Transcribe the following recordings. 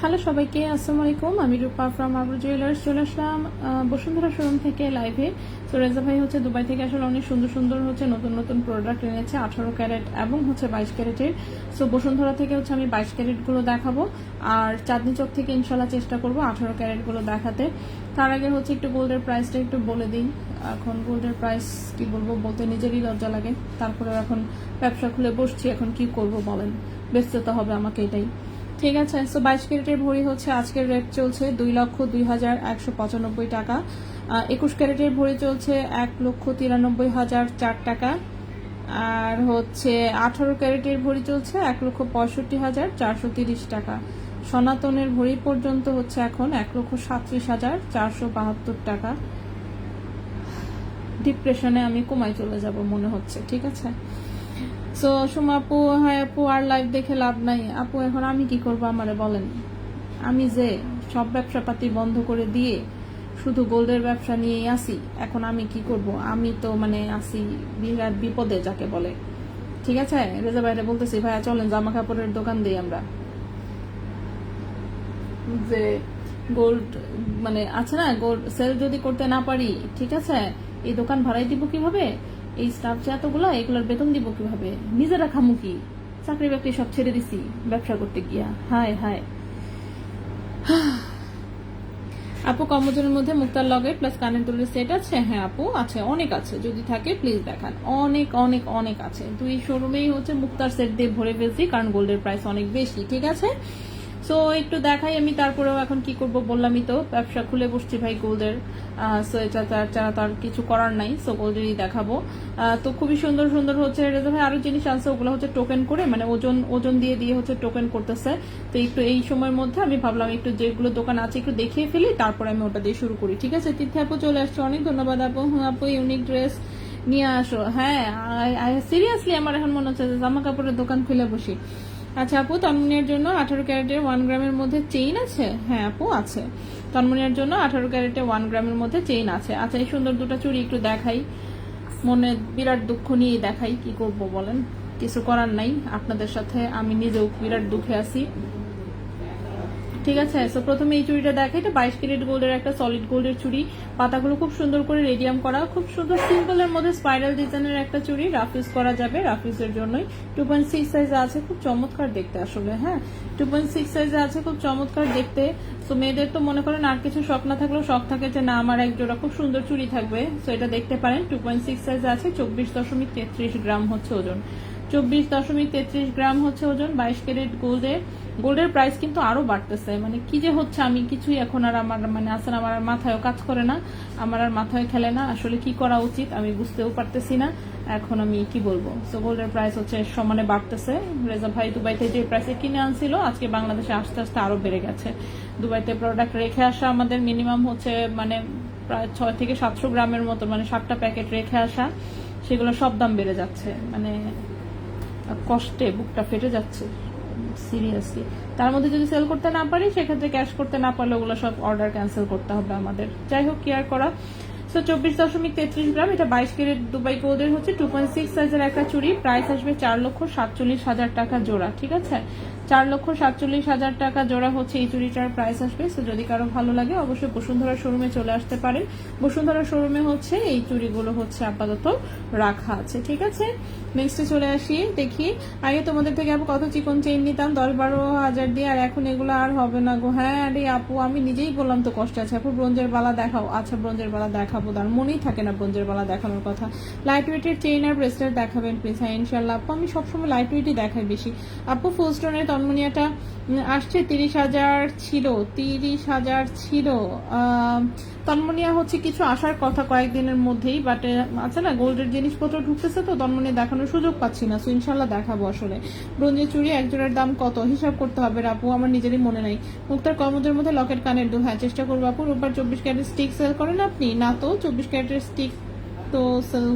Hello সবাইকে, আসসালামু আলাইকুম। আমি রূপা ফ্রম আবু জুয়েলার্স চলে আসলাম বসুন্ধরা শোরুম থেকে লাইভে। তো রেজা ভাই হচ্ছে দুবাই থেকে আসলে অনেক সুন্দর সুন্দর হচ্ছে নতুন নতুন প্রোডাক্ট এনেছে 18 ক্যারেট এবং হচ্ছে 22 ক্যারেটের। সো বসুন্ধরা থেকে হচ্ছে আমি 22 ক্যারেটগুলো দেখাবো, আর চাঁদনি চক থেকে ইনশাল্লাহ চেষ্টা করবো 18 ক্যারেটগুলো দেখাতে। তার আগে হচ্ছে একটু গোল্ডের প্রাইসটা একটু বলে দিই। এখন গোল্ডের প্রাইস কি বলবো, বলতে নিজেরই লজ্জা লাগে। তারপরে এখন ব্যবসা খুলে বসছি, এখন কি করব বলেন, বেচতে তো হবে আমাকে, এটাই ঠিক আছে। সো 22 ক্যারেটের ভরি হচ্ছে আজকের রেট চলছে 2,02,195 টাকা। 21 ক্যারেটের ভরি চলছে 1,93,004 টাকা। আর হচ্ছে 18 ক্যারেটের ভরি চলছে 1,65,430 টাকা। সনাতনের ভরি পর্যন্ত হচ্ছে এখন 1,37,472 টাকা। ডিপ্রেশনে আমি কমায় চলে যাব মনে হচ্ছে, ঠিক আছে। সো সুমা আপু, হ্যাঁ আপু, আর লাইভ দেখে লাভ নাই আপু। এখন আমি কি করবো আমারে বলেন? আমি যে সব ব্যবসা পাতি বন্ধ করে দিয়ে শুধু গোল্ডের ব্যবসা নিয়েই আসি, এখন আমি কি করব? আমি তো মানে আসি বিরাট বিপদে যাকে বলে, ঠিক আছে। রেজা ভাইরা বলতেছি, ভাইয়া চলেন জামা কাপড়ের দোকান দিই আমরা। যে গোল্ড মানে আছে না, গোল্ড সেল যদি করতে না পারি, ঠিক আছে, এই দোকান ভাড়াই দিব কিভাবে? এই স্টাফ যে এতগুলা, এগুলোর বেতন দিব কিভাবে? নিজেরা খামু কি? চাকরি বাকরি সব ছেড়ে দিছি ব্যবসা করতে গিয়া। হায় হায়। আপু কম ওজনের মধ্যে মুক্তার লকেট প্লাস কানের দুলের সেট আছে? হ্যাঁ আপু আছে, অনেক আছে, যদি থাকে প্লিজ দেখান। অনেক অনেক অনেক আছে। দুই শোরুমেই হচ্ছে মুক্তার সেট দিয়ে ভরে ফেলছি, কারণ গোল্ডের প্রাইস অনেক বেশি, ঠিক আছে। সো একটু দেখাই আমি, তারপরেও এখন কি করব বললামই তো, ব্যবসা খুলে বসছি ভাই গোল্ডের। সো এটা তার কিছু করার নাই, সো গোল্ডেরই দেখাবো। তো খুবই সুন্দর সুন্দর হচ্ছে রেজা ভাই আরো জিনিস আছে, ওগুলো হচ্ছে টোকেন করে, মানে ওজন ওজন দিয়ে দিয়ে হচ্ছে টোকেন করতেছে। তো একটু এই সময়ের মধ্যে আমি ভাবলাম একটু যেগুলো দোকান আছে একটু দেখিয়ে ফেলি, তারপরে আমি ওটা দিয়ে শুরু করি, ঠিক আছে। তিথি আপু চলে আসছে, অনেক ধন্যবাদ আপু। হ্যাঁ আপু, ইউনিক ড্রেস নিয়ে আসো। হ্যাঁ সিরিয়াসলি আমার এখন মনে হচ্ছে যে জামা কাপড়ের দোকান খুলে বসি। আচ্ছা আপু, তন্মনিয়ার জন্য 18 ক্যারেটের 1 গ্রামের মধ্যে চেইন আছে? হ্যাঁ আপু আছে, তন্মনিয়ার জন্য 18 ক্যারেটের 1 গ্রামের মধ্যে চেইন আছে। আচ্ছা এই সুন্দর দুটো চুড়ি একটু দেখাই, মনে বিরাট দুঃখ নিয়ে দেখাই, কি করব বলেন, কিছু করার নাই। আপনাদের সাথে আমি নিজেও বিরাট দুঃখে আছি, ঠিক আছে। সো প্রথমে এই চুড়িটা দেখে, এটা 22 ক্যারেট গোল্ডের একটা সলিড গোল্ডের চুড়ি। পাতাগুলো খুব সুন্দর করে রেডিয়াম করা, খুব সুন্দর সিম্পলের মধ্যে স্পাইরাল ডিজাইনের একটা চুড়ি। রাফিউজ করা যাবে, রাফিউজের জন্যই 2.6 সাইজে আছে, খুব চমৎকার দেখতে আসলে। হ্যাঁ 2.6 সাইজে আছে, খুব চমৎকার দেখতে। তো মেয়েদের তো মনে করেন আর কিছু শখ না থাকলেও শখ থাকে যে না আমার এক জোড়া খুব সুন্দর চুড়ি থাকবে, সো এটা দেখতে পারেন। 2.6 সাইজে আছে, 24.33 গ্রাম হচ্ছে ওজন, 24.33 গ্রাম হচ্ছে ওজন। 22 ক্যারেট গোল্ডের প্রাইস কিন্তু আরো বাড়তেছে, মানে কি যে হচ্ছে আমি কিছুই এখন আর আমার মানে আসলে আমার আর মাথায়ও কাজ করে না, আমার আর মাথায় খেলে না, আসলে কি করা উচিত আমি বুঝতেও পারতেছি না এখন আমি কি বলবো। সো গোল্ডের প্রাইস হচ্ছে সমানে বাড়তেছে। রেজা ভাই দুবাইতে যে প্রাইসে কিনে আনছিল, আজকে বাংলাদেশে আস্তে আস্তে আরো বেড়ে গেছে। দুবাইতে প্রোডাক্ট রেখে আসা আমাদের মিনিমাম হচ্ছে মানে প্রায় 6 থেকে 700 গ্রামের মতো, মানে 7টা প্যাকেট রেখে আসা, সেগুলো সব দাম বেড়ে যাচ্ছে, মানে কষ্টে বুকটা ফেটে যাচ্ছে সিরিয়াসলি। তার মধ্যে যদি সেল করতে না পারি, সেক্ষেত্রে ক্যাশ করতে না পারলে ওগুলো সব অর্ডার ক্যান্সেল করতে হবে আমাদের। যাই হোক, কেয়ার করা। সো 24.33 গ্রাম, এটা 22 ক্যারেট দুবাই গোল্ডের হচ্ছে 2.6 সাইজের একটা চুড়ি। প্রাইস আসবে 4,47,000 টাকা জোড়া, ঠিক আছে। 4,47,000 টাকা জোড়া হচ্ছে এই চুড়িটার প্রাইস আসবে। সো যদি কারো ভালো লাগে অবশ্যই বসুন্ধরা শোরুমে চলে আসতে পারেন। বসুন্ধরা শোরুমে হচ্ছে এই চুড়িগুলো হচ্ছে আপাতত রাখা আছে, ঠিক আছে। নেক্সটে চলে আসি, দেখি। আগে তোমাদের থেকে আপু কত চিকন চেইন নিতাম 10-12 হাজার দিয়ে, আর এখন এগুলো আর হবে না গো। হ্যাঁ আরে আপু, আমি নিজেই বললাম তো কষ্ট আছে। আপু ব্রোঞ্জের বালা দেখাও। আচ্ছা ব্রোঞ্জের বালা দেখাবো। দেখাবো, তার মনেই থাকে না ব্রোঞ্জের বালা দেখানোর কথা। লাইট ওয়েটের চেইন আর ব্রেসলেট দেখাবেন প্লিজ। হ্যাঁ ইনশাল্লাহ আপু, আমি সবসময় লাইট ওয়েটই দেখাই বেশি আপু। ফুল স্টোনের তন্মনিয়াটা আসছে 30,000 ছিল, 30,000 ছিল। তন্মনিয়া হচ্ছে কিছু আসার কথা কয়েকদিনের মধ্যেই, বাট আছে না গোল্ডের জিনিসপত্র ঢুকতেছে তো তন্মনিয়া দেখানোর সুযোগ পাচ্ছি না, সো ইনশাল্লাহ দেখাবো। আসলে ব্রোঞ্জের চুড়ি এক জোড়ার দাম কত হিসাব করতে হবে আপু, আমার নিজেরই মনে নাই। মুক্তার কর্মজের মধ্যে লকেট কানের দুল, হ্যাঁ চেষ্টা করবো আপু। রূপার 24 ক্যারেটের স্টিক সেল করেন আপনি? না তো 24 ক্যারেটের স্টিক তো সেল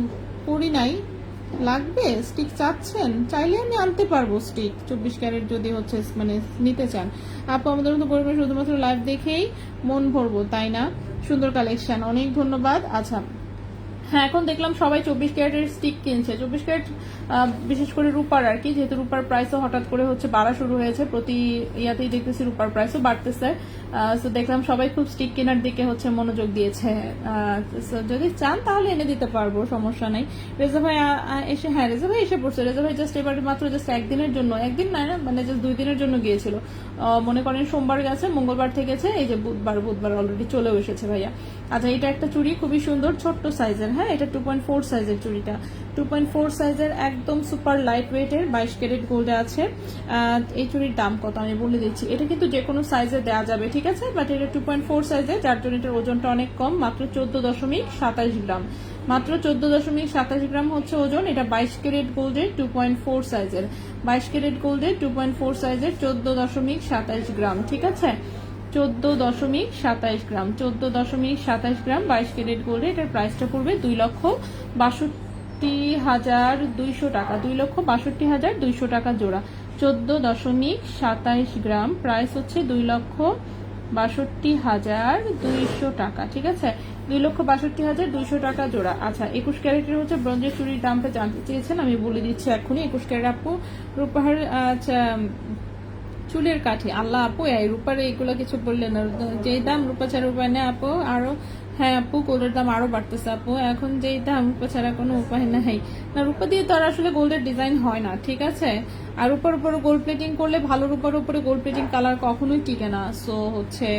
করি নাই। লাগবে স্টিক? চাচ্ছেন? চাইলে আমি আনতে পারবো স্টিক 24 ক্যারেট যদি হচ্ছে মানে নিতে চান আপু। আমাদের মতো গরিবের শুধুমাত্র লাইভ দেখেই মন ভরবো তাই না? সুন্দর কালেকশন, অনেক ধন্যবাদ। আচ্ছা হ্যাঁ এখন দেখলাম সবাই 24 ক্যারেটের স্টিক কিনছে, 24 ক্যারেট বিশেষ করে রূপার আর কি, যেহেতু রূপার প্রাইসও হঠাৎ করে হচ্ছে বাড়া শুরু হয়েছে, প্রতি ইয়াতেই দেখতেছি রূপার প্রাইসও বাড়তেছে। তো দেখলাম সবাই খুব স্টিক কেনার দিকে হচ্ছে মনোযোগ দিয়েছে। যদি চান তাহলে এনে দিতে পারবো, সমস্যা নেই। রেজা ভাই এসে, হ্যাঁ রেজা ভাই এসে পড়ছে। রেজা ভাই জাস্ট এবার মাত্র জাস্ট একদিনের জন্য, একদিন না মানে জাস্ট 2 দিনের জন্য গিয়েছিল। মনে করেন সোমবার গেছে, মঙ্গলবার থেকে গেছে, এই যে বুধবার অলরেডি চলেও এসেছে ভাইয়া। আচ্ছা এটা একটা চুড়ি খুবই সুন্দর ছোট্ট সাইজের, হ্যাঁ এটা 2.4 সাইজের চুড়িটা, 2.4 সাইজের একদম সুপার লাইট ওয়েটের 22 ক্যারেট গোল্ডে আছে। এই চুড়ির দাম কত আমি বলে দিচ্ছি, এটা কিন্তু যে কোনো সাইজে দেওয়া যাবে ঠিক আছে, বাট এটা 2.4 সাইজের, যার জন্য এটার ওজনটা অনেক কম, মাত্র 14.27 গ্রাম, মাত্র 14.27 গ্রাম হচ্ছে ওজন। এটা 22 ক্যারেট গোল্ডের 2.4 সাইজের, 22 ক্যারেট গোল্ডের 2.4 সাইজের 14.27 গ্রাম ঠিক আছে, 14.27 গ্রাম, 14.27 গ্রাম 22 ক্যারেট গোল্ডে। এটার প্রাইসটা পড়বে 2,62,200 টাকা, 2,62,200 টাকা জোড়া। 14.27 গ্রাম, প্রাইস হচ্ছে 2,62,200 টাকা ঠিক আছে, 2,62,200 টাকা জোড়া। আচ্ছা 21 ক্যারেটের হচ্ছে ব্রোঞ্জের চুড়ির দামটা জানতে চেয়েছেন, আমি বলে দিচ্ছি এখনই। 21 ক্যারেট আপু রূপার আচ্ছা চুলের কাঠি, আল্লাহ আপু এই রূপার এইগুলো কিছু বললেন না, যেই দাম রূপা ছাড়া উপায় নেই আপু। আরো হ্যাঁ আপু গোল্ডের দাম আরো বাড়তেছে আপু, এখন যেই দাম রূপা ছাড়া কোনো উপায় নাই না, রূপা দিয়ে তো আর আসলে গোল্ডের ডিজাইন হয় না ঠিক আছে। আর রূপার উপরে গোল্ড প্লেটিং করলে, ভালো রূপার উপরে গোল্ড প্লেটিং কালার কখনোই টিকে না। সো হচ্ছে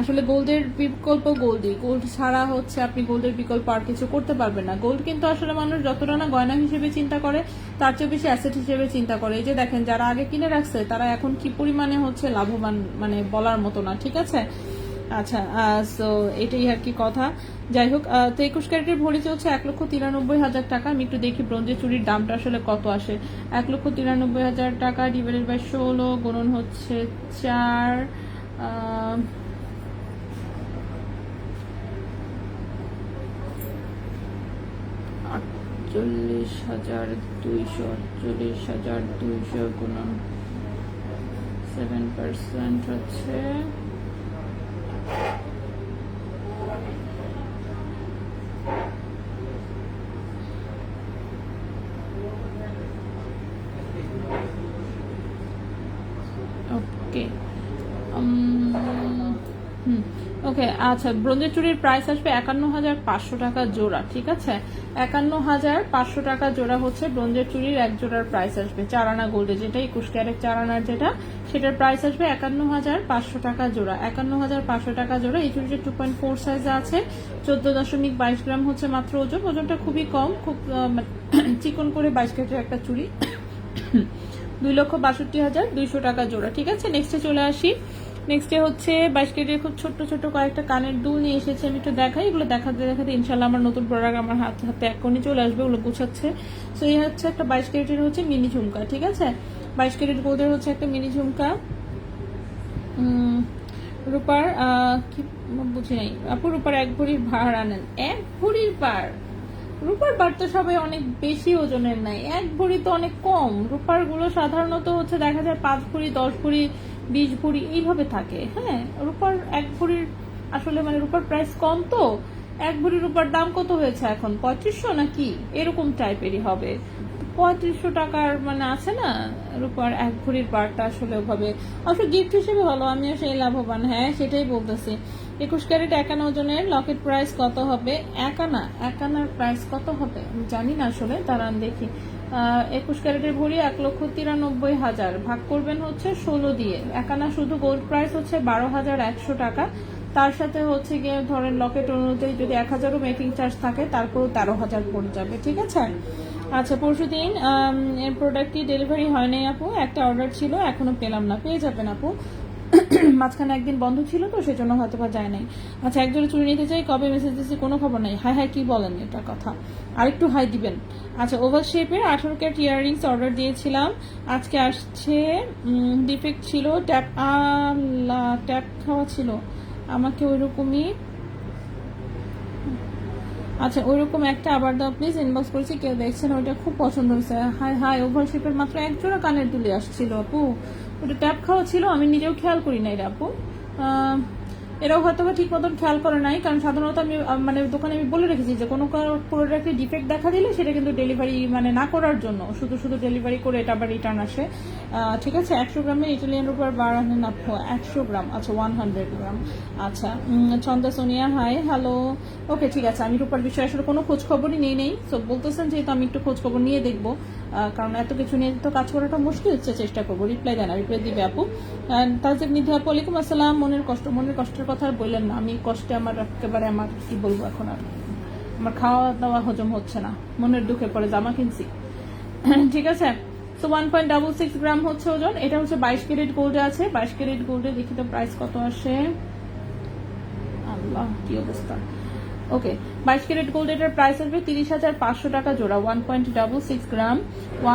আসলে গোল্ডের বিকল্প গোল্ডই, গোল্ড ছাড়া হচ্ছে আপনি গোল্ডের বিকল্প আর কিছু করতে পারবেন না। গোল্ড কিন্তু আসলে মানুষ যতটা না গয়না হিসেবে চিন্তা করে, তার চেয়ে বেশি অ্যাসেট হিসেবে চিন্তা করে। এই যে দেখেন যারা আগে কিনে রাখছে তারা এখন কি পরিমাণে হচ্ছে লাভবান, মানে বলার মতো না ঠিক আছে। আচ্ছা সো এটাই আর কি কথা। যাই হোক তো 21 ক্যারেটের ভরি চলছে 1,93,000 টাকা। আমি একটু দেখি ব্রোঞ্জের চুরির দামটা আসলে কত আসে। 1,93,000 টাকা ডিভাইডেড বাই 16 গুণন হচ্ছে 4, 48,200, 48,200 গুণন 7% হচ্ছে ওকে ওকে। আচ্ছা ব্রোঞ্জের চুড়ির প্রাইস আসবে 51,500 টাকা জোড়া ঠিক আছে, 51,500 টাকা জোড়া হচ্ছে ব্রোঞ্জের চুড়ির এক জোড়ার প্রাইস আসবে। 4 আনা গোল্ডে যেটা 21 ক্যারেট 4 আনার যেটা, সেটার প্রাইস আসবে 51,500 টাকা জোড়া, 51,500 টাকা জোড়া। এই চুড়িটা 2.4 সাইজে আছে, 14.22 গ্রাম হচ্ছে মাত্র ওজন, ওজনটা খুবই কম, খুব চিকন করে 22 ক্যারেটের একটা চুড়ি। 2,62,200 টাকা জোড়া ঠিক আছে। নেক্সটে চলে আসি, নেক্সটে হচ্ছে 22 ক্যারেটের খুব ছোট্ট ছোট্ট কয়েকটা কানের দুল নিয়ে এসেছে, আমি একটু দেখাই। এগুলো দেখাতে দেখাতে ইনশাল্লাহ আমার নতুন প্রোডাক্ট আমার হাতে এখনই চলে আসবে, ওগুলো গুছাচ্ছে। সো এই হচ্ছে একটা 22 ক্যারেটের হচ্ছে মিনি ঝুমকা ঠিক আছে, 22 ক্যারেট গোল্ডের হচ্ছে একটা মিনি ঝুমকা। রূপার কি বুঝি নাই আপু, রূপার 1 ভরির ভার আনেন? 1 ভরির ভার? রূপার বার তো সবাই অনেক বেশি ওজনের নাই, 1 ভরি তো অনেক কম। রূপার গুলো সাধারণত হচ্ছে দেখা যায় 5 ভরি, 10 ভরি, 20 ভরি এইভাবে থাকে। হ্যাঁ রূপার 1 ভরির আসলে মানে রূপার প্রাইস কম তো, 1 ভরি রূপার দাম কত হয়েছে এখন 3500 নাকি এরকম টাইপেরই হবে, 3500 টাকার মানে আছে না রূপার 1 ভরির বারটা আসলে ওভাবে অবশ্য গিফট হিসেবে হলো, আমিও সেই লাভবান। হ্যাঁ সেটাই বলতেছি। 21 ক্যারেট 1 আনা ওজনের লকেট প্রাইস কত হবে? 1 আনার প্রাইস কত হবে আমি জানি না আসলে, দাঁড়ান দেখি। 21 ক্যারেটের ভরি 1,93,000 ভাগ করবেন হচ্ছে 16 দিয়ে। 1 আনা শুধু গোল্ড প্রাইস হচ্ছে 12,100 টাকা, তার সাথে হচ্ছে গিয়ে ধরেন লকেট অনুযায়ী যদি 1000ও মেকিং চার্জ থাকে তারপরও 13,000 পড়ে যাবে, ঠিক আছে। আচ্ছা, পরশুদিন এর প্রোডাক্টটি ডেলিভারি হয় নাই আপু, একটা অর্ডার ছিল এখনো পেলাম না, পেয়ে যাবেন আপু। মাঝখানে একদিন বন্ধ ছিল তো সেজন্য হয়তো বা যায় নাই। আচ্ছা, একজোড়া চুড়ি নিতে চাই, কবে মেসেজ দিচ্ছি কোনো খবর নাই। হাই হাই কি বলেন এটা কথা, আরেকটু হাই দিবেন। আচ্ছা, ওভাল শেপের 18 ক্যারেট ইয়াররিংস অর্ডার দিয়েছিলাম, আজকে আসছে। ডিফেক্ট ছিল, ট্যাপ খাওয়া ছিল, আমাকে ওইরকমই। আচ্ছা, ওইরকম একটা আবার দাও প্লিজ, ইনবক্স করেছি, কেউ দেখছেন, ওইটা খুব পছন্দ হয়েছে। হাই হাই, ওভার শেপের মাত্র এক জোড়া কানের দুলে আসছিল আপু, ওটা ট্যাপ খাওয়া ছিল, আমি নিজেও খেয়াল করি নাই রে আপু। এরাও হয়তো বা ঠিক মতন খেয়াল করে নাই, কারণ সাধারণত আমি মানে দোকানে আমি বলে রেখেছি যে কোনো প্রোডাক্টে ডিফেক্ট দেখা দিলে সেটা কিন্তু ডেলিভারি মানে না করার জন্য, শুধু শুধু ডেলিভারি করে এটা আবার রিটার্ন আসে, ঠিক আছে। 100 গ্রামের ইটালিয়ান রুপার বার আনেন আপু, 100 গ্রাম, আচ্ছা 100 গ্রাম। আচ্ছা, ছন্দা সোনিয়া হাই হ্যালো, ওকে ঠিক আছে। আমি রুপার বিষয়ে আসলে কোনো খোঁজ খবরই নেই, তো বলতেছেন যেহেতু আমি একটু খোঁজ খবর নিয়ে দেখবো, কারণ এত কিছু নিয়ে তো কাজ করাটা মুশকিল হচ্ছে, চেষ্টা করবো। রিপ্লাই দেন, রিপ্লাই দিবে আপু। তাজেব নিধি আপু ওয়ালাইকুম আসসালাম। মনের কষ্টের কথা আর বললেন না, আমি কষ্টে আমার একেবারে আমার কি বলবো এখন, আর আমার খাওয়া দাওয়া হজম হচ্ছে না, মনের দুঃখে পরে জামা কিনছি, ঠিক আছে। তো 1.66 গ্রাম হচ্ছে ওজন, এটা হচ্ছে 22 ক্যারেট গোল্ডে আছে। 22 ক্যারেট গোল্ডে দেখি তো প্রাইস কত আসে, আল্লাহ কি অবস্থা। ওকে, 22 ক্যারেট গোল্ড এটার প্রাইস আসবে 30,500 টাকা জোড়া। 1.66 গ্রাম,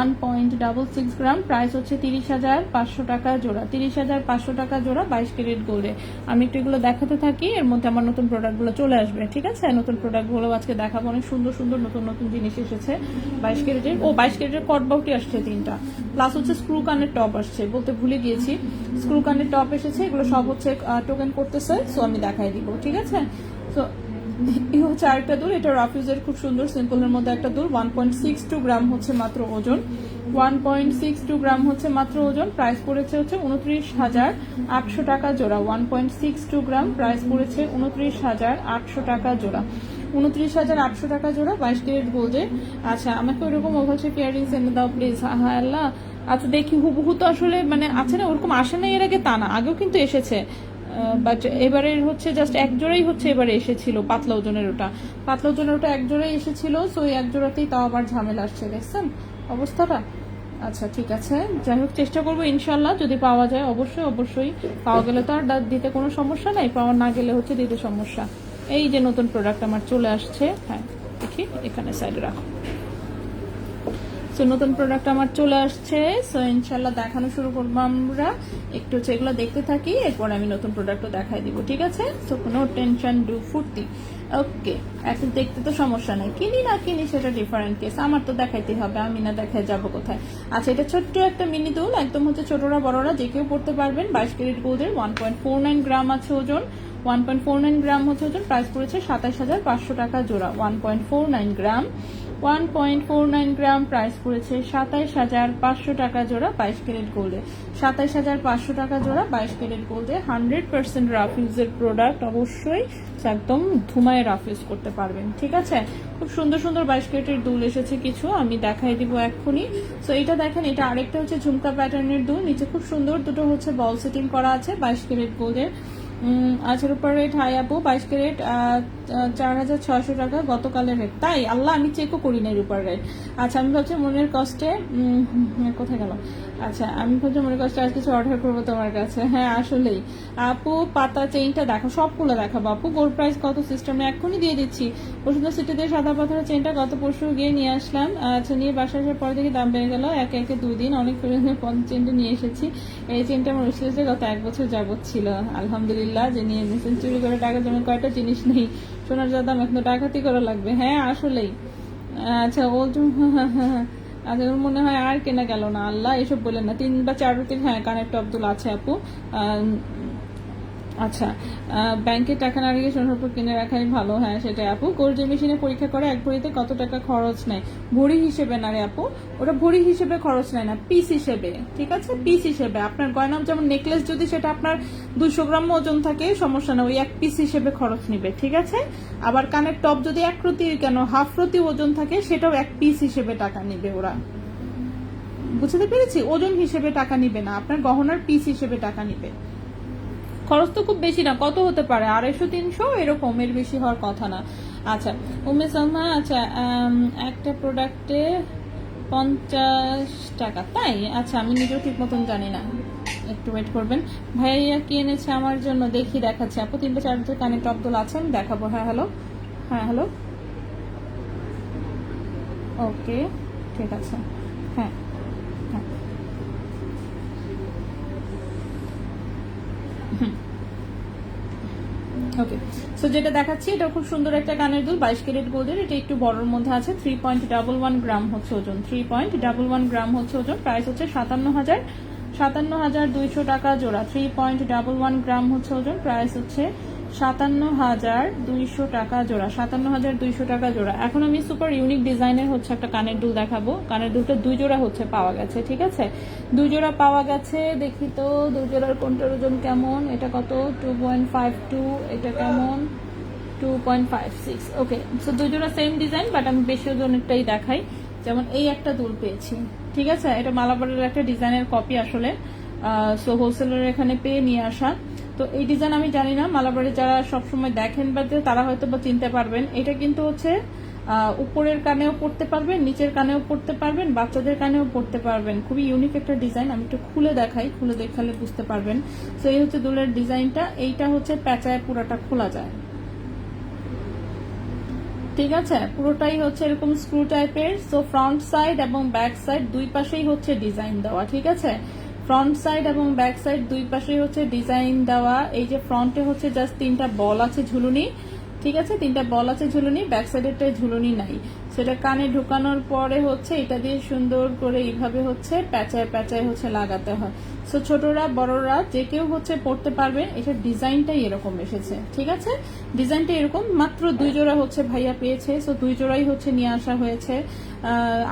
1.66 গ্রাম, প্রাইস হচ্ছে 30,500 টাকা জোড়া। 30,500 টাকা জোড়া 22 ক্যারেট গোল্ডে। আমি একটু এগুলো দেখাতে থাকি, এর মধ্যে আমার নতুন প্রোডাক্টগুলো চলে আসবে, ঠিক আছে। নতুন প্রোডাক্টগুলো আজকে দেখাবো, অনেক সুন্দর সুন্দর নতুন নতুন জিনিস এসেছে 22 ক্যারেটের। 22 ক্যারেটের কট বাউটি আসছে 3টা, প্লাস হচ্ছে স্ক্রু কানের টপ আসছে, বলতে ভুলে গিয়েছি। স্ক্রু কানের টপ এসেছে, এগুলো সব হচ্ছে টোকেন করতেছে, সো আমি দেখাই দিব, ঠিক আছে। তো এই হচ্ছে আরেকটা দুল, এটা রাফিউজের খুব সুন্দর সিম্পলের মধ্যে একটা দুল। 1.62 গ্রাম হচ্ছে মাত্র ওজন, 1.62 গ্রাম হচ্ছে মাত্র ওজন। প্রাইস পড়েছে হচ্ছে 29,800 টাকা জোড়া। 1.62 গ্রাম, প্রাইস পড়েছে 29,800 টাকা জোড়া। 29,800 টাকা জোড়া 22 ক্যারেট গোল্ডে। আচ্ছা, আমাকে ওইরকম ওভাল শেপ ইয়াররিংস এনে দাও প্লিজ। হ্যাঁ আল্লাহ, আচ্ছা দেখি, হুবহু তো আসলে মানে আছে না, ওরকম আসে না এর আগে তা না, আগেও কিন্তু এসেছে, বাট এবারে হচ্ছে জাস্ট এক জোড়াই হচ্ছে এবারে এসেছিল, পাতলা ওজনের ওটা, পাতলা ওজনের ওটা এক জোড়াই এসেছিল, সো ওই এক জোড়াতেই তাও আবার ঝামেলা আসছে, দেখছেন অবস্থাটা। আচ্ছা ঠিক আছে, যাই হোক চেষ্টা করবো ইনশাল্লাহ, যদি পাওয়া যায় অবশ্যই অবশ্যই। পাওয়া গেলে তো আর দিতে কোনো সমস্যা নাই, পাওয়া না গেলে হচ্ছে দিতে সমস্যা। এই যে নতুন প্রোডাক্ট আমার চলে আসছে, হ্যাঁ দেখি এখানে সাইডে রাখো। সো নতুন প্রোডাক্ট আমার চলে আসছে, সো ইনশাল্লাহ দেখানো শুরু করবো আমরা। একটু হচ্ছে এগুলো দেখতে থাকি, এরপর আমি নতুন প্রোডাক্টও দেখাই দিব, ঠিক আছে। সো কোনো টেনশন, ডু ফুর্তি। ওকে, এখন দেখতে তো সমস্যা নাই, কিনি না কিনি সেটা ডিফারেন্ট কেস, আমার তো দেখাইতেই হবে, আমি না দেখাই যাবো কোথায়। আচ্ছা, এটা ছোট্ট একটা মিনি দুল, একদম হচ্ছে ছোটরা বড়রা যে কেউ পড়তে পারবেন। 22 ক্যারেট গোল্ডের, 1.49 গ্রাম আছে ওজন, 1.49 গ্রাম হচ্ছে ওজন। প্রাইস পড়েছে 27,500 টাকা জোড়া। 1.49 গ্রাম, 1.49 গ্রাম, প্রাইস পড়েছে 27,500 টাকা জোড়া 22 ক্যারেট গোল্ডে। 27,500 টাকা জোড়া 22 ক্যারেট গোল্ডে। 100% রাফ ইউজের প্রোডাক্ট, অবশ্যই একদম ধুমায় রাফ ইউজ করতে পারবেন, ঠিক আছে। খুব সুন্দর সুন্দর 22 ক্যারেটের দুল এসেছে কিছু, আমি দেখাই দিব এক্ষুনি। সো এটা দেখেন, এটা আরেকটা হচ্ছে ঝুমকা প্যাটার্নের দুল, নিচে খুব সুন্দর দুটো হচ্ছে বল সেটিং করা আছে 22 ক্যারেট গোল্ডের। আচ্ছা, রূপার রেট হাই আপু, 22 ক্যারেট 4,600 টাকা গতকালের রেট, তাই আল্লাহ আমি চেকও করি নাই রূপার রেট। আচ্ছা, আমি ভাবছি মনের কষ্টে, কোথায় গেল। আচ্ছা, আমি ভাবছি মনের কষ্টে আর কিছু অর্ডার করবো তোমার কাছে। হ্যাঁ আসলেই আপু, পাতা চেইনটা দেখো, সবগুলো দেখাবো আপু। গোল্ড প্রাইস কত সিস্টেমে এক্ষুনি দিয়ে দিচ্ছি। পরশুদিন সিটি দিয়ে সাদা পাথরের চেইনটা গত পরশু গিয়ে নিয়ে আসলাম। আচ্ছা, নিয়ে বাসা আসার পর দেখি দাম বেড়ে গেল, একে একে 2 দিন অনেক চেনটা নিয়ে এসেছি। এই চেনটা আমার উঠে গত 1 বছর যাবত ছিল, আলহামদুলিল্লাহ যে নিয়ে নিয়েছেন। চুরি করে টাকা জমে কয়টা জিনিস নেই, সোনার যা দাম এখন তো ডাকাতি করা লাগবে। হ্যাঁ আসলেই। আচ্ছা ও আচ্ছা, মনে হয় আর কেনা গেল না, আল্লাহ এসব বললেন না। 3 বা 4 রুটির, হ্যাঁ কানের টপ দুল আছে আপু। আচ্ছা, ব্যাংকে টাকা না রেখে সোনার উপর কিনে রাখাই ভালো, হ্যাঁ সেটাই আপু। গোল্ড মেশিনে পরীক্ষা করে এক ভরিতে কত টাকা খরচ নেয়? ভরি হিসেবে না রে আপু, ওটা ভরি হিসেবে খরচ নেয় না, পিস হিসেবে, ঠিক আছে, পিস হিসেবে। আপনার গয়না যেমন নেকলেস যদি সেটা আপনার 200 গ্রাম ওজন থাকে সমস্যা না, ওই 1 পিস হিসেবে খরচ নিবে, ঠিক আছে। আবার কানের টপ যদি 1 প্রতি কেন হাফ প্রতি ওজন থাকে সেটাও 1 পিস হিসেবে টাকা নিবে ওরা, বুঝতে পেরেছি। ওজন হিসেবে টাকা নিবে না, আপনার গহনার পিস হিসেবে টাকা নিবে। খরচ তো খুব বেশি না, কত হতে পারে 250-300 এরকম, এর বেশি হওয়ার কথা না। আচ্ছা উম্মে সালমা, আচ্ছা একটা প্রোডাক্টে 50 টাকা, তাই? আচ্ছা আমি নিজেও ঠিক মতন জানি না, একটু ওয়েট করবেন। ভাইয়া কি এনেছে আমার জন্য, দেখি দেখাচ্ছে আপু। 3-4 কানে টপ দোল আছে, আমি দেখাবো। হ্যাঁ হ্যালো, হ্যাঁ হ্যালো, ওকে ঠিক আছে। হ্যাঁ হ্যাঁ ওকে। সো যেটা দেখাচ্ছি এটা খুব সুন্দর একটা কানের দুল, 22 ক্যারেট গোল্ডের। এটা একটু বড়র মধ্যে আছে, 3.11 গ্রাম হচ্ছে ওজন, 3.11 গ্রাম হচ্ছে ওজন। প্রাইস হচ্ছে 57,200 টাকা জোড়া। 3.11 গ্রাম হচ্ছে ওজন, প্রাইস হচ্ছে 57,200 টাকা জোড়া, 57,200 টাকা জোড়া। এখন আমি সুপার ইউনিক ডিজাইনের হচ্ছে একটা কানের দুল দেখাবো। কানের দুলটা 2 জোড়া হচ্ছে পাওয়া গেছে, ঠিক আছে? 2 জোড়া পাওয়া গেছে, দেখি তো 2 জোড়ার কোনটার ওজন কেমন। এটা কত, 2.52, এটা কেমন, 2.56। ওকে, সো 2 জোড়া সেম ডিজাইন, বাট আমি বেশি ওজনেরটাই দেখাই। যেমন এই একটা দুল পেয়েছি, ঠিক আছে? এটা মালাবারের একটা ডিজাইনের কপি আসলে, সো হোলসেলের এখানে পেয়ে নিয়ে আসা। তো এই ডিজাইন আমি জানি না, মালাবারে যারা সবসময় দেখেন বা তারা হয়তো বা চিনতে পারবেন। এটা কিন্তু হচ্ছে উপরের কানেও পড়তে পারবেন, নিচের কানেও পড়তে পারবেন, বাচ্চাদের কানেও পড়তে পারবেন। খুবই ইউনিক একটা ডিজাইন, আমি একটু খুলে দেখাই, খুলে দেখালে বুঝতে পারবেন। তো এই হচ্ছে দুলের ডিজাইনটা। এইটা হচ্ছে প্যাঁচায় পুরাটা খোলা যায়, ঠিক আছে? পুরোটাই হচ্ছে এরকম স্ক্রু টাইপের। সো ফ্রন্ট সাইড এবং ব্যাক সাইড দুই পাশেই হচ্ছে ডিজাইন দেওয়া, ঠিক আছে? ফ্রন্ট সাইড এবং ব্যাক সাইড দুই পাশেই হচ্ছে ডিজাইন দেওয়া। এই যে ফ্রন্টে হচ্ছে জাস্ট 3টা বল আছে ঝুলুনি, ঠিক আছে? 3টা বল আছে ঝুলুনি, ব্যাক সাইডেরটাই ঝুলুনি নাই। সেটা কানে ঢুকানোর পরে হচ্ছে এটা দিয়ে সুন্দর করে এইভাবে হচ্ছে প্যাঁচায় প্যাঁচায় হচ্ছে লাগাতে হয়। সো ছোটরা বড়রা যে কেউ হচ্ছে পড়তে পারবে। এটার ডিজাইনটাই এরকম এসেছে, ঠিক আছে? ডিজাইনটা এরকম, মাত্র 2 জোড়া হচ্ছে ভাইয়া পেয়েছে। সো 2 জোড়াই হচ্ছে নিয়ে আসা হয়েছে।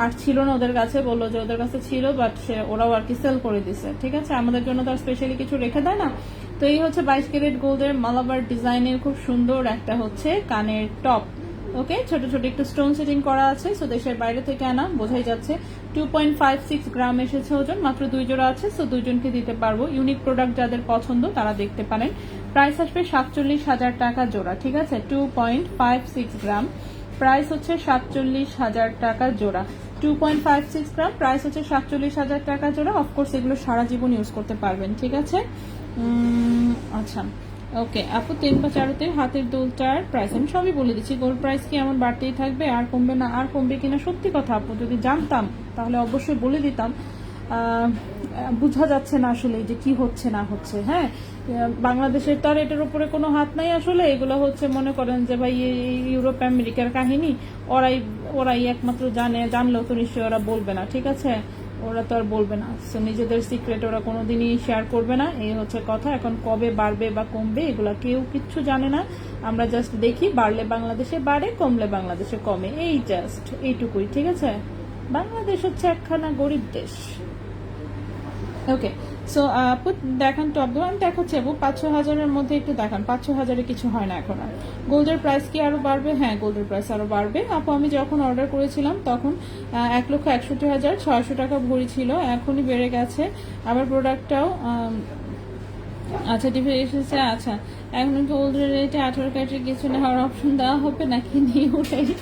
আর ছিল না ওদের কাছে, বললো যে ওদের কাছে ছিল, বাট ওরাও আর কি সেল করে দিছে, ঠিক আছে? আমাদের জন্য তো আর স্পেশালি কিছু রেখে দেয় না। তো এই হচ্ছে 22 ক্যারেট গোল্ডের মালাবার ডিজাইনের খুব সুন্দর একটা হচ্ছে কানের টপ। ওকে, ছোট ছোট একটু স্টোন সেটিং করা আছে। সো দেশের বাইরে থেকে আনা, বোঝাই যাচ্ছে। 2.56 গ্রাম এসেছে ওজন, মাত্র 2 জোড়া আছে। সো 2জনকে দিতে পারবো। ইউনিক প্রোডাক্ট যাদের পছন্দ তারা দেখতে পারেন। প্রাইস আসবে 47,000 টাকা জোড়া, ঠিক আছে? 2.56 গ্রাম, প্রাইস হচ্ছে 47,000 টাকা জোড়া। 2.56 গ্রাম, প্রাইস হচ্ছে 47,000 টাকা জোড়া। অফকোর্স এগুলো সারা জীবন ইউজ করতে পারবেন, ঠিক আছে? আচ্ছা ওকে আপু, 3 বা 4 হাতের দুলটার প্রাইস আমি সবই বলে দিচ্ছি। গোল্ড প্রাইস কি এমন বাড়তেই থাকবে, আর কমবে না? আর কমবে কিনা সত্যি কথা আপু, যদি জানতাম তাহলে অবশ্যই বলে দিতাম। বোঝা যাচ্ছে না আসলে যে কি হচ্ছে না হচ্ছে। হ্যাঁ, বাংলাদেশের তো আর এটার উপরে কোনো হাত নাই আসলে। এগুলো হচ্ছে মনে করেন যে ভাই ইউরোপ আমেরিকার কাহিনী, ওরাই ওরাই একমাত্র জানে। জানলেও তো নিশ্চয়ই ওরা বলবে না, ঠিক আছে? ওরা তো আর বলবে না। সো নিজেদের সিক্রেট ওরা কোনোদিনই শেয়ার করবে না, এই হচ্ছে কথা। এখন কবে বাড়বে বা কমবে এগুলা কেউ কিচ্ছু জানে না। আমরা জাস্ট দেখি, বাড়লে বাংলাদেশে বাড়ে, কমলে বাংলাদেশে কমে, এই জাস্ট এইটুকুই, ঠিক আছে? বাংলাদেশ হচ্ছে একখানা গরিব দেশ। ওকে, সো আপু দেখান টপ দো, আমি দেখাচ্ছি আপু। 5-6 হাজারের মধ্যে একটু দেখান। 5-6 হাজারে কিছু হয় না এখন আর। গোল্ডের প্রাইস কি আরো বাড়বে? হ্যাঁ, গোল্ডের প্রাইস আরো বাড়বে আপু। আমি যখন অর্ডার করেছিলাম তখন 1,61,600 টাকা ভরি ছিল, এখনই বেড়ে গেছে। আবার প্রোডাক্টটাও আচ্ছা ডিফে এসেছে। আচ্ছা, এখন কি গোল্ডের রেটে 18 ক্যারেটের কিছু নেওয়ার অপশন দেওয়া হবে নাকি নিউ রেট?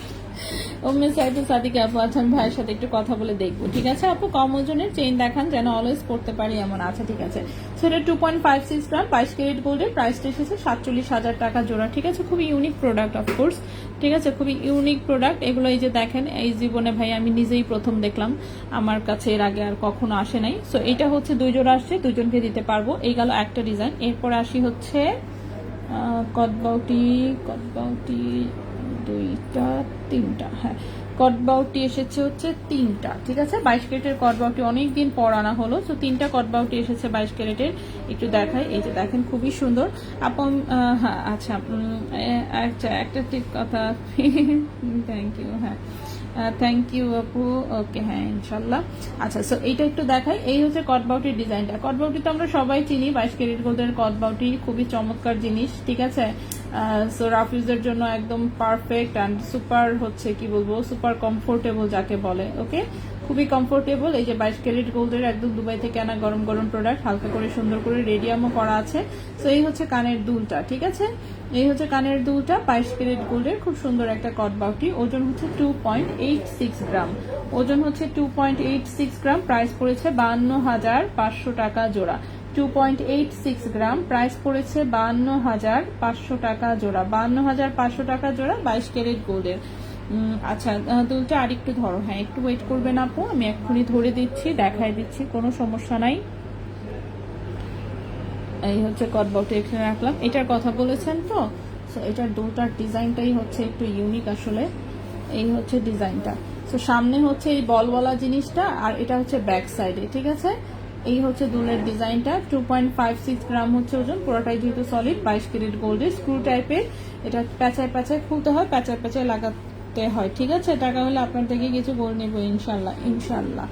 ওমে সাইডে সাদিকে আপু, আচ্ছা আমি ভাইয়ের সাথে একটু কথা বলে দেখবো, ঠিক আছে আপু? কম ওজনের চেইন দেখান যেন অলওয়েজ পড়তে পারি এমন। আচ্ছা ঠিক আছে। সেটা 2.56 গ্রাম, 22 ক্যারেট গোল্ডের। প্রাইসটা এসেছে 47,000 টাকা জোড়া, ঠিক আছে? খুবই ইউনিক প্রোডাক্ট অফকোর্স, ঠিক আছে? খুবই ইউনিক প্রোডাক্ট এগুলো। এই যে দেখেন, এই জীবনে ভাই আমি নিজেই প্রথম দেখলাম, আমার কাছে এর আগে আর কখনো আসে নাই। সো এটা হচ্ছে 2 জোড়া আসছে, 2জনকে দিতে পারবো। এই গেল একটা ডিজাইন। এরপরে আসি হচ্ছে কটবাউটি, কটবাউটি 2টা 3টা, হ্যাঁ কটবাউটি এসেছে হচ্ছে 3টা, ঠিক আছে? 22 ক্যারেটের কটবাউটি অনেকদিন পর আনা হলো। তো 3টা কটবাউটি এসেছে 22 ক্যারেটের। একটু দেখাই, এই যে দেখেন খুবই সুন্দর আপু। হ্যাঁ আচ্ছা, আচ্ছা একটা ঠিক কথা, থ্যাংক ইউ। হ্যাঁ থ্যাংক ইউ আপু, ওকে হ্যাঁ ইনশাল্লাহ। আচ্ছা, সো এইটা একটু দেখাই। এই হচ্ছে কটবাউটির ডিজাইনটা। কটবাউটি তো আমরা সবাই চিনি, 22 ক্যারেট গোল্ডের কটবাউটি খুবই চমৎকার জিনিস, ঠিক আছে? সো রাফিউজের জন্য একদম পারফেক্ট অ্যান্ড সুপার হচ্ছে কি বলবো, সুপার কমফোর্টেবল যাকে বলে। ওকে, খুবই কমফোর্টেবল। এই যে 22 ক্যারেট গোল্ডের একদম দুবাই থেকে আনা গরম গরম প্রোডাক্ট, হালকা করে সুন্দর করে রেডিয়ামও করা আছে। তো এই হচ্ছে কানের দুলটা, ঠিক আছে, এই হচ্ছে কানের দুলটা 22 ক্যারেট গোল্ডের, খুব সুন্দর একটা কট বাউটি। ওজন হচ্ছে 2.86 গ্রাম, ওজন হচ্ছে 2.86 গ্রাম। প্রাইস পড়েছে 52,500 টাকা জোড়া। 2.86 গ্রাম, প্রাইস পড়েছে 52,500 টাকা জোড়া। 52,500 টাকা জোড়া 22 ক্যারেট গোল্ডের। আচ্ছা, দুলটা আরেকটু ধরো, হ্যাঁ একটু ওয়েট করবেন আপু, আমি এক্ষুনি ধরে দিচ্ছি, দেখাই দিচ্ছি, কোনো সমস্যা নাই। এই হচ্ছে কট বাউটি এখানে রাখলাম। এটার কথা বলেছেন তো, এটার দুলটার ডিজাইনটাই হচ্ছে একটু ইউনিক আসলে। এই হচ্ছে ডিজাইনটা। তো সামনে হচ্ছে এই বলওয়ালা জিনিসটা, আর এটা হচ্ছে ব্যাক সাইডে, ঠিক আছে। এই হচ্ছে দুলের ডিজাইনটা। 2.56 গ্রাম হচ্ছে ওজন, পুরোটাই যেহেতু সলিড 22 ক্যারেট গোল্ডের, স্ক্রু টাইপের। এটা প্যাচায় প্যাচায় খুলতে হয়, প্যাচায় প্যাচায় লাগাতে হয়, ঠিক আছে। টাকা হলে আপনার থেকে কিছু গোল্ড নেবো ইনশাল্লাহ, ইনশাল্লাহ।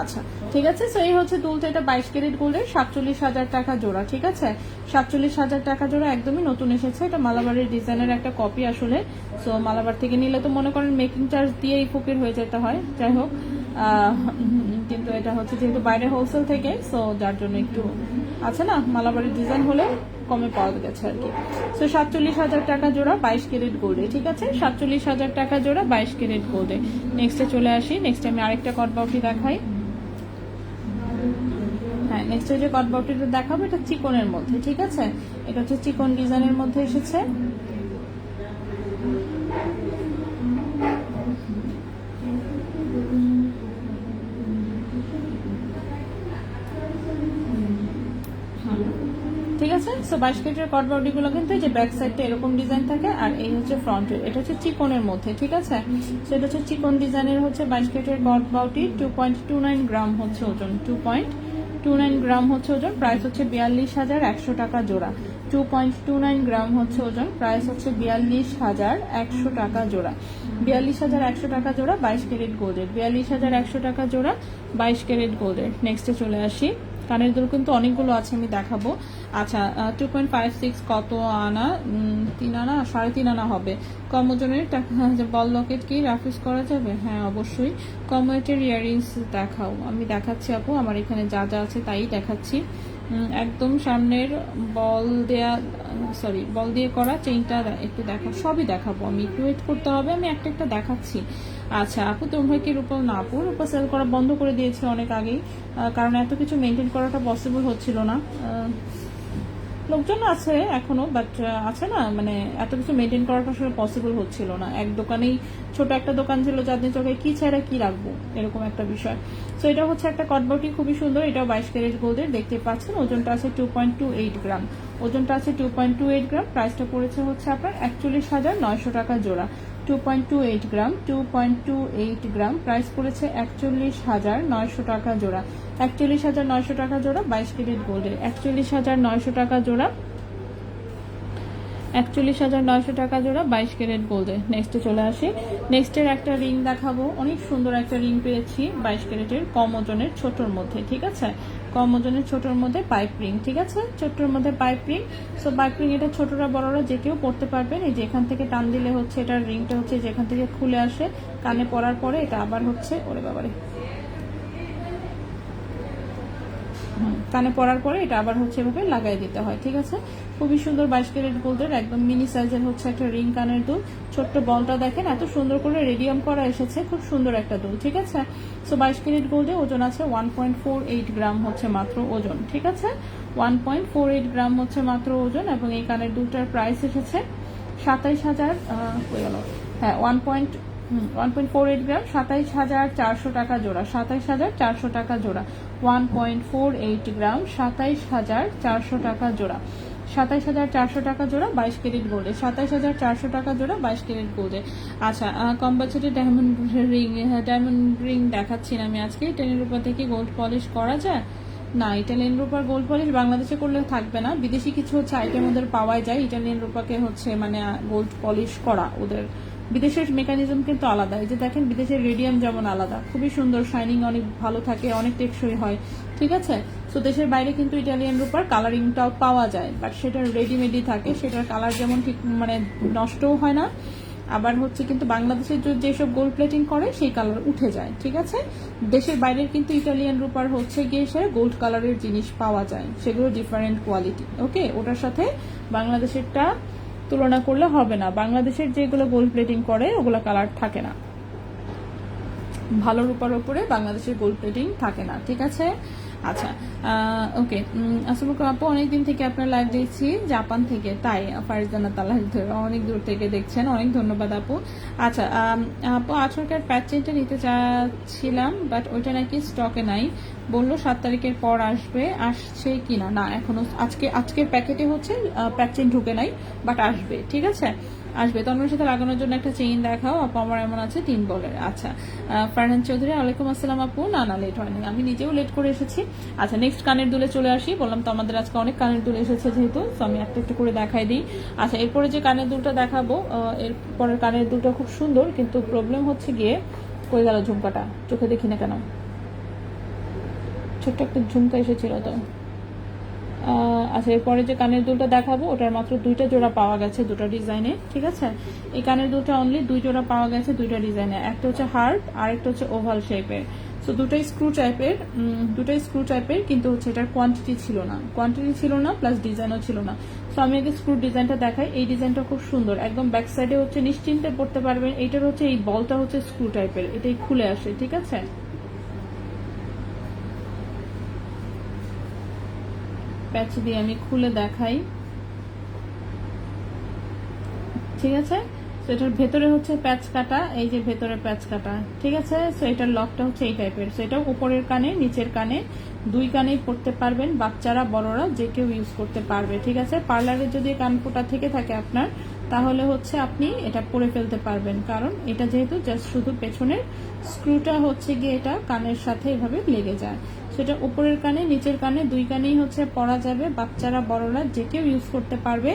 আচ্ছা ঠিক আছে। সো এই হচ্ছে দুলটা, এটা 22 ক্যারেট গোল্ডের, 47,000 টাকা জোড়া, ঠিক আছে। 47,000 টাকা জোড়া, একদমই নতুন এসেছে। এটা মালাবারের ডিজাইনের একটা কপি আসলে। সো মালাবার থেকে নিলে তো মনে করেন মেকিং চার্জ দিয়েই ফকির হয়ে যেতে হয়, যাই হোক। কিন্তু এটা হচ্ছে যেহেতু বাইরে হোলসেল থেকে, সো যার জন্য একটু আছে না, মালাবারের ডিজাইন হলে কমে পাওয়া গেছে আর কি। সো 47,000 টাকা জোড়া 22 ক্যারেট গোল্ডে, ঠিক আছে। 47,000 টাকা জোড়া 22 ক্যারেট গোল্ডে। নেক্সটে চলে আসি। নেক্সট আমি আরেকটা কট বাউটি দেখাই। হ্যাঁ, নেক্সট যে কট বাউটিটা দেখাবো, এটা চিকনের মধ্যে, ঠিক আছে। এটা হচ্ছে চিকন ডিজাইনের মধ্যে এসেছে। ঠিক আছে। সো 22 ক্যারেটের কট বাউটি গুলো কিন্তু এই যে ব্যাক সাইডটা এরকম ডিজাইন থাকে, আর এই হচ্ছে ফ্রন্টের, এটা হচ্ছে চিকনের মধ্যে, ঠিক আছে। সেটা হচ্ছে চিকন ডিজাইনের হচ্ছে 22 ক্যারেটের কট বাউটি। 2.29 গ্রাম হচ্ছে ওজন, 2.29 গ্রাম হচ্ছে ওজন। প্রাইস হচ্ছে 42,100 টাকা জোড়া। 2.29 গ্রাম হচ্ছে ওজন, প্রাইস হচ্ছে 42,100 টাকা জোড়া। 42,100 টাকা জোড়া 22 ক্যারেট গোল্ডের, 42,100 টাকা জোড়া 22 ক্যারেট গোল্ডের। নেক্সটে চলে আসি। কানের দুল কিন্তু অনেকগুলো আছে, আমি দেখাবো। আচ্ছা, 2.56 কত আনা? 3 আনা, 3.5 আনা হবে। কম ওজনের বল লকেট কি রাফিস করা যাবে? হ্যাঁ অবশ্যই। কম ওয়েটের ইয়াররিংস দেখাও। আমি দেখাচ্ছি আপু, আমার এখানে যা যা আছে তাই দেখাচ্ছি। একদম সামনের বল দিয়ে করা চেইনটা একটু দেখো, সবই দেখাবো আমি, একটু ওয়েট করতে হবে, আমি একটা একটা দেখাচ্ছি। আচ্ছা আপু, তোমরা কি রূপা? না আপু, রূপা সেল করা বন্ধ করে দিয়েছে অনেক আগেই, কারণ এত কিছু মেনটেন করাটা পসিবল হচ্ছিল না। লোকজন আছে এখনো, বাট আছে না, মানে এত কিছু মেনটেন করাটা আসলে পসিবল হচ্ছিল না। এক দোকানেই, ছোট একটা দোকান ছিল, যাদের চোখে কি ছাড়া কি রাখবো, এরকম একটা বিষয়। সো এটা হচ্ছে একটা কটবাউটি, খুবই সুন্দর। এটাও 22 ক্যারেট গোল্ডের, দেখতে পাচ্ছেন। ওজনটা আছে 2.28 গ্রাম, ওজনটা আছে 2.28 গ্রাম। প্রাইসটা পড়েছে হচ্ছে আপনার 41,900 টাকা জোড়া। 2.28 গ্রাম, 2.28 গ্রাম, প্রাইস পড়েছে 41,900 টাকা জোড়া। 41,900 টাকা জোড়া 22 ক্যারেট গোল্ডের, 41,900 টাকা জোড়া, 41,900 টাকা জোড়া 22 ক্যারেট গোল্ডে। নেক্সটে চলে আসি। নেক্সটের একটা রিং দেখাবো, অনেক সুন্দর একটা রিং পেয়েছি 22 ক্যারেটের, কম ওজনের ছোটর মধ্যে, ঠিক আছে। কম ওজনের ছোটর মধ্যে পাইপ রিং, ঠিক আছে, ছোটর মধ্যে pipe ring. So pipe ring এটা ছোটরা বড়রা যে কেউ পড়তে পারবেন। এই যে এখান থেকে টান দিলে হচ্ছে এটার রিংটা হচ্ছে যেখান থেকে খুলে আসে, কানে পরার পরে এটা আবার হচ্ছে, ওরে বাবারে, কানে পরার পরে এটা আবার হচ্ছে এভাবে লাগাই দিতে হয়, ঠিক আছে। খুবই সুন্দর 22 ক্যারেট গোল্ডের, একদম মিনি সাইজের হচ্ছে একটা রিং কানের দুল। ছোট্ট বলটা দেখেন, এত সুন্দর করে রেডিয়াম করা এসেছে, খুব সুন্দর একটা দুল, ঠিক আছে। সো 22 ক্যারেট গোল্ডে ওজন আছে 1.48 গ্রাম হচ্ছে মাত্র ওজন, ঠিক আছে। 1.48 গ্রাম হচ্ছে মাত্র ওজন, এবং এই কানের দুলটার প্রাইস এসেছে 27,000, হ্যাঁ 1.48 গ্রাম 27,400 টাকা জোড়া, 27,400 টাকা জোড়া। 1.48 গ্রাম 27,400 টাকা জোড়া, 27,400 টাকা জোড়া 22 ক্যারেট গোল্ডে, 27,400 টাকা জোড়া 22 ক্যারেট গোল্ডে। আচ্ছা, কম বাজেটে ডায়মন্ড রিং দেখাচ্ছি না আমি আজকে। ইটালিয়ান রূপা থেকে গোল্ড পলিশ করা যায় না? ইটালিয়ান রূপার গোল্ড পলিশ বাংলাদেশে করলে থাকবে না, বিদেশি কিছু হচ্ছে আইটেম ওদের পাওয়া যায়। ইটালিয়ান রূপাকে হচ্ছে মানে গোল্ড পলিশ করা, ওদের বিদেশের মেকানিজম কিন্তু আলাদা। এই যে দেখেন, বিদেশের রেডিয়াম যেমন আলাদা, খুবই সুন্দর, শাইনিং অনেক ভালো থাকে, অনেক টেকসই হয়, ঠিক আছে। সো দেশের বাইরে কিন্তু ইটালিয়ান রূপার কালারিংটাও পাওয়া যায়, বাট সেটা রেডিমেডই থাকে, সেটার কালার যেমন ঠিক মানে নষ্টও হয় না, আবার হচ্ছে কিন্তু বাংলাদেশের যেসব গোল্ড প্লেটিং করে সেই কালার উঠে যায়, ঠিক আছে। দেশের বাইরের কিন্তু ইটালিয়ান রূপার হচ্ছে গিয়ে সে গোল্ড কালারের জিনিস পাওয়া যায়, সেগুলো ডিফারেন্ট কোয়ালিটি। ওকে, ওটার সাথে বাংলাদেশেরটা তুলনা করলে হবে না। বাংলাদেশের যেগুলো গোল্ড প্লেটিং করে ওগুলো কালার থাকে না, ভালো রূপার উপরে বাংলাদেশের গোল্ড প্লেটিং থাকে না, ঠিক আছে। আচ্ছা, ওকে। আসলে আপু অনেকদিন থেকে আপনার লাইভ দেখছি জাপান থেকে, তাই ফারিজানা তালা অনেক দূর থেকে দেখছেন, অনেক ধন্যবাদ আপু। আচ্ছা আপু 18 ক্যারেট প্যাচ চেনটা নিতে চাচ্ছিলাম, বাট ওইটা নাকি স্টকে নাই, বললো 7 তারিখের পর আসবে, আসছে কিনা? না, এখনো আজকের প্যাকেটে হচ্ছে প্যাচ চেন ঢুকে নাই, বাট আসবে, ঠিক আছে, আসবে। তন্ময়ের সাথে লাগানোর জন্য একটা চেইন দেখাও আপু, আমার এমন আছে 3 বলের। আচ্ছা, ফারহান চৌধুরী ওয়ালাইকুম আসসালাম আপু। না লেট হয়নি, আমি নিজেও লেট করে এসেছি। আচ্ছা, নেক্সট কানের দুলে চলে আসি। বললাম তো আমাদের আজকে অনেক কানের দুল এসেছে যেহেতু, তো আমি একটা একটু করে দেখাই দিই। আচ্ছা, এরপরে যে কানের দুলটা দেখাবো, এরপরের কানের দুলটা খুব সুন্দর, কিন্তু প্রবলেম হচ্ছে গিয়ে কই গেল ঝুমকাটা, চোখে দেখি না কেন, ছোট্ট একটা ঝুমকা এসেছিল তো। আচ্ছা, এরপরে যে কানের দুলটা দেখাবো ওটার মাত্র 2টা জোড়া পাওয়া গেছে, 2টা ডিজাইনে, ঠিক আছে। এই কানের দুলটা অনলি 2 জোড়া পাওয়া গেছে, 2টা ডিজাইনে, একটা হচ্ছে হার্ট আর একটা হচ্ছে ওভাল শেপের। সো দুটাই স্ক্রু টাইপের, কিন্তু হচ্ছে এটার কোয়ান্টিটি ছিল না, প্লাস ডিজাইনও ছিল না। সো আমি আগে স্ক্রু ডিজাইনটা দেখাই। এই ডিজাইনটা খুব সুন্দর, একদম ব্যাক সাইডে হচ্ছে নিশ্চিন্তে পড়তে পারবেন। এইটার হচ্ছে এই বলটা হচ্ছে স্ক্রু টাইপের, এটাই খুলে আসে, ঠিক আছে। প্যাচ দিয়ে আমি খুলে দেখাই, ঠিক আছে। তো এটার ভেতরে হচ্ছে প্যাচ কাটা, এই যে ভেতরে প্যাচ কাটা, ঠিক আছে। সো এটার লকটা হচ্ছে এই টাইপের। সো এটা উপরের কানে, নিচের কানে, 2 কানেই পড়তে পারবেন, বাচ্চারা বড়রা যে কেউ ইউজ করতে পারবে, ঠিক আছে। পার্লারে যদি কানফোঁটা থেকে থাকে আপনার, তাহলে হচ্ছে আপনি এটা পরে ফেলতে পারবেন, কারণ এটা যেহেতু জাস্ট শুধু পেছনের স্ক্রুটা হচ্ছে গিয়ে এটা কানের সাথে এভাবে লেগে যায়। সেটা উপরের কানে, নিচের কানে, 2 কানেই হচ্ছে পরা যাবে, বাচ্চারা বড়রা যে কেউ ইউজ করতে পারবে।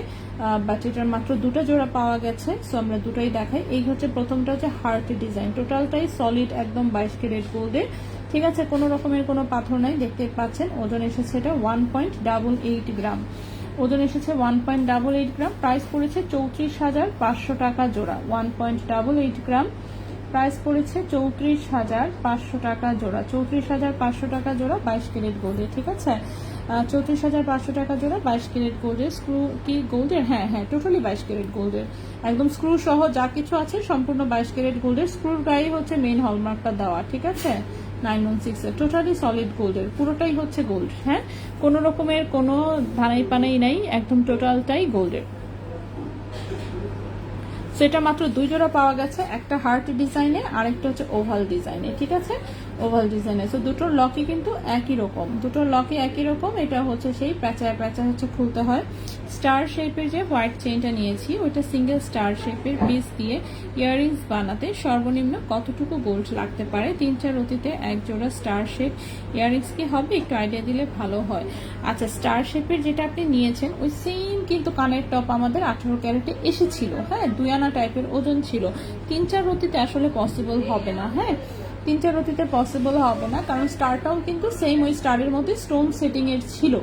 বাট এটার মাত্র 2টা জোড়া পাওয়া গেছে, সো আমরা দুটাই দেখাই। এই হচ্ছে প্রথমটা হচ্ছে হার্ট ডিজাইন, টোটালটাই সলিড একদম 22 ক্যারেট গোল্ডের, ঠিক আছে। কোনো রকমের কোনো পাথর নাই, দেখতে পাচ্ছেন। ওজন এসেছে এটা 1.88 গ্রাম, ওজন এসেছে 1.88 গ্রাম। প্রাইস পড়েছে 34,500 টাকা জোড়া, 1.88 গ্রাম। প্রাইস পড়েছে 34,500 টাকা জোড়া, 34,500 টাকা জোড়া 22 ক্যারেট গোল্ডের, ঠিক আছে। 34,500 টাকা জোড়া 22 ক্যারেট গোল্ডের। স্ক্রু কি গোল্ডের? হ্যাঁ, টোটালি 22 ক্যারেট গোল্ডের, একদম স্ক্রু সহ যা কিছু আছে সম্পূর্ণ 22 ক্যারেট গোল্ডের। স্ক্রুর গায়ে হচ্ছে মেইন হলমার্কটা দেওয়া, ঠিক আছে। 916 এর টোটালি সলিড গোল্ডের, পুরোটাই হচ্ছে গোল্ড, হ্যাঁ, কোনো রকমের কোনো ধানাই পানাই নাই, একদম টোটালটাই গোল্ডের। সেটা মাত্র 2 জোড়া পাওয়া গেছে, একটা হার্ট ডিজাইনে আর একটা হচ্ছে ওভাল ডিজাইনে, ঠিক আছে, ওভাল ডিজাইনে। সো দুটোর লকই কিন্তু একই রকম, এটা হচ্ছে সেই প্যাঁচা হচ্ছে খুলতে হয়। স্টার শেপের যে হোয়াইট চেইনটা নিয়েছি ওইটা সিঙ্গেল স্টার শেপের পিস দিয়ে ইয়াররিংস বানাতে সর্বনিম্ন কতটুকু গোল্ড লাগতে পারে? 3-4 রতিতে 1 জোড়া স্টার শেপ ইয়াররিংস কি হবে, একটু আইডিয়া দিলে ভালো হয়। আচ্ছা, স্টার শেপের যেটা আপনি নিয়েছেন ওই সেম কিন্তু কানের টপ আমাদের 18 ক্যারেটে এসেছিল, হ্যাঁ, 2 আনা টাইপের ওজন ছিল। 3-4 রতিতে আসলে পসিবল হবে না, হ্যাঁ, 3-4 রতিতে পসিবল হবে না, কারণ স্টারটাও কিন্তু সেম ওই স্টারের মধ্যে স্টোন সেটিং এর ছিল।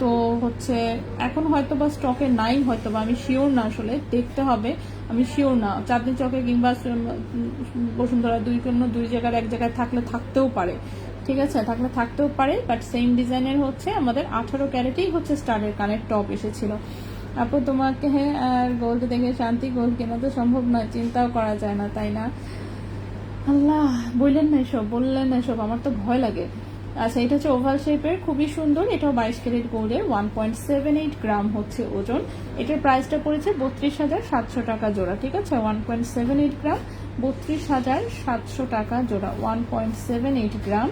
তো হচ্ছে এখন হয়তো বা স্টকে নাই, হয়তো বা, আমি শিওর না, আসলে দেখতে হবে, আমি শিওর না। চাঁদনি চকে কিংবা বসুন্ধরা দুই জায়গার এক জায়গায় থাকতেও পারে, ঠিক আছে, থাকতেও পারে, বাট সেম ডিজাইনের হচ্ছে আমাদের 18 ক্যারেটেই হচ্ছে স্টারের কানের টপ এসেছিল। আপু তোমাকে আর গোল্ড দেখে শান্তি, গোল্ড কেনা তো সম্ভব নয়, চিন্তাও করা যায় না, তাই না? আল্লাহ, বললেন না এসব, আমার তো ভয় লাগে। আচ্ছা, এটা হচ্ছে ওভাল শেপের, খুবই সুন্দর, এটাও 22 ক্যারেট গোল্ডের, 1.78 গ্রাম হচ্ছে ওজন। এটার প্রাইসটা পড়েছে 32,700 টাকা জোড়া, ঠিক আছে। 1.78 গ্রাম, 32,700 টাকা জোড়া, 1.78 গ্রাম,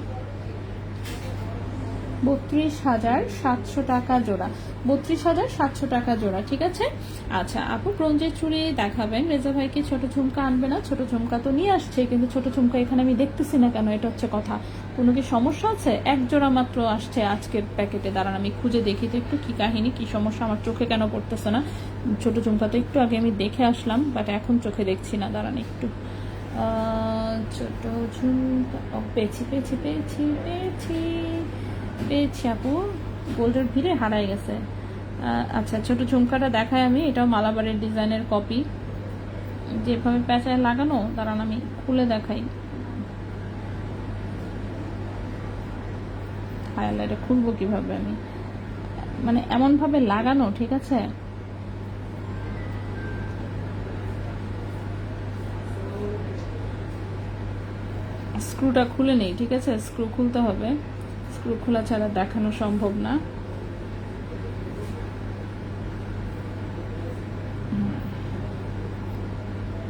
32,700 টাকা জোড়া, 32,700 টাকা জোড়া, ঠিক আছে। আচ্ছা আপু, ব্রোঞ্জের চুড়ি দেখাবেন, রেজা ভাই কি ছোট ঝুমকা আনবে না? ছোট ঝুমকা তো নিয়ে আসছে, কিন্তু ছোট ঝুমকা এখানে আমি দেখতেছি না কেন, এটা হচ্ছে কথা। কোনো কি সমস্যা আছে? 1 জোড়া মাত্র আসছে আজকের প্যাকেটে, দাঁড়ান আমি খুঁজে দেখি তো একটু কি কাহিনী, কি সমস্যা, আমার চোখে কেন পড়তেছে না। ছোট ঝুমকা তো একটু আগে আমি দেখে আসলাম, বাট এখন চোখে দেখছি না, দাঁড়ান একটু। ছোট ঝুমকা, পেয়েছি আপু, গোল্ডের ভিড়ে হারাই গেছে। আচ্ছা, ছোট ঝুমকাটা দেখাই আমি, এটাও মালাবারের ডিজাইনের কপি, যেভাবে প্যাঁচায় লাগানো, দাঁড়ান আমি খুলে দেখাই। হাইলাইটে খুলবো কিভাবে আমি, মানে এমন ভাবে লাগানো, ঠিক আছে। স্ক্রুটা খুলে নেই, ঠিক আছে, স্ক্রু খুলতে হবে, স্ক্রু খোলা ছাড়া দেখানো সম্ভব না।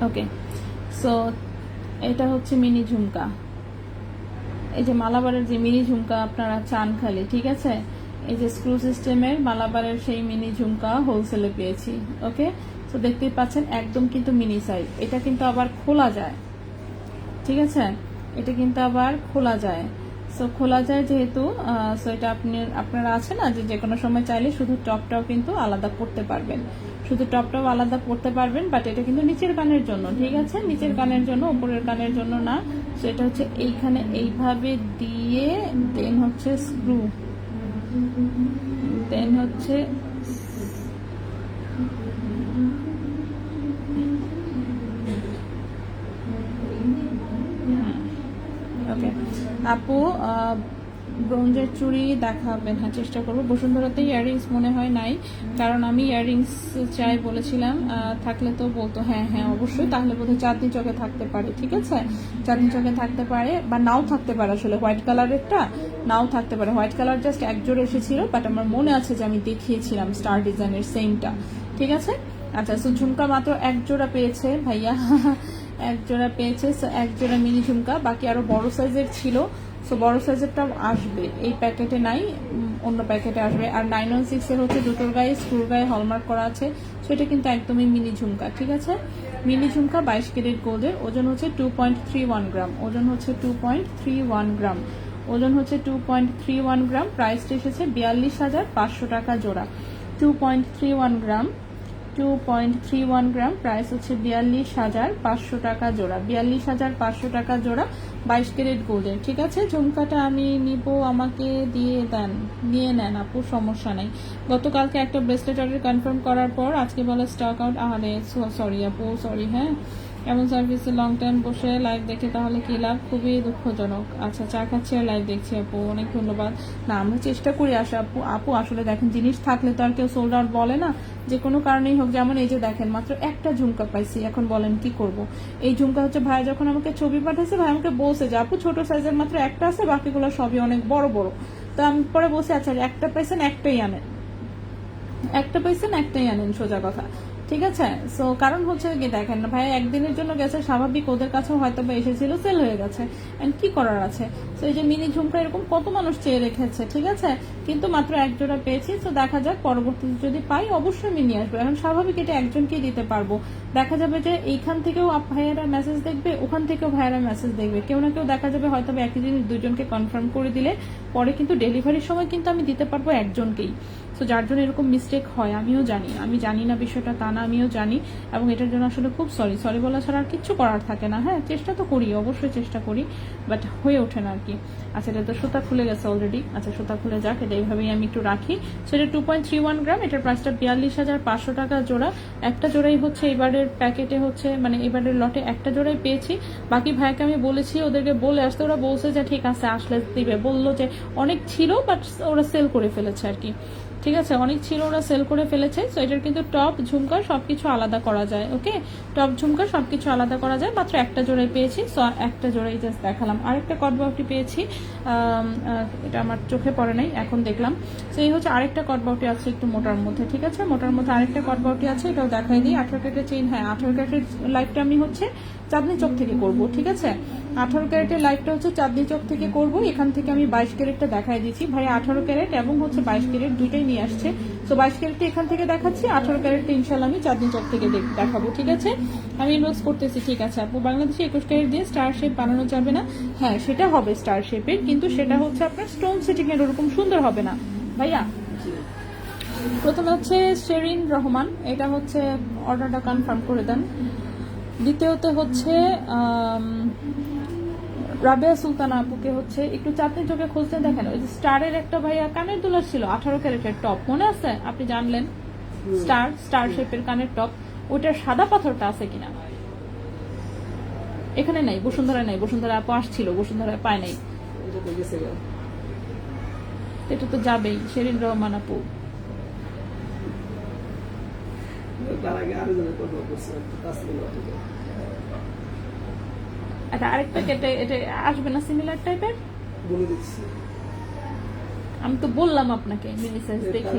ওকে, সো এটা হচ্ছে মিনি ঝুমকা, এই যে মালাবারের যে মিনি ঝুমকা আপনারা চান খালি, ঠিক আছে, এই যে স্ক্রু সিস্টেমের মালাবারের সেই মিনি ঝুমকা হোলসেলে পেয়েছি। ওকে, তো দেখতেই পাচ্ছেন একদম কিন্তু মিনি সাইজ। এটা কিন্তু আবার খোলা যায়, ঠিক আছে, এটা কিন্তু আবার খোলা যায়। সো খোলা যায় যেহেতু, সো এটা আপনারা আছে না যে কোনো সময় চাইলে শুধু টপটাও কিন্তু আলাদা করতে পারবেন, শুধু টপটাও আলাদা করতে পারবেন। বাট এটা কিন্তু নিচের কানের জন্য, ঠিক আছে, নিচের কানের জন্য, উপরের কানের জন্য না। সো এটা হচ্ছে এইখানে এইভাবে দিয়ে, দেন হচ্ছে স্ক্রু, দেন হচ্ছে ওকে। আপু ব্রোঞ্জের চুড়ি দেখাবেন? হ্যাঁ, চেষ্টা করবো। বসুন্ধরাতে ইয়াররিংস মনে হয় নাই, কারণ আমি ইয়াররিংস চাই বলেছিলাম, থাকলে তো বলতো। হ্যাঁ হ্যাঁ অবশ্যই, তাহলে বোধহয় চাঁদনি চকে থাকতে পারে, ঠিক আছে, চাঁদনি চকে থাকতে পারে, বা নাও থাকতে পারে, আসলে হোয়াইট কালারেরটা নাও থাকতে পারে। হোয়াইট কালার জাস্ট এক জোড়া এসেছিল, বাট আমার মনে আছে যে আমি দেখিয়েছিলাম স্টার ডিজাইনের সেমটা, ঠিক আছে। আচ্ছা, সো ঝুমকা মাত্র এক জোড়া পেয়েছে ভাইয়া, এক জোড়া পেয়েছে, এক জোড়া মিনি ঝুমকা, বাকি আরো বড় সাইজের ছিল। সো বড় সাইজেরটাও আসবে, এই প্যাকেটে নাই, অন্য প্যাকেটে আসবে। আর 916 এর হচ্ছে দুটোর গায়ে স্ক্রুর গায়ে হলমার্ক করা আছে। সো এটা কিন্তু একদমই মিনি ঝুমকা, ঠিক আছে, মিনি ঝুমকা 22 ক্যারেট গোল্ডের, ওজন হচ্ছে 2.31 গ্রাম, ওজন হচ্ছে 2.31 গ্রাম, ওজন হচ্ছে 2.31 গ্রাম। প্রাইসটা এসেছে 42,500 টাকা জোড়া। 2.31 গ্রাম, 2.31 গ্রাম, প্রাইস হচ্ছে 42,500 টাকা জোড়া, 42,500 টাকা জোড়া, 22 ক্যারেট গোল্ডের, ঠিক আছে। ঝুমকাটা আমি নিব, আমাকে দিয়ে দেন, নিয়ে নেন আপু, সমস্যা নেই। গতকালকে একটা ব্রেসলেট অর্ডার কনফার্ম করার পর আজকে বলে স্টক আউট। আরে সরি আপু, সরি। হ্যাঁ, এমন সার্ভিসে লং টাইম বসে লাইভ দেখে তাহলে কি লাভ? খুবই দুঃখজনক। আচ্ছা, চা খাচ্ছি আর লাইভ দেখছি আপু, অনেক ধন্যবাদ। না, আমরা চেষ্টা করি আসা আপু। আপু আসলে দেখেন, জিনিস থাকলে তো আর কেউ সোল্ড আউট বলে না, যে কোনো কারণেই হোক। যেমন এই যে দেখেন, মাত্র একটা ঝুমকা পাইছি, এখন বলেন কি করব। এই ঝুমকা হচ্ছে ভাই যখন আমাকে ছবি পাঠাইছে, ভাই আমাকে বলছে যে আপু ছোট সাইজের মাত্র একটা আছে, বাকিগুলো সবই অনেক বড় বড়। তো আমি পরে বলছি আচ্ছা একটা পাইছেন একটাই আনেন, একটা পাইছেন একটাই আনেন, সোজা কথা, ঠিক আছে। সো কারণ হচ্ছে কি দেখেন ভাই, একদিনের জন্য গেছে, স্বাভাবিক ওদের কাছেও হয়তো বা এসেছিল, সেল হয়ে গেছে, এন্ড কি করার আছে। তো এই যে মিনি ঝুমকা এরকম কত মানুষ চেয়ে রেখেছে, ঠিক আছে, কিন্তু মাত্র এক জোড়া পেয়েছি। তো দেখা যাক, পরবর্তীতে যদি পাই অবশ্যই মিনি আসবে। এখন স্বাভাবিক এটা একজনকেই দিতে পারবো, দেখা যাবে যে এইখান থেকেও ভাইয়েরা মেসেজ দেখবে, ওখান থেকেও ভাইয়েরা মেসেজ দেখবে, কেউ না কেউ দেখা যাবে হয়তো একই জিনিস দুইজনকে কনফার্ম করে দিলে পরে কিন্তু ডেলিভারির সময় কিন্তু আমি দিতে পারবো একজনকেই। তো যার জন্য এরকম মিস্টেক হয় আমিও জানি, আমি জানি না বিষয়টা তা না, আমিও জানি, এবং এটার জন্য আসলে খুব সরি বলা ছাড়া আর কিচ্ছু করার থাকে না। হ্যাঁ, চেষ্টা তো করি, অবশ্যই চেষ্টা করি, বাট হয়ে ওঠে না আর কি। আচ্ছা, এটা তো সুতা খুলে গেছে অলরেডি। আচ্ছা, সুতা খুলে যাক, এটা এইভাবেই আমি একটু রাখি। সো এটা 2.31 গ্রাম, এটার প্রাইসটা 42,500 টাকা জোড়া। একটা জোড়াই হচ্ছে এবারের প্যাকেটে হচ্ছে, মানে এবারের লটে একটা জোড়াই পেয়েছি। বাকি ভাইকে আমি বলেছি, ওদেরকে বলে আসতে, ওরা বলছে যে ঠিক আছে আসলে দিবে, বললো যে অনেক ছিল বাট ওরা সেল করে ফেলেছে আর কি, ঠিক আছে, অনেক ছিল, ওরা সেল করে ফেলেছে। সো এটার কিন্তু টপ ঝুমকা সবকিছু আলাদা করা যায়। ওকে, টপ ঝুমকা সবকিছু আলাদা করা যায়, মাত্র একটা জোড়াই পেয়েছি। সো একটা জোড়াই জাস্ট দেখালাম। আরেকটা কটবাউটি পেয়েছি, এটা আমার চোখে পড়ে নাই, এখন দেখলাম। সো এই হচ্ছে আরেকটা কটবাউটি আছে একটু মোটার মধ্যে, ঠিক আছে, মোটার মধ্যে আরেকটা কটবাউটি আছে, এটাও দেখাই দিই। 18 ক্যারেটের চেইন, হ্যাঁ 18 ক্যারেটের লাইফটা আমি হচ্ছে চাঁদনি চক থেকে করব, ঠিক আছে, 18 ক্যারেটের লাইফটা হচ্ছে চাঁদনি চক থেকে করব। এখান থেকে আমি 22 ক্যারেটটা দেখাই দিচ্ছি। ভাই 18 ক্যারেট এবং হচ্ছে 22 ক্যারেট দুইটাই নিয়ে আসছে। তো 22 ক্যারেটটা এখান থেকে দেখাচ্ছি, 18 ক্যারেটটা ইনশাল্লাহ আমি চাঁদনি চক থেকে দেখাবো, ঠিক আছে। আমি ইনবক্স করতেছি, ঠিক আছে আপু। বাংলাদেশে 21 ক্যারেট দিয়ে স্টার শেপ বানানো যাবে না? হ্যাঁ, সেটা হবে স্টার শেপের, কিন্তু সেটা হচ্ছে আপনার স্টোন সেটিং এর ওরকম সুন্দর হবে না ভাইয়া। প্রথমে হচ্ছে শেরিন রহমান, এটা হচ্ছে অর্ডারটা কনফার্ম করে দেন। দ্বিতীয়ত হচ্ছে রাবেয়া সুলতানা আপুকে হচ্ছে একটু চাঁদনি চোখে খুঁজতে দেখেন, ওই যে স্টারের একটা ভাইয়া কানের দুলার ছিল 18 ক্যারেটের টপ, মনে আছে? আপনি জানলেন স্টার শেপের কানের টপ, ওইটার সাদা পাথরটা আছে কিনা? এখানে নাই, বসুন্ধরা নাই, বসুন্ধরা আপু আসছিল, বসুন্ধরায় পায় নাই। এটা তো যাবেই, শেরিন রহমান আপু। আচ্ছা, আরেকটা কেটে এটা আসবে না সিমিলার টাইপের? আমি তো বললাম আপনাকে মিনি সাইজ দেখি।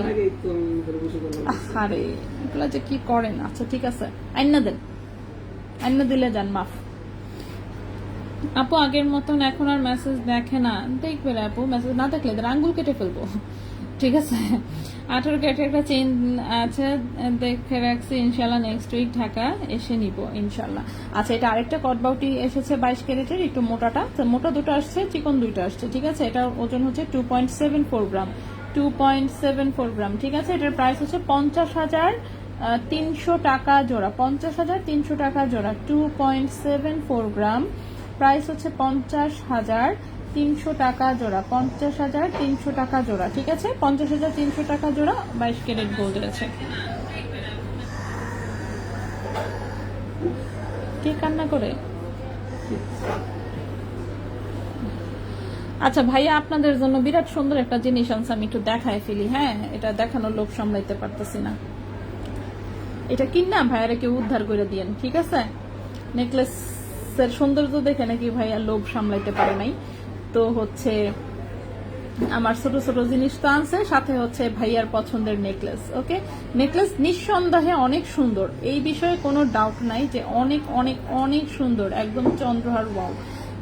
আরে এগুলা যে কি করেন। আচ্ছা ঠিক আছে, আইনা দেন, আইনা দিলে যান, মাফ। আপু আগের মতন এখন আর মেসেজ দেখে না, দেখবে রে আপু, মেসেজ না দেখলে আঙ্গুল কেটে ফেলবো, ঠিক আছে? 18 ক্যারেটের একটা চেন আছে, দেখে রাখছি, ইনশাল্লাহ নেক্সট উইক ঢাকা এসে নিব ইনশাল্লাহ। আচ্ছা, এটা আরেকটা কটবাউটি এসেছে 22 ক্যারেটের, একটু মোটাটা, মোটা দুটো আসছে, চিকন দুটো আসছে, ঠিক আছে? এটার ওজন হচ্ছে 2.74 গ্রাম, 2.74 গ্রাম, ঠিক আছে? এটার প্রাইস হচ্ছে 50,300 টাকা জোড়া, 50,300 টাকা জোড়া, 2.74 গ্রাম, প্রাইস হচ্ছে 50,300 টাকা জোড়া, 50,300 টাকা জোড়া, ঠিক আছে? 50,300 টাকা জোড়া 22 ক্যারেট গোল্ডের আছে। কে কান্না করে? আচ্ছা ভাইয়া, আপনাদের জন্য বিরাট সুন্দর একটা জিনিস আনছে, আমি একটু দেখায় ফেলি। হ্যাঁ, এটা দেখানোর লোক সামলাইতে পারতেছি না, এটা কিনা ভাইয়ারে কেউ উদ্ধার করে দিয়েন, ঠিক আছে? নেকলেসের সৌন্দর্য দেখে নাকি ভাইয়া লোভ সামলাইতে পারে নাই, তো হচ্ছে আমার ছোট ছোট জিনিস তো আনছে, সাথে হচ্ছে ভাইয়ার পছন্দের নেকলেস। ওকে, নেকলেস নিঃসন্দেহে অনেক সুন্দর, এই বিষয়ে কোনো ডাউট নাই যে অনেক অনেক অনেক সুন্দর, একদম চন্দ্রহার ওয়াও,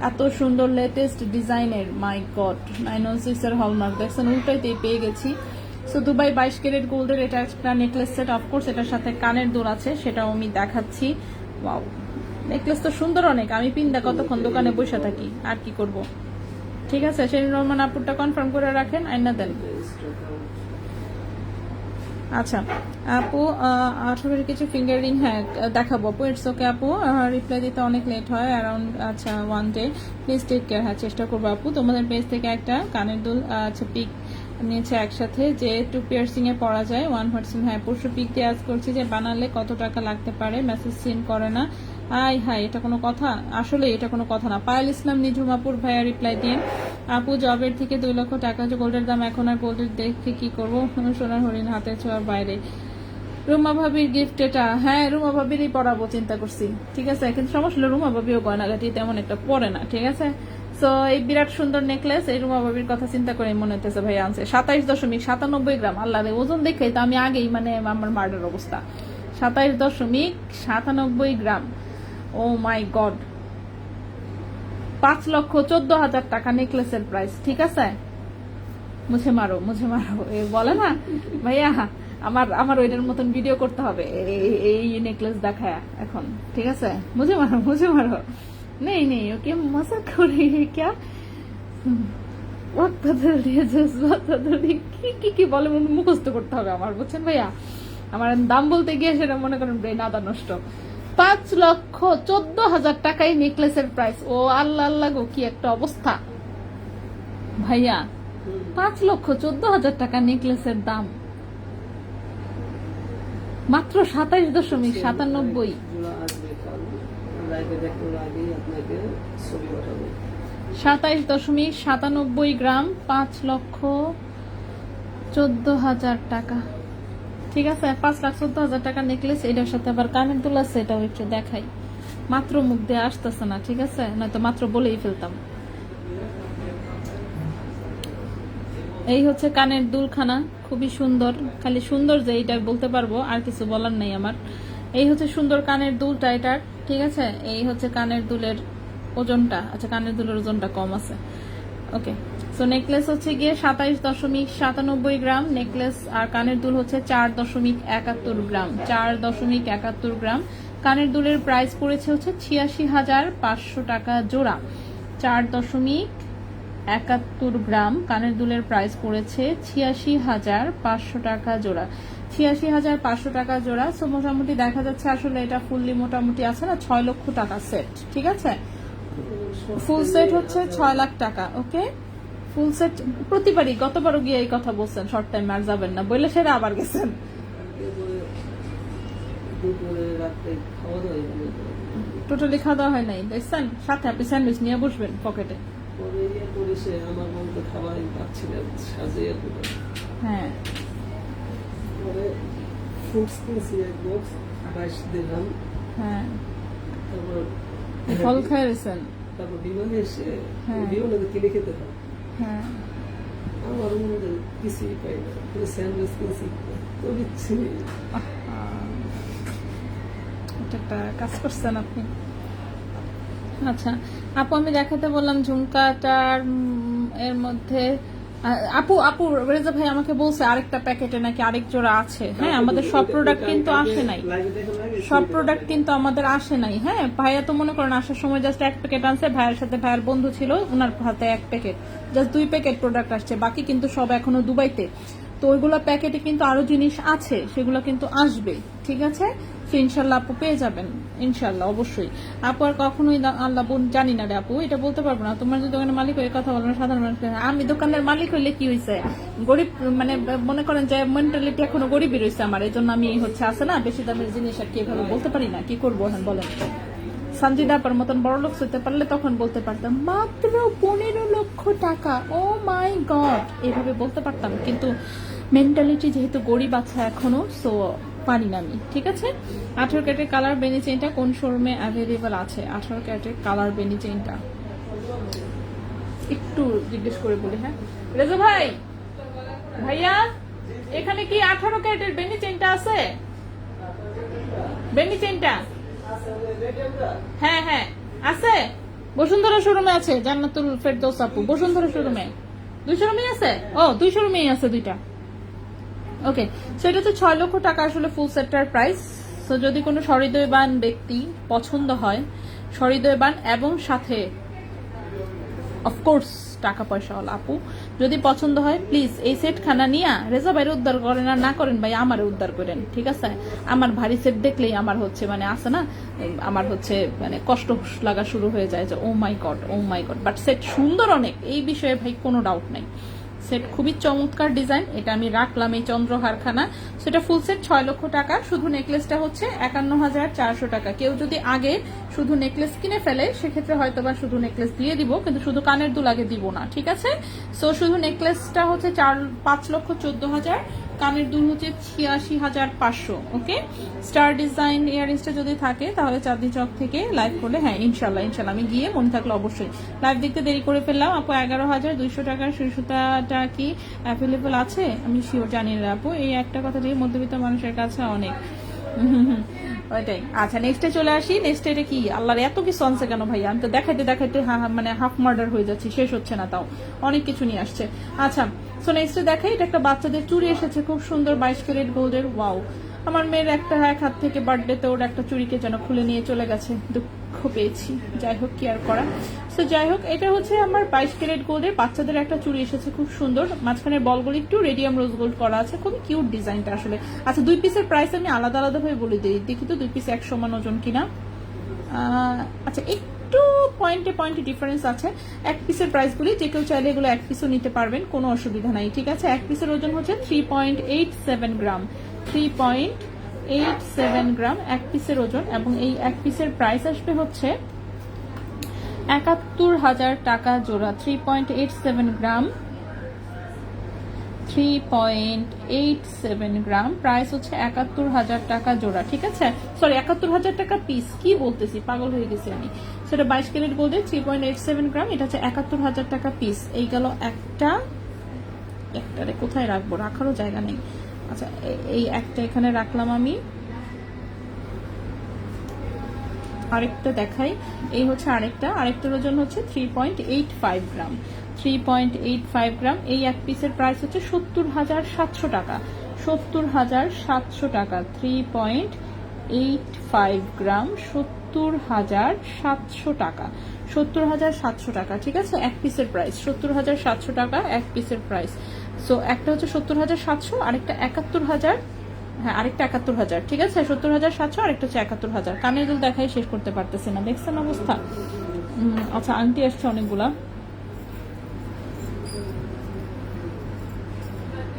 এত সুন্দর লেটেস্ট ডিজাইনের, মাই গড। 916 এর হলমার্ক দেখছেন, উল্টাইতেই পেয়ে গেছি। সো দুবাই 22 ক্যারেট গোল্ডের এটা একটা নেকলেস সেট, অফকোর্স এটার সাথে কানের দুল আছে, সেটাও আমি দেখাচ্ছি। ওয়াও, নেকলেস তো সুন্দর অনেক, আমি পিন্দা কতক্ষণ দোকানে বসে থাকি, আর কি করব, ঠিক আছে? শেরিন রহমান আপুরটা কনফার্ম করে রাখেন, আইনা দেন। আচ্ছা আপু, 18 কিছু ফিঙ্গার রিং, হ্যাঁ দেখাবো আপু, ইটস ওকে আপু, রিপ্লাই দিতে অনেক লেট হয়, অ্যারাউন্ড, আচ্ছা 1 ডে, প্লিজ টেক কেয়ার। হ্যাঁ চেষ্টা করবো আপু। তোমাদের পেজ থেকে একটা কানের দুল, আচ্ছা পিক নিয়েছে একসাথে, যে 2 পিয়ার্সিং এ পরা যায়, 1%। হ্যাঁ পরশু পিক দিয়ে আজ করছি যে বানালে কত টাকা লাগতে পারে, মেসেজ সিন করে না। হাই, এটা কোনো কথা? আসলে এটা কোনো কথা না। পায়েল ইসলাম নিঝুম আপুর ভাইয়া রিপ্লাই দিয়ে, আপু জবের থেকে 2 লক্ষ টাকা গোল্ডের দাম, এখন আর গোল্ডের দেখে কি করবো, সোনার হরিণ হাতে ছোঁয়ার বাইরে। রুমা ভাবির গিফট এটা, হ্যাঁ রুমা ভাবিরই পরাবো চিন্তা করছি, ঠিক আছে? কিন্তু সমস্যা হলো রুমা ভাবিও গয়নাগাটি তেমন একটা পরে না, ঠিক আছে? সো এই বিরাট সুন্দর নেকলেস, এই রুমা ভাবির কথা চিন্তা করে মনে হতেছে ভাই আনছে 27.97 গ্রাম। আল্লাহ রে, ওজন দেখে তো আমি আগেই মানে আমার মার্ডার অবস্থা। 27.97 গ্রাম, ও মাই গড। 5,14,000 টাকা নেকলেসের প্রাইস, ঠিক আছে? মুঝে মারো, মুঝে মারো, বলে না ভাইয়া, আমার ওইটার মতন ভিডিও করতে হবে, এই নেকলেস দেখায় এখন, ঠিক আছে? মুঝে মারো, মুঝে মারো, নেই নেই, ওকে মজা করে क्या কি বলে মুখস্থ করতে হবে আমার, বুঝছেন ভাইয়া? আমার দাম বলতে গিয়ে সেটা মনে করেন ব্রেন আদা নষ্ট। 5,14,000 টাকায় নেকলেসের প্রাইস, ও আল্লাহ আল্লাহ গো, কি একটা অবস্থা ভাইয়া। 5,14,000 টাকা নেকলেসের দাম, মাত্র 27.97। 27.97 গ্রাম, 5,14,000 টাকা, ঠিক আছে? 5,14,000 টাকা নেকলেস, এটার সাথে আবার কানের দুল আছে, এটাও একটু দেখাই। মাত্র মুখ দিয়ে আসতেছে না, ঠিক আছে? নয়তো মাত্র বলেই ফেলতাম। এই হচ্ছে কানের দুলখানা, খুবই সুন্দর, খালি সুন্দর যে এইটা বলতে পারবো, আর কিছু বলার নেই আমার। এই হচ্ছে সুন্দর কানের দুলটা এটার, ঠিক আছে? এই হচ্ছে কানের দুলের ওজনটা, আচ্ছা কানের দুলের ওজনটা কম আছে, ওকে। সো নেকলেস হচ্ছে গিয়ে 27.97 গ্রাম নেকলেস, আর কানের দুল হচ্ছে 4.71 গ্রাম, 4.71 গ্রাম। কানের দুলের প্রাইস পড়েছে হচ্ছে 86,500 টাকা জোড়া, 4.71 গ্রাম কানের দুলের প্রাইস পড়েছে 86,500 টাকা জোড়া, 86,500 টাকা জোড়া। সো মোটামুটি দেখা যাচ্ছে আসলে এটা ফুললি মোটামুটি আছে না 6 লক্ষ টাকা সেট, ঠিক আছে? ফুল সেট হচ্ছে 6 লাখ টাকা। ওকে, ফুল সেট প্রতিবারই, গতবারও গিয়ে এই কথা বলছেন শর্ট টাইম আর যাবেন না বললে সেটা আবার গেছেন। টোটালি খাওয়া দাওয়া হয় নাই দেখছেন, সাথে আপনি স্যান্ডউইচ নিয়ে বসবেন পকেটে। হ্যাঁ হ্যাঁ, ফল খাইছেন। তারপর বিমানে এসে বিমানে কিনে খেতে হয়। হ্যাঁ, আমার মধ্যে কিছুই পাই না, স্যান্ডউইচ কিনছি তো দিচ্ছি। এটা একটা কাজ করছেন আপনি। আচ্ছা আপু, আমি দেখাতে বললাম ঝুমকাটার এর মধ্যে আপু আপু রেজা ভাই আমাকে বলছে আরেকটা প্যাকেটে নাকি আরেক জোড়া আছে। হ্যাঁ, আমাদের সব প্রোডাক্ট কিন্তু আসে নাই, সব প্রোডাক্ট কিন্তু আমাদের আসে নাই। হ্যাঁ, ভাইয়া তো মনে করেন আসার সময় জাস্ট এক প্যাকেট আনছে, ভাইয়ের সাথে ভাইয়ের বন্ধু ছিল ওনার হাতে এক প্যাকেট, জাস্ট 2 প্যাকেট প্রোডাক্ট আসছে, বাকি কিন্তু সব এখনো দুবাইতে। তো ওইগুলো প্যাকেটে কিন্তু আরো জিনিস আছে, সেগুলো কিন্তু আসবে। ঠিক আছে, ইনশাল্লাহ আপু পেয়ে যাবেন, ইনশাল্লাহ অবশ্যই। আপু আর কখনোই আল্লাহ জানি না রে আপু, এটা বলতে পারবো না। তোমার যদি দোকানের মালিক হয়ে কথা বলো না, সাধারণ মানুষ, আমি দোকানের মালিক হইলে কি হয়েছে, গরিব মানে মনে করেন যে মেন্টালিটি এখনো গরিবই রয়েছে আমার, এই জন্য আমি হচ্ছে আছে না বেশি দামের জিনিস আর কি এভাবে বলতে পারি না। কি করবো এখন বলেন? সঞ্জিদা আপার মতন বড় লোক হতে পারলে তখন বলতে পারতাম মাত্র 15 লক্ষ টাকা, ও মাই গড, এভাবে বলতে পারতাম। কিন্তু মেন্টালিটি যেহেতু গরিব আছে এখনো, সো পারি না আমি। ঠিক আছে, 18 ক্যারেটের কালার বেনি চেইনটা কোন শোরুমে অ্যাভেলেবল আছে? 18 ক্যারেটের কালার বেনি চেইনটা একটু জিজ্ঞেস করে বলি। হ্যাঁ রেজা ভাই, ভাইয়া এখানে কি 18 ক্যারেটের বেনি চেইনটা আছে? বেনি চেইনটা হ্যাঁ হ্যাঁ আছে, বসুন্ধরা শোরুমে আছে। জান্নাতুল ফেরদৌস আপু বসুন্ধরা শোরুমে, 2 শোরুমে আছে। ও 2 শোরুমেই আছে, 2টা। ওকে, সেটা হচ্ছে 6 লক্ষ টাকা আসলে ফুল সেটটার প্রাইস। তো যদি কোনো সহৃদয়বান ব্যক্তি পছন্দ হয়, সহৃদয়বান এবং সাথে অফকোর্স টাকা পয়সাওয়ালা আপু যদি পছন্দ হয়, প্লিজ এই সেট খানা নিয়ে রেজা ভাইয়ের উদ্ধার করেন আর না করেন ভাই আমার উদ্ধার করেন। ঠিক আছে, আমার ভারী সেট দেখলেই আমার হচ্ছে মানে আসে না, আমার হচ্ছে মানে কষ্ট লাগা শুরু হয়ে যায় যে oh my god, oh my god. But set সুন্দর অনেক, এই বিষয়ে ভাই কোনো ডাউট নাই। সেট খুবই চমৎকার ডিজাইন, এটা আমি রাখলাম এই চন্দ্রহারখানা। সেটা ফুল সেট 6 লক্ষ টাকা। শুধু নেকলেসটা হচ্ছে 51,400 টাকা। কেউ যদি আগে শুধু নেকলেস কিনে ফেলে সেক্ষেত্রে হয়তো বা শুধু নেকলেস দিয়ে দিব, কিন্তু শুধু কানের দুল আগে দিব না। ঠিক আছে, সো শুধু নেকলেসটা হচ্ছে 5,14,000, কানের দুল হচ্ছে 86,500। ওকে, স্টার ডিজাইন ইয়াররিংসটা যদি থাকে তাহলে চাঁদনি চক থেকে লাইভ করলে, হ্যাঁ ইনশাল্লাহ ইনশাল্লাহ আমি গিয়ে মনে থাকলে অবশ্যই লাইভ দেখতে দেরি করে ফেললাম। আপু 11,200 টাকার সুতাটা কি অ্যাভেলেবল আছে? আমি শিওর জানি না আপু, এই একটা কথা দিয়ে মধ্যবিত্ত মানুষের কাছে অনেক ওইটাই। আচ্ছা নেক্সটে চলে আসি। নেক্সট এটা কি আল্লাহর এত কিছু আনছে কেন ভাই? আমি তো দেখাইতে দেখাইতে মানে হাফ মার্ডার হয়ে যাচ্ছি, শেষ হচ্ছে না, তাও অনেক কিছু নিয়ে আসছে। আচ্ছা সো নেক্সটে দেখাই, এটা একটা বাচ্চাদের চুড়ি এসেছে খুব সুন্দর 22 ক্যারেট গোল্ডের। ওয়াও, আমার মেয়ের একটা এক হাত থেকে বার্থডেতে ওর একটা চুড়িকে যেন খুলে নিয়ে চলে গেছে, দুঃখ পেয়েছি। যাই হোক, কি আর করা। সো যাই হোক, এটা হচ্ছে আমার 22 ক্যারেট গোল্ডের বাচ্চাদের একটা চুড়ি এসেছে খুব সুন্দর, মাঝখানে বলগুলো একটু রেডিয়াম রোজ গোল্ড করা আছে, খুবই কিউট ডিজাইনটা আসলে। আচ্ছা 2 পিসের প্রাইস আমি আলাদা আলাদা ভাবে বলে দিই, দেখি তো 2 পিস এক সমান ওজন কিনা। আচ্ছা একটু পয়েন্টে পয়েন্টে ডিফারেন্স আছে। 1 পিসের প্রাইস বলি, যে কেউ চাইলে এগুলো 1 পিসও নিতে পারবেন, কোনো অসুবিধা নাই। ঠিক আছে, 1 পিসের ওজন হচ্ছে 3.87 গ্রাম, 3.87 গ্রাম 1 পিসের ওজন, এবং এই 1 পিসের প্রাইস আসবে হচ্ছে 71,000 টাকা জোড়া। 3.87 গ্রাম, 3.87 গ্রাম, প্রাইস হচ্ছে 71,000 টাকা জোড়া। ঠিক আছে, সরি 71,000 টাকা পিস, কি বলতেছি পাগল হয়ে গেছি আমি। সেটা 22 ক্যারেট গোল্ডের 3.87 গ্রাম, এটা হচ্ছে 71,000 টাকা পিস। এই গেল একটারে কোথায় রাখবো, রাখারও জায়গা নেই। আচ্ছা এই একটা এখানে রাখলাম আমি। আরেকটা দেখাই, এই হচ্ছে আরেকটার ওজন হচ্ছে 3.85 গ্রাম, 3.85 গ্রাম। এই 1 পিসের প্রাইস হচ্ছে 70,700 টাকা, 70,700 টাকা। 3.85 গ্রাম, 70,700 টাকা, 70,700 টাকা। ঠিক আছে, 1 পিসের প্রাইস 70,700 টাকা, 1 পিসের প্রাইস। সো একটা হচ্ছে 70,700, আরেকটা 71,000, হ্যাঁ আরেকটা 71,000। ঠিক আছে, 70,700, আরেকটা হচ্ছে 71,000। কানের দুল দেখাই শেষ করতে পারতেছি না, দেখছেন অবস্থা। আচ্ছা আংটি আসছে অনেকগুলা।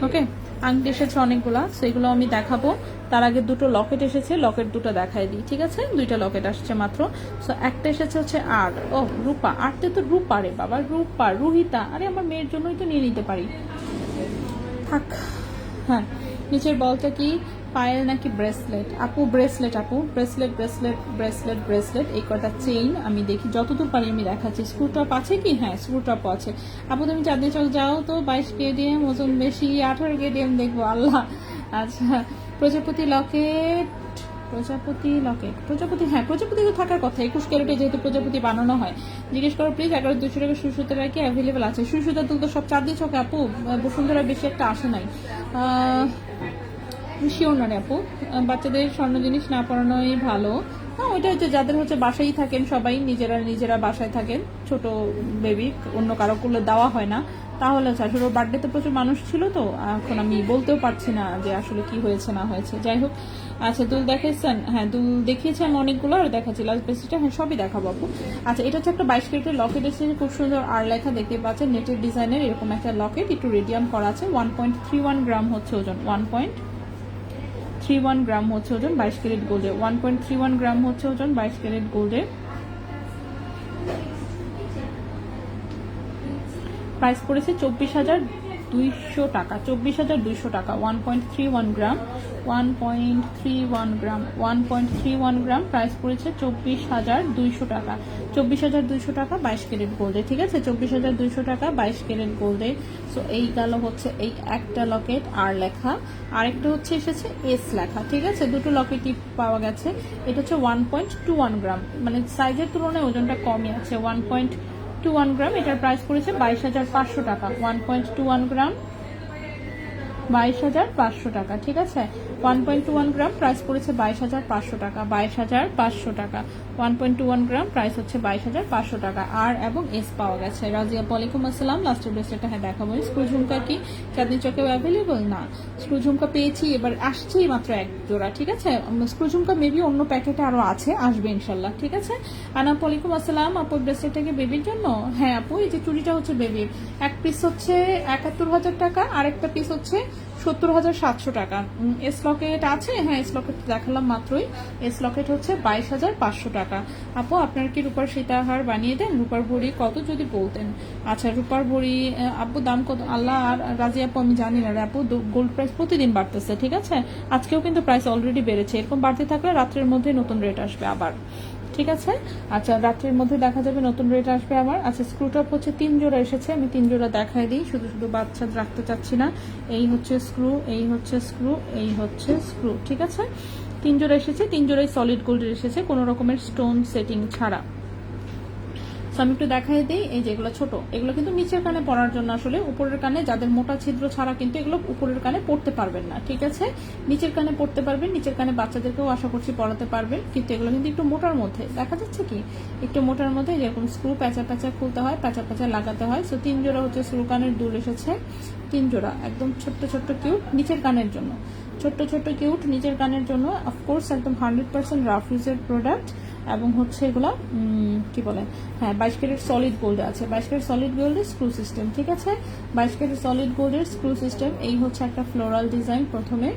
ওকে, আংটি এসেছে অনেকগুলা, সেগুলো আমি দেখাবো। তার আগে দুটো লকেট এসেছে, লকেট দুটো দেখাই দিই, ঠিক আছে? দুইটা লকেট আসছে মাত্র। সো একটা এসেছে হচ্ছে আর, ও রূপা, আরতে তো রূপা রে বাবা, রূপা, রুহিতা, আরে আমার মেয়ের জন্যই তো নিয়ে নিতে পারি, থাক। হ্যাঁ, নিচের বলটা কি পায়েল নাকি ব্রেসলেট? আপু ব্রেসলেট, আপু ব্রেসলেট, ব্রেসলেট, ব্রেসলেট, ব্রেসলেট, এই কটা চেইন আমি দেখি যতদূর পারি আমি দেখাচ্ছি। স্ক্রু টপ আছে কি? হ্যাঁ স্ক্রু টপ আছে। আপু তুমি চাঁদনি চক যাও তো, 22 কেডিএম ওজন বেশি, 18 কেডিএম দেখবো আল্লাহ। আচ্ছা, প্রজাপতি লকেট, প্রজাপতি লকেট, প্রজাপতি, হ্যাঁ প্রজাপতি তো থাকার কথা, 21 ক্যারেটে যেহেতু প্রজাপতি বানানো হয়। জিজ্ঞেস করো প্লিজ, 11,200 টাকা সুই সুতার কি অ্যাভেলেবেল আছে? সুই সুতার দুল তো সব চাঁদনি চকে আপু, বসুন্ধরা বেশি একটা আসে নাই। শিওর না রে আপু, বাচ্চাদের স্বর্ণ জিনিস না পরানোই ভালো। হ্যাঁ ওইটা হচ্ছে যাদের হচ্ছে বাসায় থাকেন, সবাই নিজেরা বাসায় থাকেন, ছোট বেবি অন্য কারো করলে দেওয়া হয় না, তাহলে আসলে ওর বার্থডেতে প্রচুর মানুষ ছিল তো, এখন আমি বলতেও পারছি না যে আসলে কি হয়েছে না হয়েছে, যাই হোক। আচ্ছা দুল দেখাইছেন? হ্যাঁ দুল দেখিয়েছি আমি অনেকগুলো, আর দেখাচ্ছি লাস্ট বেসিটা, হ্যাঁ সবই দেখাবো আপু। আচ্ছা এটা হচ্ছে একটা 22 ক্যারেটের লকেট এসেছে, খুব সুন্দর আর লেখা দেখতে পাচ্ছেন, নেটের ডিজাইনের এরকম একটা লকেট, একটু রেডিয়াম করা আছে, 1.31 গ্রাম হচ্ছে ওজন, 1.31 গ্রাম হচ্ছে ওজন 22 ক্যারেট গোল্ডে, 1.31 গ্রাম হচ্ছে ওজন 22 ক্যারেট গোল্ডে। প্রাইস পড়েছে 24,200 টাকা, 24,200 টাকা, 1.31 গ্রাম, 1.31 গ্রাম, 1.31 গ্রাম, প্রাইস পড়েছে 24,200 টাকা, 24,200 টাকা 22 ক্যারেট গোল্ডে, ঠিক আছে? 24,200 টাকা 22 ক্যারেট গোল্ডে। সো এই গেল হচ্ছে এই একটা লকেট আর লেখা, আরেকটা হচ্ছে এসেছে এস লেখা, ঠিক আছে? দুটো লকেটই পাওয়া গেছে। এটা হচ্ছে 1.21 গ্রাম, মানে সাইজের তুলনায় ওজনটা কমই আছে, 1.21 গ্রাম, এটার প্রাইস পড়েছে 22,500 টাকা, 1.21 গ্রাম 22,500 টাকা, ঠিক আছে? 1.21 গ্রাম প্রাইস পড়েছে 22,500 টাকা, 22,500 টাকা, 1.21 গ্রাম প্রাইস হচ্ছে 22,500 টাকা। আর এবং এস পাওয়া গেছে। রাজিয়া ওয়ালাইকুম আসসালাম, লাস্টের ব্রেসলেটটা হ্যাঁ দেখাবো। স্ক্রু ঝুমকা কি চাঁদনি চকেও অ্যাভেলেবল? না, স্ক্রু ঝুমকা পেয়েছি, এবার আসছেই মাত্র এক জোড়া, ঠিক আছে? স্ক্রু ঝুমকা মেবি অন্য প্যাকেটে আরো আছে, আসবে ইনশাল্লাহ, ঠিক আছে? আনাপ ওয়ালাইকুম আসসালাম, আপু ব্রেসলেটটাকে বেবির জন্য? হ্যাঁ আপু, এই যে চুড়িটা হচ্ছে বেবির, এক পিস হচ্ছে 71,000 টাকা, আর একটা পিস হচ্ছে 70,700 টাকা। এস লকেট আছে, হ্যাঁ এস লকেট দেখালাম মাত্রই, এস লকেট হচ্ছে 22,500 টাকা। আপু আপনার কি রূপার সীতাহার বানিয়ে দেন? রূপার ভরি কত যদি বলতেন। আচ্ছা রূপার ভরি আপু দাম কত? আল্লাহ আর রাজি আপু আমি জানি না রে আপু, গোল্ড প্রাইস প্রতিদিন বাড়তেছে, ঠিক আছে? আজকেও কিন্তু প্রাইস অলরেডি বেড়েছে, এরকম বাড়তে থাকলে রাত্রের মধ্যে নতুন রেট আসবে আবার, ঠিক আছে? আচ্ছা রাত্রের মধ্যে দেখা যাবে নতুন রেট আসবে আবার। আচ্ছা স্ক্রুটপ হচ্ছে 3 জোড়া এসেছে, আমি 3 জোড়া দেখাই দিই, শুধু শুধু বাচ্চা রাখতে চাচ্ছি না। এই হচ্ছে স্ক্রু, এই হচ্ছে স্ক্রু, এই হচ্ছে স্ক্রু, ঠিক আছে? 3 জোড়া এসেছে, 3 জোড়াই সলিড গোল্ডের এসেছে, কোনো রকমের স্টোন সেটিং ছাড়া। আমি একটু দেখাই দিই, এই যেগুলো ছোট, এগুলো কিন্তু নিচের কানে পরার জন্য, আসলে উপরের কানে যাদের মোটা ছিদ্র ছাড়া কিন্তু এগুলো উপরের কানে পড়তে পারবেন না, ঠিক আছে? নিচের কানে পড়তে পারবেন, নিচের কানে বাচ্চাদেরকেও আশা করছি পরাতে পারবেন, কিন্তু এগুলো কিন্তু একটু মোটার মধ্যে, দেখা যাচ্ছে কি একটু মোটার মধ্যে, যেরকম স্ক্রু প্যাঁচা প্যাঁচা খুলতে হয়, প্যাঁচা প্যাঁচা লাগাতে হয়। সো 3 জোড়া হচ্ছে স্ক্রু কানের দুল এসেছে, 3 জোড়া একদম ছোট্ট ছোট্ট কিউট নিচের কানের জন্য, ছোট্ট ছোট্ট কিউট নিচের কানের জন্য, অফকোর্স একদম 100% রাফ ইউজের প্রোডাক্ট। এবং হচ্ছে এগুলো কি বলে, হ্যাঁ 22 ক্যারেট সলিড গোল্ডে আছে, 22 ক্যারেট সলিড গোল্ডের স্ক্রু সিস্টেম, ঠিক আছে? 22 ক্যারেট সলিড গোল্ডের স্ক্রু সিস্টেম। এই হচ্ছে একটা ফ্লোরাল ডিজাইন, প্রথমে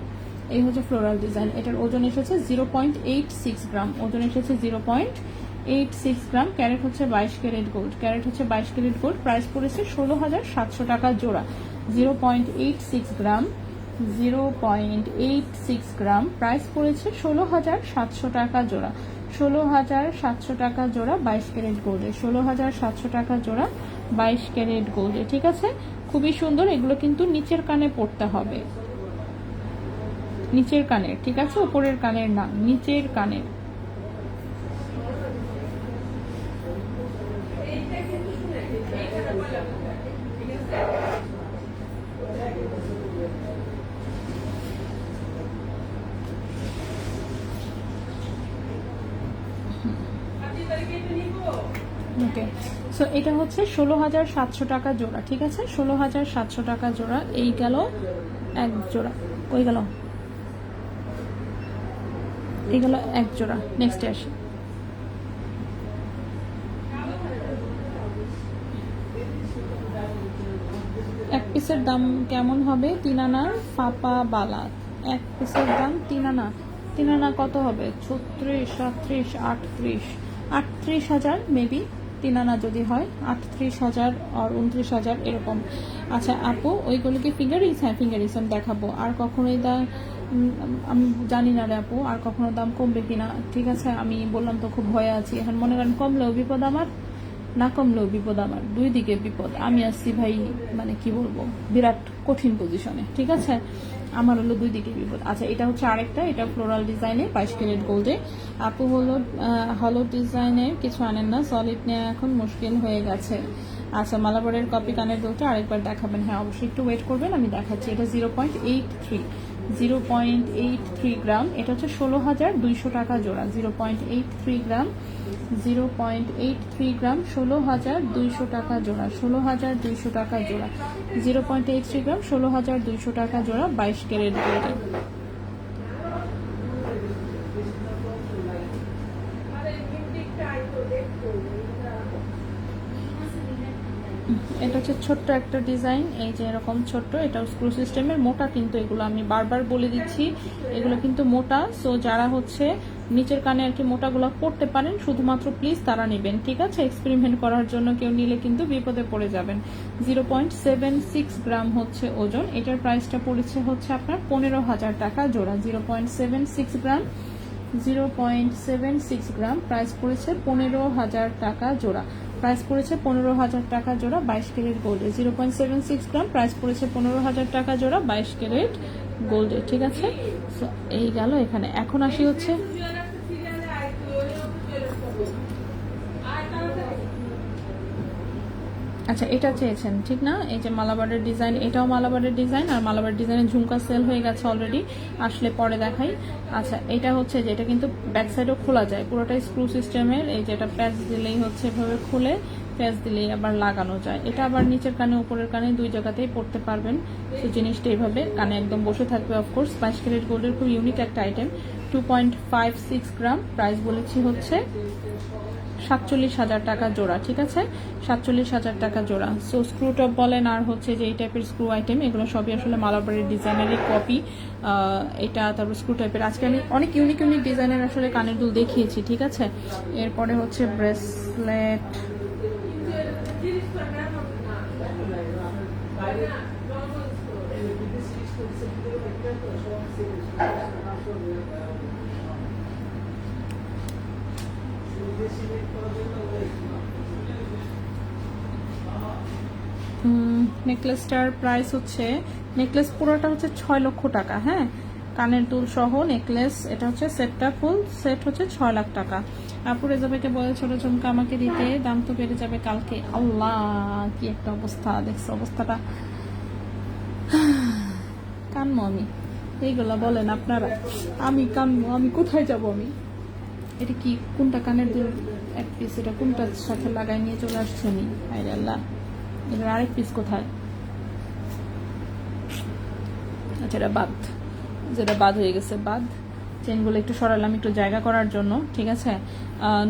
এই হচ্ছে ফ্লোরাল ডিজাইন, এটার ওজন এসেছে 0.86 গ্রাম, ওজন এসেছে 0.86 গ্রাম, ক্যারেট হচ্ছে 22 ক্যারেট গোল্ড, ক্যারেট হচ্ছে 22 ক্যারেট গোল্ড, প্রাইস পড়েছে 16,700 টাকা জোড়া, 0.86 গ্রাম, 0.86 গ্রাম, প্রাইস পড়েছে 16,700 টাকা জোড়া, 16,700 টাকা জোড়া 22 ক্যারেট গোল্ডে, 16,700 টাকা জোড়া 22 ক্যারেট গোল্ডে, ঠিক আছে? খুবই সুন্দর, এগুলো কিন্তু নিচের কানে পড়তে হবে, নিচের কানের, ঠিক আছে? উপরের কানের না, নিচের কানের। ওকে, সো এটা হচ্ছে 16,700 টাকা জোড়া, ঠিক আছে? 16,700 টাকা জোড়া। এই গেল এক জোড়া, ওই গেল, এই গেল এক জোড়া। নেক্সটে আসি, পিসের দাম কেমন হবে? 3 আনার ফাপা বালা 1 পিসের দাম 3 আনা। 3 আনা কত হবে? 36, 37, 38, 38,000 মেবি। 3 আনা যদি হয় 38,000 আর 29,000 এরকম। আচ্ছা আপু, ওইগুলো কি ফিঙ্গারিংস? হ্যাঁ ফিঙ্গারিংস আমি দেখাবো। আর কখনোই আমি জানি না রে আপু, আর কখনো দাম কমবে কিনা। ঠিক আছে, আমি বললাম তো খুব ভয়ে আছি। এখন মনে করেন কমলেও বিপদ আমার, না কমলেও বিপদ আমার, দুই দিকে বিপদ। আমি আসছি ভাই, মানে কি বলবো, বিরাট কঠিন পজিশনে। ঠিক আছে, আমার হলো দুই দিকে বিপদ। আচ্ছা এটা হচ্ছে আরেকটা, এটা ফ্লোরাল ডিজাইনে 22 ক্যারেট গোল্ডে। আপু হলো হলো ডিজাইনে কিছু আনেন না, সলিড নেওয়া এখন মুশকিল হয়ে গেছে। আচ্ছা মালাবারের কপি কানের দুলটা আরেকবার দেখাবেন? হ্যাঁ অবশ্যই, একটু ওয়েট করবেন, আমি দেখাচ্ছি। এটা 0.83 গ্রাম। এটা হচ্ছে 16,200 টাকা জোড়া। 0.83 গ্রাম, 0.83 গ্রাম, 16,200 টাকা জোড়া। 16,200 টাকা জোড়া। 0.83 গ্রাম, 16,200 টাকা জোড়া, 22 ক্যারেট গোল্ডে। এটা হচ্ছে ছোট্ট একটা ডিজাইন, এই যে এরকম ছোট্ট, এটা স্ক্রু সিস্টেমের মোটা, কিন্তু এগুলো আমি বারবার বলে দিচ্ছি এগুলো কিন্তু মোটা। সো যারা হচ্ছে নিচের কানে আর কি মোটাগুলো পড়তে পারেন, শুধুমাত্র প্লিজ তারা নেবেন। ঠিক আছে, এক্সপেরিমেন্ট করার জন্য কেউ নিলে কিন্তু বিপদে পড়ে যাবেন। 0.76 গ্রাম হচ্ছে ওজন। এটার প্রাইসটা পড়েছে হচ্ছে আপনার 15,000 টাকা জোড়া। 0.76 গ্রাম, 0.76 গ্রাম, প্রাইস পড়েছে 15,000 টাকা জোড়া। প্রাইস পড়েছে 15,000 টাকা জোড়া, 22 ক্যারেট গোল্ডে। 0.76 গ্রাম, প্রাইস পড়েছে 15,000 টাকা জোড়া, 22 ক্যারেট গোল্ডে। ঠিক আছে, সো এই গেল এখানে। এখন আসি হচ্ছে আচ্ছা এটা চেয়েছেন ঠিক না, এই যে মালাবারের ডিজাইন, এটাও মালাবারের ডিজাইন। আর মালাবার ডিজাইনের ঝুমকা সেল হয়ে গেছে অলরেডি, আসলে পরে দেখাই। আচ্ছা এটা হচ্ছে যে এটা কিন্তু ব্যাক সাইডও খোলা যায়, পুরোটাই স্ক্রু সিস্টেমের। এই যে এটা প্যাচ দিলেই হচ্ছে এভাবে খুলে, প্যাচ দিলেই আবার লাগানো যায়। এটা আবার নিচের কানে উপরের কানে দুই জায়গাতেই পড়তে পারবেন। তো জিনিসটা এইভাবে কানে একদম বসে থাকবে। অফকোর্স 22 ক্যারেট গোল্ডের খুব ইউনিক একটা আইটেম। 2.56 গ্রাম, প্রাইস বলেছি হচ্ছে 47,000 টাকা জোড়া। ঠিক আছে, 47,000 টাকা জোড়া। সো স্ক্রু টপ বলেন আর হচ্ছে যে এই টাইপের স্ক্রু আইটেম, এগুলো সবই আসলে মালাবারের ডিজাইনেরই কপি। এটা তারপর স্ক্রু টাইপের। আজকে আমি অনেক ইউনিক ইউনিক ডিজাইনের আসলে কানের দুল দেখিয়েছি। ঠিক আছে, এরপরে হচ্ছে ব্রেসলেট। নেকলেসটার প্রাইস হচ্ছে, নেকলেস পুরোটা হচ্ছে 6 লক্ষ টাকা। হ্যাঁ, কানের দুল সহ নেকলেস, এটা হচ্ছে সেটটা, ফুল সেট হচ্ছে 6 লাখ টাকা। আপু রেজাবেকে বলে ছোট ঝুমকা আমাকে দিতে, দাম তো বেড়ে যাবে কালকে। আল্লাহ, কি একটা অবস্থা দেখছো, অবস্থাটা কানবো আমি। এইগুলা বলেন আপনারা, আমি কানবো, আমি কোথায় যাব আমি? এটা কি, কোনটা কানের দুল এক পিস, এটা কোনটার সাথে লাগাই নিয়ে চলে আসছে নি? হায় আল্লাহ, এটার আরেক পিস কোথায়? আচ্ছা এটা বাদ, যেটা বাদ হয়ে গেছে বাদ। চেনগুলো একটু সরালাম একটু জায়গা করার জন্য। ঠিক আছে,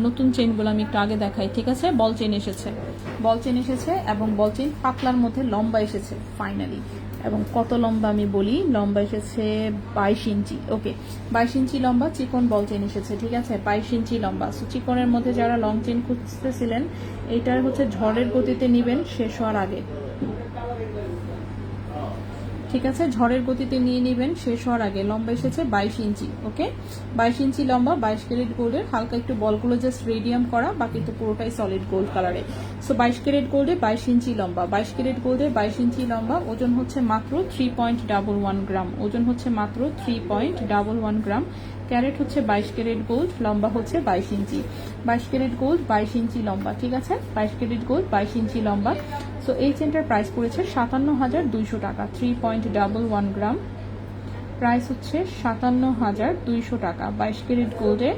নতুন চেনগুলো আমি একটু আগে দেখাই। ঠিক আছে, বল চেন এসেছে, বল চেন এসেছে, এবং বল চেন পাতলার মধ্যে লম্বা এসেছে ফাইনালি। এবং কত লম্বা আমি বলি, লম্বা এসেছে 22 ইঞ্চি। ওকে, 22 ইঞ্চি লম্বা চিকন বল চেন এসেছে। ঠিক আছে, 22 ইঞ্চি লম্বা। সো চিকনের মধ্যে যারা লং চেন খুঁজতেছিলেন, এইটার হচ্ছে ঝড়ের গতিতে নিবেন শেষ হওয়ার আগে। ঠিক আছে, ঝড়ের গতিতে নিয়ে নেবেন শেষ হওয়ার আগে। লম্বা এসেছে 22 ইঞ্চি। ওকে, 22 ইঞ্চি লম্বা, 22 ক্যারেট গোল্ডের। হালকা একটু বলগুলো জাস্ট রেডিয়াম করা, বাকি তো পুরোটাই সলিড গোল্ড কালারে। সো 22 ক্যারেট গোল্ডে 22 ইঞ্চি লম্বা, 22 ক্যারেট গোল্ডে 22 ইঞ্চি লম্বা। ওজন হচ্ছে মাত্র 3.11 গ্রাম। ওজন হচ্ছে মাত্র 3.11 গ্রাম। ক্যারেট হচ্ছে 22 ক্যারেট গোল্ড, লম্বা হচ্ছে 22 ইঞ্চি। 22 ক্যারেট গোল্ড 22 ইঞ্চি লম্বা। ঠিক আছে, 22 ক্যারেট গোল্ড 22 ইঞ্চি লম্বা। সো এই চেনটার প্রাইস পড়েছে 57,200 টাকা। 3.11 গ্রাম, প্রাইস হচ্ছে 57,200 টাকা। 22 ক্যারেট গোল্ডে,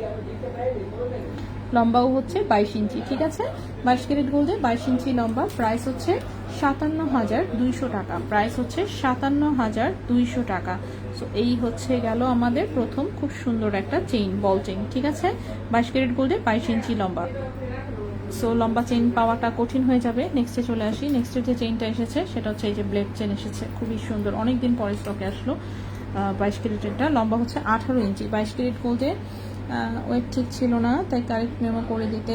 লম্বাও হচ্ছে 22 ইঞ্চি। ঠিক আছে, 22 ক্যারেট গোল্ডে 22 ইঞ্চি লম্বা, প্রাইস হচ্ছে 57,200 টাকা। প্রাইস হচ্ছে 57,200 টাকা। সো এই হচ্ছে গেল আমাদের প্রথম খুব সুন্দর একটা চেইন, বল চেইন। ঠিক আছে, 22 ক্যারেট গোল্ডে 22 ইঞ্চি লম্বা। সো লম্বা চেইন পাওয়াটা কঠিন হয়ে যাবে। নেক্সটে চলে আসি। নেক্সটে যে চেইনটা এসেছে সেটা হচ্ছে এই যে ব্লেড চেইন এসেছে, খুবই সুন্দর, অনেকদিন পরে স্টকে আসলো। 22 ক্যারেটেরটা, লম্বা হচ্ছে 18 ইঞ্চি। 22 ক্যারেট গোল্ডে ওয়েট ঠিক ছিল না, তাই কারেক্ট মেমো করে দিতে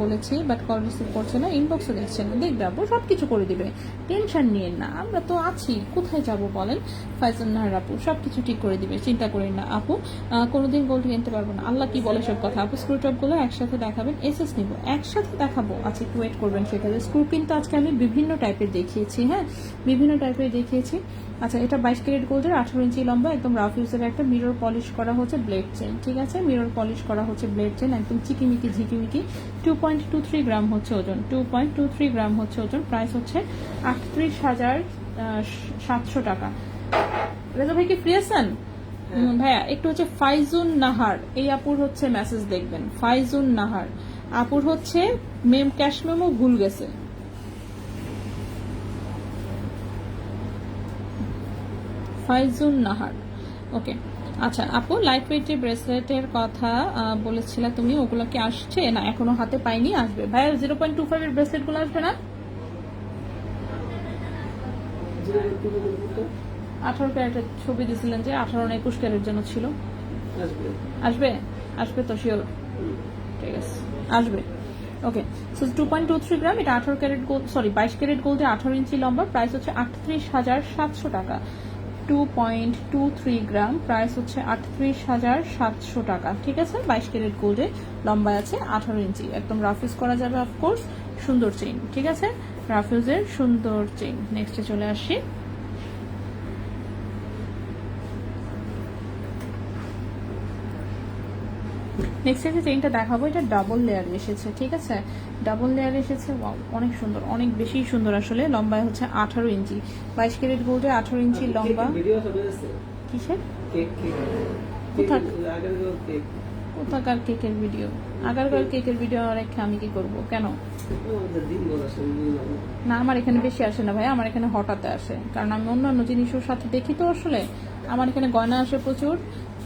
বলেছি, বাট কল রিসিভ করছে না, ইনবক্সও দেখছে না। দেখবে আপু, সব কিছু করে দিবে, টেনশন নিয়ে না, আমরা তো আছি, কোথায় যাব বলেন। ফাইজান নাহার আপু সব কিছু ঠিক করে দিবে, চিন্তা করেন না আপু। কোনোদিন গোল্ড কিনতে পারবো না, আল্লাহ কি বলে সব কথা। আপু স্ক্রু টপগুলো একসাথে দেখাবেন, এসএস নিব, একসাথে দেখাবো। আচ্ছা একটু ওয়েট করবেন সেক্ষেত্রে। স্ক্রু কিন্তু আজকে আমি বিভিন্ন টাইপের দেখিয়েছি, হ্যাঁ বিভিন্ন টাইপের দেখিয়েছি। আচ্ছা এটা 22 ক্যারেট গোল্ডের 18 ইঞ্চি লম্বা, একদম রাফ ইউজের একটা মিরর পলিশ করা হচ্ছে ব্লেড চেন, ঠিক আছে, মিরর পলিশ করা হচ্ছে ব্লেড চেন, একদম চিকিমিকি ঝিকিমিকি। 2.23 গ্রাম হচ্ছে ওজন, 2.23 গ্রাম হচ্ছে ওজন। প্রাইস হচ্ছে 38,700 টাকা। রেজা ভাই কি ফ্রি আছেন? ভাইয়া একটু হচ্ছে ফাইজুন নাহার, এই আপুর হচ্ছে মেসেজ দেখবেন, ফাইজুন নাহার আপুর হচ্ছে ক্যাশ মেমো ভুল গেছে। ফাইজুন নাহার, ওকে। আচ্ছা আপু, লাইট ওয়েটের ব্রেসলেটের কথা বলেছিলে তুমি, ওগুলো কি আসছে? না এখনো হাতে পাইনি, আসবে ভাইয়া। 0.25 এর ব্রেসলেট গুলো আসবে না? 18 ক্যারেটের ছবি দিয়েছিলেন যে, 18 না 21 ক্যারেট জন্য ছিল। আসবে, আসবে তো শিওর, ঠিক আছে আসবে, ওকে। সো 2.23 গ্রাম, এটা 18 ক্যারেট গোল্ড, সরি 22 ক্যারেট গোল্ডে 18 ইঞ্চি লম্বা, প্রাইস হচ্ছে 38,700 টাকা। 2.23 গ্রাম, প্রাইস হচ্ছে 38,700 টাকা, ঠিক আছে। 22 ক্যারেট গোল্ডে লম্বা আছে, 18 ইঞ্চি, একদম রাফিউজ করা যাবে অফকোর্স, সুন্দর চেইন, ঠিক আছে, রাফিউজের সুন্দর চেইন। নেক্সটে চলে আসি। নেক্সট যে চেইনটা দেখাবো, এটা ডাবল লেয়ার এসেছে, ঠিক আছে, ডাবল লেয়ার এসেছে, ওয়াও অনেক সুন্দর, অনেক বেশি সুন্দর আসলে। লম্বায় হচ্ছে 18 ইঞ্চি, 22 ক্যারেট গোল্ডে 18 ইঞ্চি লম্বা। কিসের কোথাকার কেকের ভিডিও? আগারকার কেকের ভিডিও রেখে আমি কি করব, কেন? না আমার এখানে বেশি আসে না ভাই, আমার এখানে হঠাৎ আসে, কারণ আমি অন্যান্য জিনিসের সাথে দেখি তো আসলে। আমার এখানে গয়না আসে প্রচুর,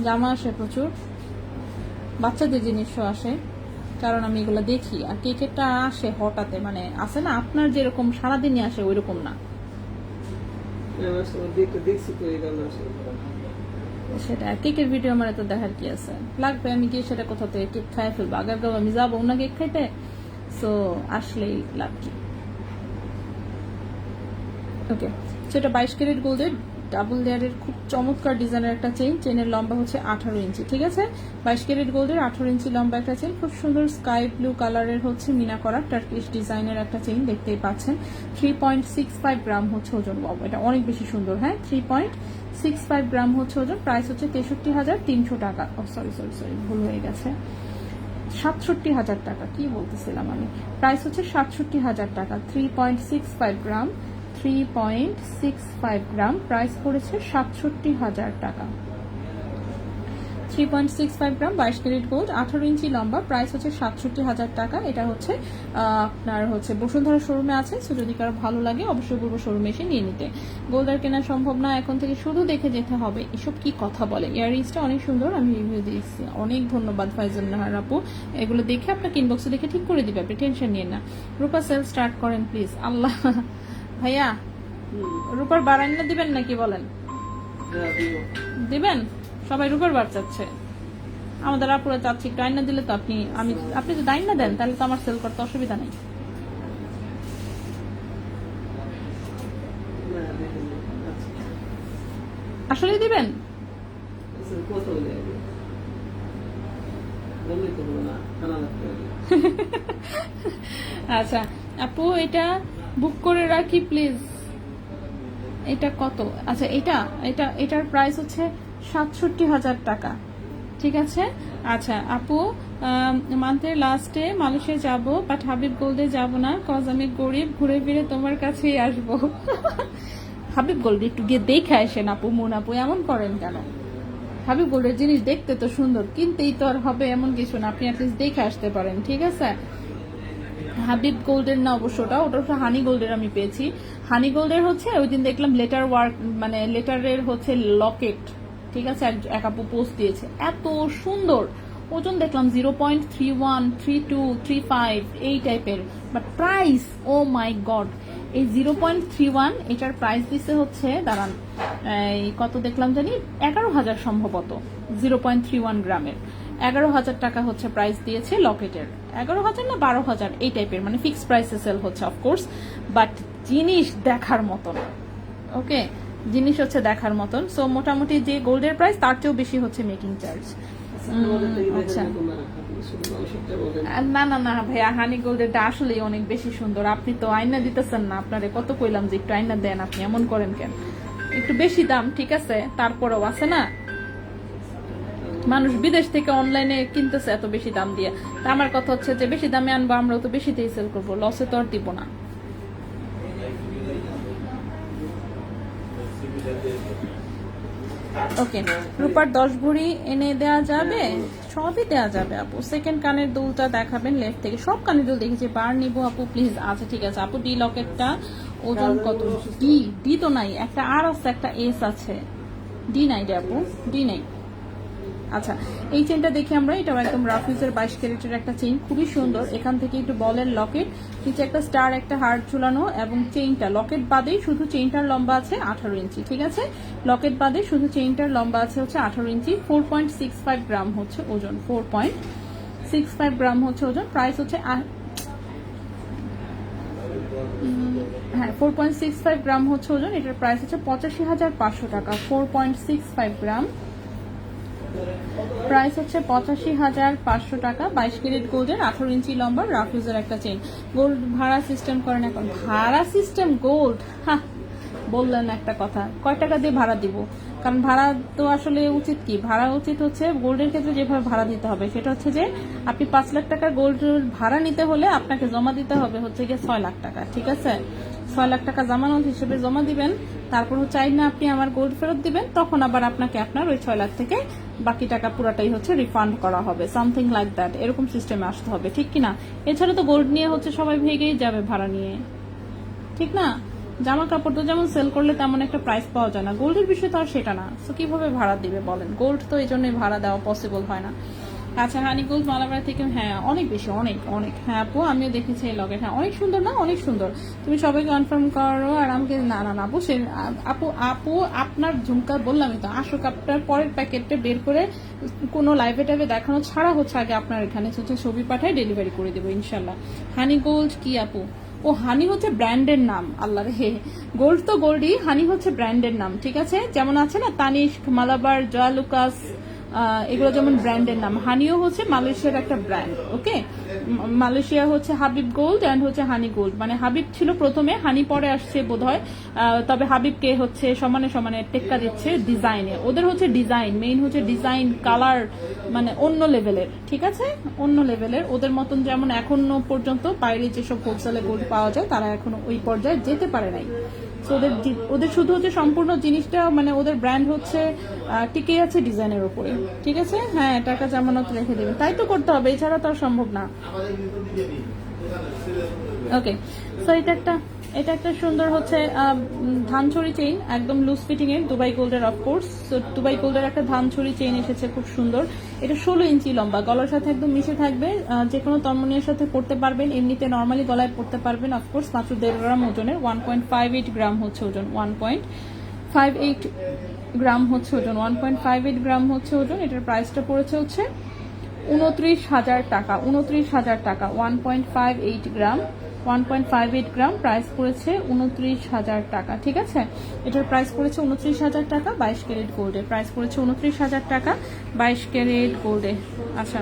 জামা আসে প্রচুর, বাচ্চাদের জিনিসও আসে, কারণ আমি এগুলো দেখি। আর কেকেরটা আসে হঠাৎ, মানে আসে না আপনার যেরকম সারাদিনই আসে ওই রকম না। সেটা কেকের ভিডিও আমার এত দেখার কি আছে, লাগবে আমি কি সেটা কোথা থেকে কেক খাই ফেলবো? আগার আমি যাবো না কেক খাইতে, সো আসলেই লাভ কি। ওকে, সেটা 22 ক্যারেট গোল্ডের ডাবল লেয়ারের খুব চমৎকার ডিজাইনের একটা চেইন, চেইনের লম্বা হচ্ছে 18 ইঞ্চি, ঠিক আছে। 22 ক্যারেট গোল্ডের 18 ইঞ্চি লম্বা একটা চেইন, খুব সুন্দর স্কাই ব্লু কালারের হচ্ছে মিনা করা টার্কিশ ডিজাইনের একটা চেইন, দেখতেই পাচ্ছেন। 3.65 গ্রাম হচ্ছে ওজন, এটা অনেক বেশি সুন্দর, হ্যাঁ 3.65 গ্রাম হচ্ছে ওজন। প্রাইস হচ্ছে 63,300 টাকা। ও সরি সরি সরি, ভুল হয়ে গেছে, 67,000 টাকা, কি বলতেছিলাম আমি। প্রাইস হচ্ছে 67,000 টাকা। 3.65 গ্রাম, 3.65 গ্রাম, প্রাইস পড়েছে 67,000 টাকা। 3.65 গ্রাম, 22 ক্যারেট গোল্ড, 18 ইঞ্চি লম্বা, প্রাইস হচ্ছে 67,000 টাকা। এটা হচ্ছে আপনার হচ্ছে বসুন্ধরা শোরুমে আছে, সো যদি কারো ভালো লাগে অবশ্যই বলবো শোরুমে এসে নিয়ে নিতে। গোল্ড আর কেনা সম্ভব না, এখন থেকে শুধু দেখে যেতে হবে। এসব কি কথা বলে? ইয়াররিংসটা অনেক সুন্দর, আমি রিভিউ দিয়েছি, অনেক ধন্যবাদ ফাইজান নাহার আপু। এগুলো দেখে আপনাকে ইনবক্সে দেখে ঠিক করে দিবে, আপনি টেনশন নিয়ে না। রূপা সেল স্টার্ট করেন প্লিজ। আল্লাহ ভাইয়া, রূপার বারান্না দিবেন নাকি বলেন? দিবেন? সবাই রূপার বার চাচ্ছে, আমাদের আপুরা চাচ্ছি, একটু আইনা দিলে তো আপনি যদি আইনা দেন তাহলে তো আমার সেল করতে অসুবিধা নেই। আসলেই দিবেন? আচ্ছা আপু, এটা বুক করে রাখি প্লিজ। এটা কত? আচ্ছা এটার প্রাইস হচ্ছে 67,000 টাকা, ঠিক আছে। আচ্ছা আপু, মান্থের লাস্টে মালয়েশিয়া যাব, বাট হাবিব গোল্ডে যাব না, কজ আমি গরিব, ঘুরে ফিরে তোমার কাছেই আসবো। হাবিব গোল্ডে একটু গিয়ে দেখে আসেন আপু, মন আপু এমন করেন কেন? হাবিব গোল্ডের জিনিস দেখতে তো সুন্দর, কিনতেই তো আর হবে এমন কিছু না, আপনি অ্যাটলিস্ট দেখে আসতে পারেন, ঠিক আছে। হাবিব গোল্ডের না অবশ্য, ওটা হচ্ছে হানি গোল্ডের আমি পেয়েছি। হানি গোল্ডের হচ্ছে ওই দিন দেখলাম লেটার ওয়ার্ক, মানে লেটারের হচ্ছে লকেট, ঠিক আছে, এক আপু পোস্ট দিয়েছে, এত সুন্দর, ওজন দেখলাম 0.31, 32, 35 এই টাইপের, বাট প্রাইস ও মাই গড, এই 0.31 এটার প্রাইস দিচ্ছে হচ্ছে দাঁড়ান এই কত দেখলাম জানি 11,000 সম্ভবত, 0.31 গ্রামের 11,000 টাকা হচ্ছে প্রাইস দিয়েছে লকেটের, 11,000 না 12,000 এই টাইপের, মানে ফিক্সড প্রাইসে সেল হচ্ছে অফকোর্স, বাট জিনিস দেখার মতন। ওকে, জিনিস হচ্ছে দেখার মতন। সো মোটামুটি যে গোল্ডের প্রাইস তার চেয়েও বেশি হচ্ছে মেকিং চার্জ। আচ্ছা, না না না ভাইয়া, হানি গোল্ডেরটা আসলেই অনেক বেশি সুন্দর। আপনি তো আয়না দিতেছেন না, আপনারে কত কইলাম যে একটু আয়না দেন, আপনি এমন করেন কেন? একটু বেশি দাম ঠিক আছে, তারপরেও আছে না, মানুষ বিদেশ থেকে অনলাইনে কিনতেছে এত বেশি দাম দিয়ে। তা আমার কথা হচ্ছে যে বেশি দামে আনবো, আমরাও তো বেশিতেই সেল করবো, লসে তো আর দিব না। ওকে, রূপার 10 ভরি এনে দেয়া যাবে? সবই দেয়া যাবে আপু। সেকেন্ড কানের দুলটা দেখাবেন লেফট থেকে, সব কানের দুল দেখেছি, বার নিবো আপু প্লিজ। আচ্ছা ঠিক আছে আপু, ডি লকেটটা ওজন কত? ডি ডি তো নাই, একটা আর আছে একটা এস আছে, ডি নাই রে আপু, ডি নাই। আচ্ছা, এই চেনটা দেখি আমরা, এটাও একদম রাফিউজের 22 ক্যারেটের একটা চেইন, খুবই সুন্দর। এখান থেকে একটু বলের লকেট, নিচে একটা স্টার, একটা হার্ট ঝুলানো, এবং চেইনটা লকেট বাদেই শুধু চেইনটার লম্বা আছে 18 ইঞ্চি। ঠিক আছে, লকেট বাদে শুধু চেইনটার লম্বা আছে হচ্ছে 18 ইঞ্চি। 4.65 গ্রাম হচ্ছে ওজন, 4.65 গ্রাম হচ্ছে ওজন। প্রাইস হচ্ছে হ্যাঁ 4.65 গ্রাম হচ্ছে ওজন। এটার প্রাইস হচ্ছে 85,500 টাকা। 4.65 গ্রাম, প্রাইস হচ্ছে 85,500 টাকা। 22 ক্যারেট গোল্ডের, 18 ইঞ্চি লম্বা, রাফিউজের একটা চেইন। গোল্ড ভাড়া সিস্টেম করেন এখন? ভাড়া সিস্টেম গোল্ড, হ্যাঁ বললেন একটা কথা, কয় টাকা দিয়ে ভাড়া দিব? কারণ ভাড়া তো আসলে উচিত কি, ভাড়া উচিত হচ্ছে গোল্ডের ক্ষেত্রে যেভাবে ভাড়া দিতে হবে সেটা হচ্ছে যে আপনি 5 লাখ টাকার গোল্ড ভাড়া নিতে হলে আপনাকে জমা দিতে হবে হচ্ছে গিয়ে 6 লাখ টাকা। ঠিক আছে, 6 লাখ টাকা জামানত হিসেবে জমা দিবেন, তারপর হচ্ছে না আপনি আমার গোল্ড ফেরত দিবেন, তখন আবার আপনাকে আপনার ওই 6 লাখ থেকে বাকি টাকা পুরাটাই হচ্ছে রিফান্ড করা হবে, সামথিং লাইক দ্যাট, এরকম সিস্টেমে আসতে হবে, ঠিক কিনা? এছাড়া তো গোল্ড নিয়ে হচ্ছে সবাই ভেগেই যাবে ভাড়া নিয়ে, ঠিক না? জামা কাপড় তো যেমন সেল করলে তেমন একটা প্রাইস পাওয়া যায় না, গোল্ডের বিষয় তো আর সেটা না। তো কিভাবে ভাড়া দিবে বলেন? গোল্ড তো এই জন্যই ভাড়া দেওয়া পসিবল হয় না। আচ্ছা, হানি গোল্ড মালাবাড়ি থেকে, হ্যাঁ অনেক বেশি, অনেক অনেক। হ্যাঁ আপু, আমিও দেখেছি এই লকেট, হ্যাঁ অনেক সুন্দর না? অনেক সুন্দর। তুমি সবাই কনফার্ম করো আর আমাকে, না না না আপু, সে আপু আপু আপনার ঝুমকা বললামই তো, আসুক আপনার পরের প্যাকেটটা বের করে কোনো লাইভে টাইভে দেখানো ছাড়া হচ্ছে আগে আপনার এখানে হচ্ছে ছবি পাঠায় ডেলিভারি করে দেবো ইনশাল্লাহ। হানি গোল্ড কি আপু? ও হানি হচ্ছে ব্র্যান্ডের নাম, আল্লাহ রে, গোল্ড তো গোল্ডই, হানি হচ্ছে ব্র্যান্ডের নাম। ঠিক আছে, যেমন আছে না তানিস্ক, মালাবার, জয়ালুকাস, এগুলো যেমন ব্র্যান্ডের নাম, হানিও হচ্ছে মালয়েশিয়ার একটা ব্র্যান্ড। ওকে, মালয়েশিয়া হচ্ছে হাবিব গোল্ড অ্যান্ড হচ্ছে হানি গোল্ড, মানে হাবিব ছিল প্রথমে, হানি পরে আসছে বোধহয়, তবে হাবিবকে হচ্ছে সমানে সমানে টেক্কা দিচ্ছে ডিজাইনে, ওদের হচ্ছে ডিজাইন মেইন, হচ্ছে ডিজাইন কালার মানে অন্য লেভেলের। ঠিক আছে, অন্য লেভেলের, ওদের মতন যেমন এখনো পর্যন্ত বাইরে যেসব হোলসেলে গোল্ড পাওয়া যায় তারা এখনো ওই পর্যায়ে যেতে পারে নাই। ওদের শুধু হচ্ছে সম্পূর্ণ জিনিসটা, মানে ওদের ব্র্যান্ড হচ্ছে টিকে আছে ডিজাইনের উপরে। ঠিক আছে, হ্যাঁ টাকা জামানত রেখে দেবে, তাই তো করতে হবে, এছাড়া তো আর সম্ভব না। ওকে, সো এটা একটা সুন্দর হচ্ছে ধানছড়ি চেইন, একদম লুজ ফিটিং এর, দুবাই গোল্ডের অফকোর্স। সো দুবাই গোল্ডের একটা ধানছড়ি চেইন এসেছে, খুব সুন্দর। এটা 16 ইঞ্চি লম্বা, গলার সাথে একদম মিশে থাকবে, যে কোনো তন্মনিয়ার সাথে পড়তে পারবেন, এমনিতে নর্মালি গলায় পড়তে পারবেন অফকোর্স। মাত্র 1.5 গ্রাম ওজনের, 1.58 গ্রাম হচ্ছে ওজন, 1.58 গ্রাম হচ্ছে ওজন, 1.58 গ্রাম হচ্ছে ওজন। এটার প্রাইসটা পড়েছে হচ্ছে 29,000 টাকা, 29,000 টাকা। 1.58 গ্রাম, 1.58 গ্রাম, প্রাইস পড়েছে 29,000 টাকা। ঠিক আছে, এটার প্রাইস পড়েছে 29,000 টাকা। 22 ক্যারেট গোল্ডের প্রাইস পড়েছে 29,000 টাকা, 22 ক্যারেট গোল্ডে। আচ্ছা,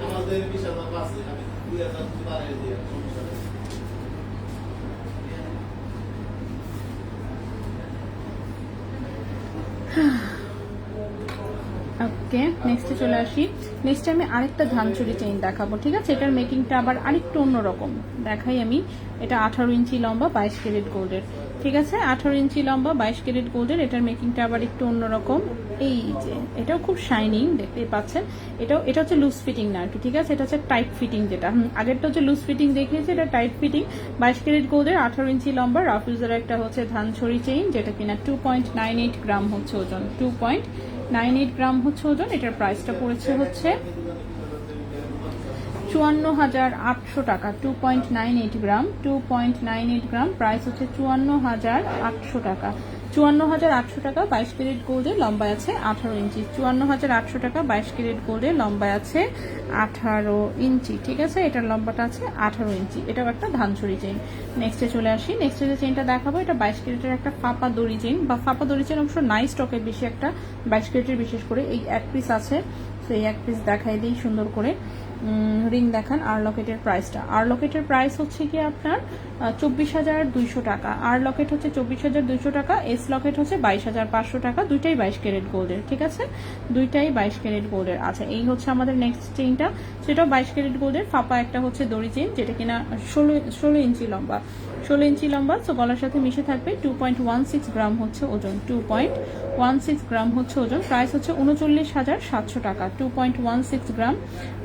আমাদের বিশাল আছে, আমি 2000 বাড়াই দিয়ে ওকে। ওকে, নেক্সটে চলে আসি। নেক্সটে আমি আরেকটা ধানচুরি চেইন দেখাবো, ঠিক আছে? এটার মেকিংটা আবার আরেকটু অন্যরকম দেখাই আমি। এটা 18 ইঞ্চি লম্বা 22 ক্যারেট গোল্ডের, ঠিক আছে? 18 ইঞ্চি লম্বা 22 ক্যারেট গোল্ডের। এটার মেকিংটা আবার একটু অন্যরকম। এই যে এটাও খুব শাইনিং, দেখতেই পাচ্ছেন। এটা হচ্ছে লুজ ফিটিং না আর কি, ঠিক আছে? এটা হচ্ছে টাইট ফিটিং, যেটা আগেরটা হচ্ছে লুজ ফিটিং দেখিয়েছে, এটা টাইট ফিটিং। 22 ক্যারেট গোল্ডের 18 ইঞ্চি লম্বা রাফ ইউজের একটা হচ্ছে ধানছড়ি চেইন, যেটা কিনা 2.98 গ্রাম হচ্ছে ওজন, 2.98 গ্রাম হচ্ছে ওজন। এটার প্রাইসটা পড়েছে হচ্ছে 54,800 টাকা। 2.98 গ্রাম, 2.98 গ্রাম, প্রাইস হচ্ছে 54,800 টাকা। 54,800 টাকা 22 ক্যারেট গোল্ডে, লম্বা আছে 18 ইঞ্চি। 54,800 টাকা 22 ক্যারেট গোল্ডে, লম্বা আছে 18 ইঞ্চি, ঠিক আছে? এটার লম্বাটা আছে 18 ইঞ্চি। এটাও একটা ধানছড়ি চেইন। নেক্সটে চলে আসি। নেক্সটে যে চেইনটা দেখাবো, এটা 22 ক্যারেটের একটা ফাপা দড়ি চেইন, বা ফাপা দড়ি চেইন অবশ্য নাই স্টকের, বেশি একটা 22 ক্যারেটের বিশেষ করে এই এক পিস আছে। তো এই এক পিস দেখাই দিই সুন্দর করে। রিং দেখান। আর লকেটের প্রাইসটা, আর লকেটের প্রাইস হচ্ছে কি আপনার 24,200 টাকা। আর লকেট হচ্ছে 24,200 টাকা, এস লকেট হচ্ছে 22,500 টাকা। দুইটাই 22 ক্যারেট গোল্ডের, ঠিক আছে? দুইটাই 22 ক্যারেট গোল্ডের। আচ্ছা, এই হচ্ছে আমাদের নেক্সট চেইনটা, সেটাও 22 ক্যারেট গোল্ডের। ফাপা একটা হচ্ছে দড়ি চেইন, যেটা কিনা 16 ইঞ্চি লম্বা, 16 ইঞ্চি লম্বা। তো গলার সাথে মিশে থাকবে। 2.16 গ্রাম হচ্ছে ওজন, 2.16 গ্রাম হচ্ছে ওজন। প্রাইস হচ্ছে 39,700 টাকা। 2.16 গ্রাম,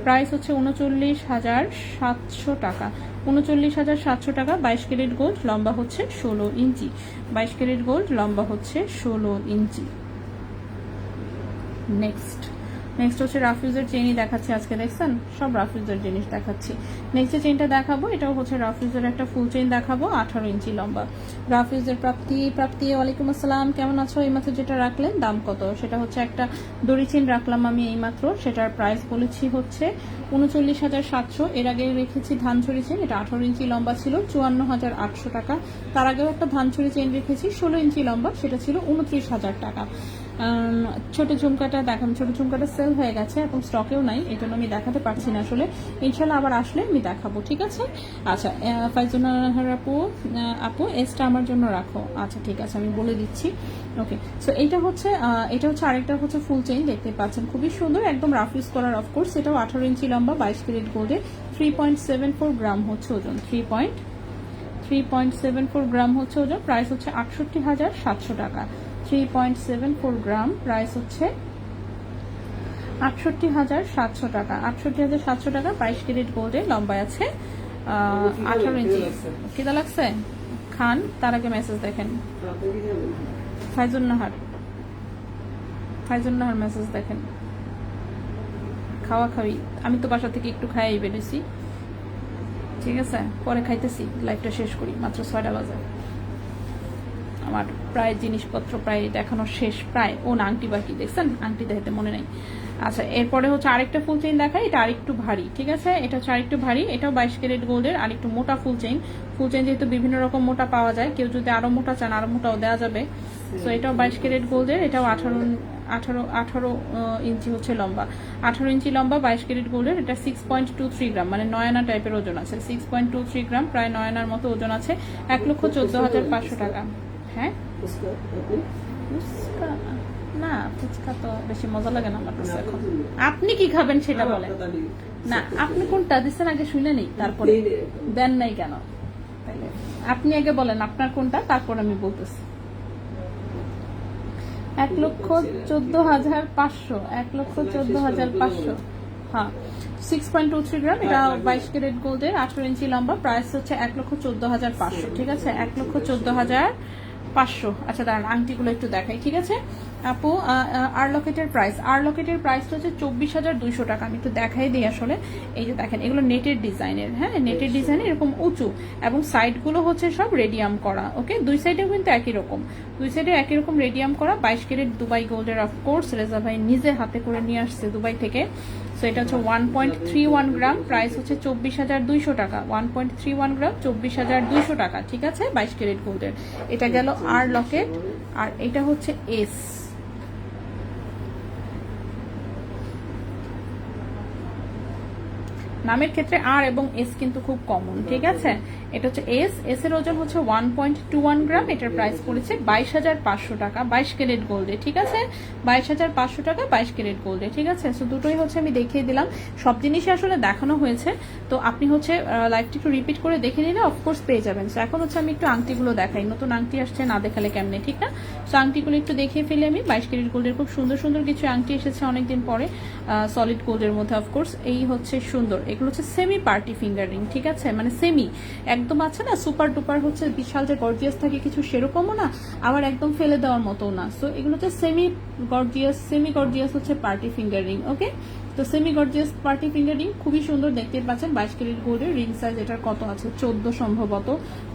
প্রাইস হচ্ছে 39,700 টাকা। 39,700 টাকা। 22 ক্যারেট গোল্ড, লম্বা হচ্ছে 16 ইঞ্চি। 22 ক্যারেট গোল্ড, লম্বা হচ্ছে 16 ইঞ্চি। নেক্সট হচ্ছে রাফিউজের চেইনই দেখাচ্ছি আজকে, দেখছেন? সব রাফিউজের জিনিস দেখাচ্ছি। নেক্সট চেইনটা দেখাবো, এটাও হচ্ছে রাফিউজের একটা ফুল চেইন দেখাবো, 18 ইঞ্চি লম্বা। রাফিউজের প্রাপ্তি ওয়ালাইকুম আসসালাম, কেমন আছো? এইমাত্র যেটা রাখলেন দাম কত? সেটা হচ্ছে একটা দড়ি চেইন রাখলাম আমি এইমাত্র, সেটার প্রাইস বলেছি হচ্ছে 39,700। এর আগে রেখেছি ধানছড়ি চেইন, এটা 18 ইঞ্চি লম্বা ছিল, 54,800 টাকা। তার আগেও একটা ধানছড়ি চেইন রেখেছি 16 ইঞ্চি লম্বা, সেটা ছিল 29,000 টাকা। ছোট ঝুমকাটা দেখান, ছোট ঝুমকাটা সেল হয়ে গেছে, এখন স্টকেও নাই, এই জন্য আমি দেখাতে পারছি না আসলে। ইনশাল্লাহ আবার আসলে আমি দেখাবো, ঠিক আছে? আচ্ছা, ফাইজুন্নাহার আপু এসটা আমার জন্য রাখো। আচ্ছা ঠিক আছে, আমি বলে দিচ্ছি। ওকে, সো এটা হচ্ছে আরেকটা হচ্ছে ফুল চেইন, দেখতে পাচ্ছেন, খুবই সুন্দর, একদম রাফ ইউজ করার। অফকোর্স এটাও 18 ইঞ্চি লম্বা 22 ক্যারেট গোল্ডে, 3.74 গ্রাম হচ্ছে ওজন, 3.74 গ্রাম হচ্ছে ওজন। প্রাইস হচ্ছে 68,700 টাকা। 3.74 গ্রাম, প্রাইস হচ্ছে 68,700 টাকা। 68,700 টাকা 22 ক্যারেট গোল্ডে, লম্বা আছে 18 ইঞ্চি। খিদা লাগছে? খান, তার আগে মেসেজ দেখেন। ফাইজুন্নাহার মেসেজ দেখেন। খাওয়া খাওয়ি, আমি তো বাসা থেকে একটু খাইয়াই বেরিয়েছি, ঠিক আছে? পরে খাইতেছি, লাইভটা শেষ করি, মাত্র 6টা বাজে। আমার প্রায় জিনিসপত্র প্রায় দেখানো শেষ, প্রায়। ও না, আংটি বাকি, দেখছেন? আংটি দেখাতে মনে নাই। আচ্ছা, এরপরে হচ্ছে আরেকটা ফুল চেইন দেখাই, এটা আরেকটু ভারী, ঠিক আছে? এটা হচ্ছে আরেকটু ভারী, এটাও 22 ক্যারেট গোল্ডের, আরেকটু মোটা ফুল চেইন। যেহেতু বিভিন্ন রকম মোটা পাওয়া যায়, কেউ যদি আরো মোটা চান আরো মোটাও দেওয়া যাবে। তো এটাও 22 ক্যারেট গোল্ডের, এটাও 18 ইঞ্চি হচ্ছে লম্বা, 18 ইঞ্চি লম্বা 22 ক্যারেট গোল্ডের। এটা 6.23 গ্রাম, মানে 9 আনা টাইপের ওজন আছে, 6.23 গ্রাম, প্রায় 9 আনার মতো ওজন আছে। 1,14,500 টাকা। হ্যাঁ, ফুচকা না, ফুচকা তো বেশি মজা লাগে না আমার কাছে এখন। আপনি কি খাবেন সেটা বলেন না, আপনি কোনটা দিচ্ছেন আগে শুনে নেই, তারপরে দেন নাই কেন? তাইলে আপনি আগে বলেন আপনার কোনটা, তারপর আমি বলতেছি। 1,14,500, 1,14,500। হ্যাঁ, 6.23 গ্রাম, এটা 22 ক্যারেট গোল্ডের, 18 ইঞ্চি লম্বা। প্রাইস হচ্ছে 1,14,500, ঠিক আছে? 1,14,500। আচ্ছা দাঁড়ান, আংটিগুলো একটু দেখাই, ঠিক আছে আপু? আর লকেটের প্রাইস হচ্ছে 24,200 টাকা। আমি একটু দেখাই দিই আসলে। এই যে দেখেন, এগুলো নেটের ডিজাইনের, হ্যাঁ, নেটের ডিজাইনের, এরকম উঁচু, এবং সাইডগুলো হচ্ছে সব রেডিয়াম করা। ওকে, দুই সাইডেও কিন্তু একই রকম, রেডিয়াম করা। 22 ক্যারেট দুবাই গোল্ডের, অফকোর্স রেজা ভাই নিজে হাতে করে নিয়ে আসছে দুবাই থেকে। সো এটা হচ্ছে 1.31 গ্রাম, প্রাইস হচ্ছে 24,200 টাকা। 1.31 গ্রাম, 24,200 টাকা, ঠিক আছে? 22 ক্যারেট গোল্ডের। এটা গেল আর লকেট, আর এটা হচ্ছে এস। নামের ক্ষেত্রে আর এবং এস কিন্তু খুব কমন, ঠিক আছে। এটা হচ্ছে এস এর ওজন হচ্ছে 1.21 গ্রাম, এটার প্রাইস পড়েছে 22,500 টাকা 22 ক্যারেট গোল্ডে, ঠিক আছে। 22,500 টাকা 22 ক্যারেট গোল্ডে, ঠিক আছে। সো দুটোই হচ্ছে আমি দেখিয়ে দিলাম, সব জিনিসই আসলে দেখানো হয়েছে। তো আপনি হচ্ছে লাইভটি একটু রিপিট করে দেখে নিলে অফকোর্স পেয়ে যাবেন। সো এখন হচ্ছে আমি একটু আংটিগুলো দেখাই, নতুন আংটি আসছে, না দেখালে কেমনে, ঠিক না। সো আংটিগুলো একটু দেখিয়ে ফেলি আমি। 22 ক্যারেট গোল্ডের খুব সুন্দর সুন্দর কিছু আংটি এসেছে অনেকদিন পরে, সলিড গোল্ডের মধ্যে অফকোর্স। এই হচ্ছে সুন্দর, এগুলো হচ্ছে সেমি পার্টি ফিঙ্গার রিং, ঠিক আছে, মানে সেমি একদম আছে না সুপার ডুপার হচ্ছে বিশাল যে গর্জিয়াস থাকে কিছু সেরকমও না, আবার একদম ফেলে দেওয়ার মতো না। সো এগুলো হচ্ছে সেমি গর্জিয়াস হচ্ছে পার্টি ফিঙ্গার রিং, ওকে। তো semi gorgeous party finger ring খুবই সুন্দর, দেখতে পাচ্ছেন 22 ক্যারেট গোল্ডের। রিং সাইজ এটার কত আছে, 14 সম্ভবত।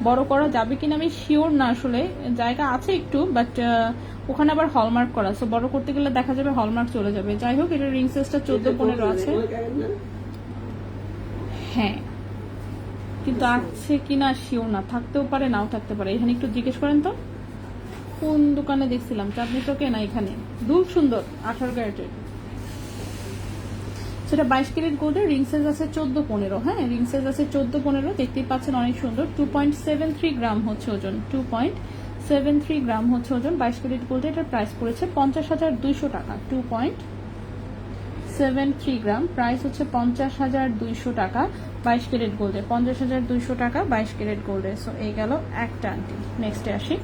বড় করা যাবে কিনা আমি শিওর না, আসলে জায়গা আছে একটু, বাট ওখানে আবার হলমার্ক করা, সো বড় করতে গেলে দেখা যাবে হলমার্ক চলে যাবে। যাই হোক, এটা রিং সাইজটা 14-15 আছে, হ্যাঁ, কিন্তু আছে কিনা শিওর না, থাকতেও পারে নাও থাকতে পারে। এখানে একটু জিজ্ঞেস করেন তো কোন দোকানে দেখছিলাম, চাঁদনি চকে না এখানে। দূর সুন্দর 18 ক্যারেটের, সেটা 22 ক্যারেট গোল্ডের। রিং সাইজ আছে 14-15, হ্যাঁ, রিং সাইজ আছে 14-15, দেখতেই পাচ্ছেন অনেক সুন্দর। 2.73 গ্রাম হচ্ছে ওজন, 2.73 গ্রাম হচ্ছে ওজন 22 ক্যারেট গোল্ডের। এটার প্রাইস পড়েছে 50,200 টাকা। 2.73 গ্রাম, প্রাইস হচ্ছে 50,200 টাকা 22 ক্যারেট গোল্ডের। 50,200 টাকা 22 ক্যারেট গোল্ডের। সো এই গেল একটা আংটি। নেক্সটে আসি।